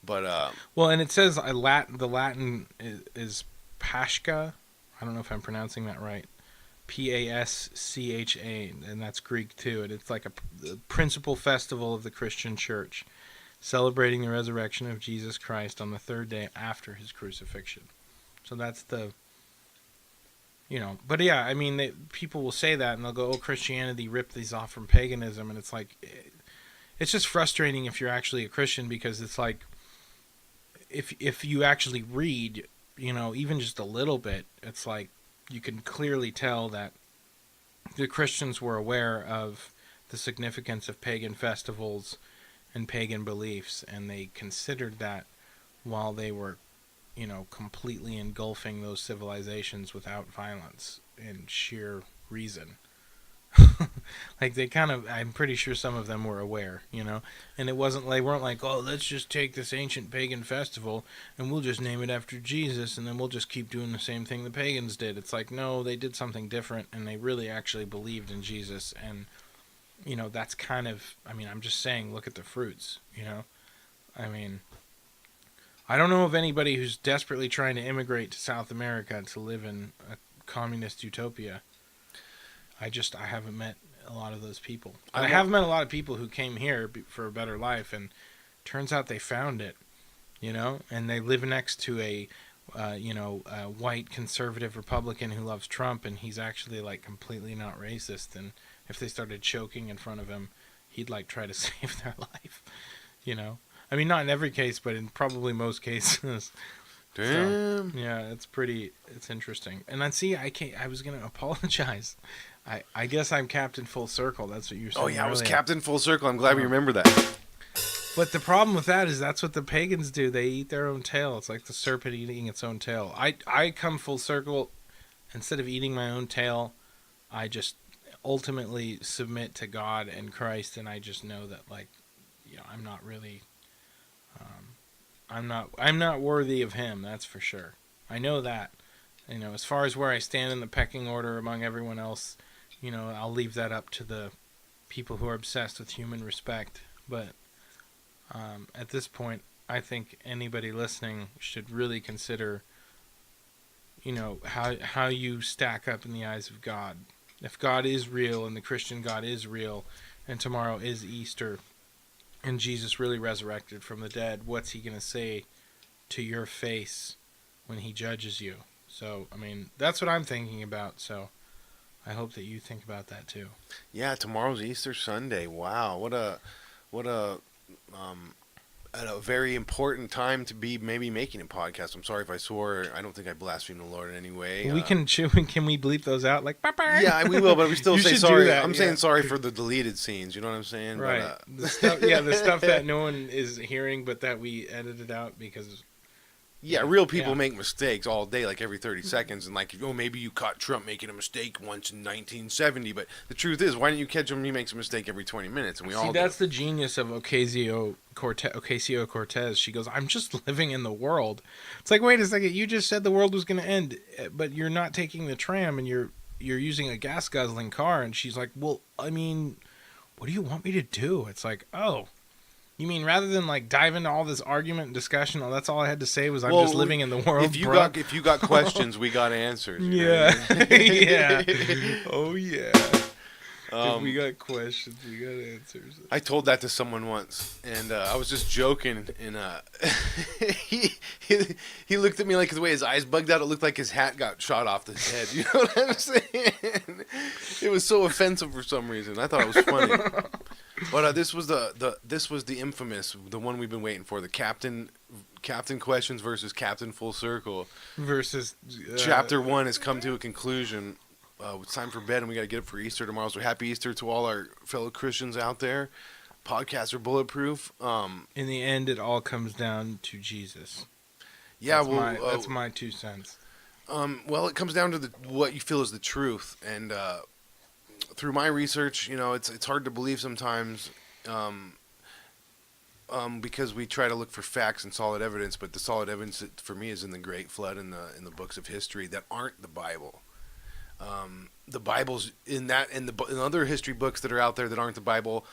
But well, and it says the Latin is Pascha. I don't know if I'm pronouncing that right. Pascha, and that's Greek too. And it's like the principal festival of the Christian Church. celebrating the resurrection of Jesus Christ on the third day after his crucifixion. So that's the, but yeah, I mean, people will say that and they'll go, oh, Christianity ripped these off from paganism. And it's like, it's just frustrating if you're actually a Christian, because it's like, if you actually read, even just a little bit, it's like you can clearly tell that the Christians were aware of the significance of pagan festivals and pagan beliefs, and they considered that while they were, completely engulfing those civilizations without violence and sheer reason. Like I'm pretty sure some of them were aware, and it wasn't like, weren't like, oh, let's just take this ancient pagan festival and we'll just name it after Jesus and then we'll just keep doing the same thing the pagans did. It's like, no, they did something different and they really actually believed in Jesus. And, that's kind of, I'm just saying, look at the fruits, I don't know of anybody who's desperately trying to immigrate to South America to live in a communist utopia. I haven't met a lot of those people. I have met a lot of people who came here for a better life, and turns out they found it, and they live next to a white conservative Republican who loves Trump, and he's actually like completely not racist. And if they started choking in front of him, he'd like try to save their life, not in every case, but in probably most cases. Damn. So, yeah, it's interesting. And then I was going to apologize. I guess I'm Captain Full Circle. That's what you're saying. Oh yeah, I was earlier. Captain Full Circle. I'm glad we remember that. But the problem with that is that's what the pagans do. They eat their own tail. It's like the serpent eating its own tail. I come full circle. Instead of eating my own tail, I just ultimately submit to God and Christ, and I just know that, like, I'm not really, I'm not worthy of Him. That's for sure. I know that. As far as where I stand in the pecking order among everyone else, I'll leave that up to the people who are obsessed with human respect. But at this point, I think anybody listening should really consider, how you stack up in the eyes of God. If God is real and the Christian God is real, and tomorrow is Easter, and Jesus really resurrected from the dead, what's He going to say to your face when He judges you? So, that's what I'm thinking about. So, I hope that you think about that too. Yeah, tomorrow's Easter Sunday. Wow, what a very important time to be maybe making a podcast. I'm sorry if I swore. I don't think I blasphemed the Lord in any way. We can we bleep those out? Like, yeah, we will, but we still You say should sorry. do that, I'm yeah. saying sorry for the deleted scenes. You know what I'm saying? Right. But, The stuff that no one is hearing, but that we edited out because. yeah, real people Yeah. make mistakes all day, like every 30 seconds, and like, maybe you caught Trump making a mistake once in 1970, but the truth is, why didn't you catch him when he makes a mistake every 20 minutes? And we all See, do. that's the genius of Ocasio-Cortez. She goes, I'm just living in the world. It's like, wait a second, you just said the world was going to end, but you're not taking the tram and you're using a gas guzzling car. And she's like, well, what do you want me to do? It's like, oh, you mean rather than like dive into all this argument and discussion, that's all I had to say was I'm just living in the world. If you bro. got questions, we got answers. you know Yeah. what I mean? Yeah. Oh yeah. If we got questions, we got answers. I told that to someone once, and I was just joking, and he looked at me like the way his eyes bugged out. It looked like his hat got shot off his head. You know what I'm saying? It was so offensive for some reason. I thought it was funny. But this was the infamous, the one we've been waiting for, the Captain Questions versus Captain Full Circle. Versus Chapter 1 has come to a conclusion. It's time for bed, and we got to get up for Easter tomorrow. So happy Easter to all our fellow Christians out there. Podcasts are bulletproof. In the end, it all comes down to Jesus. Yeah, That's my 2 cents. Well, it comes down to what you feel is the truth, and through my research, it's hard to believe sometimes, because we try to look for facts and solid evidence, but the solid evidence for me is in the Great Flood and in the books of history that aren't the Bible. The Bible's in other history books that are out there that aren't the Bible.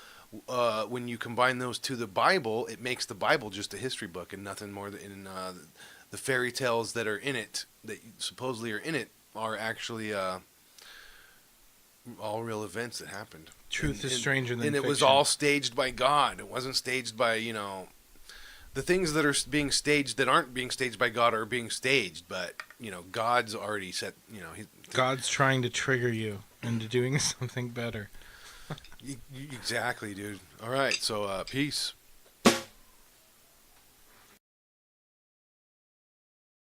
When you combine those to the Bible, it makes the Bible just a history book and nothing more than the fairy tales that are in it, that supposedly are in it, are actually all real events that happened. Truth is stranger than and it was fiction. all staged by God. It wasn't staged by, the things that are being staged that aren't being staged by God are being staged, but, God's already set, God's trying to trigger you into doing something better. Exactly, dude. All right, so peace.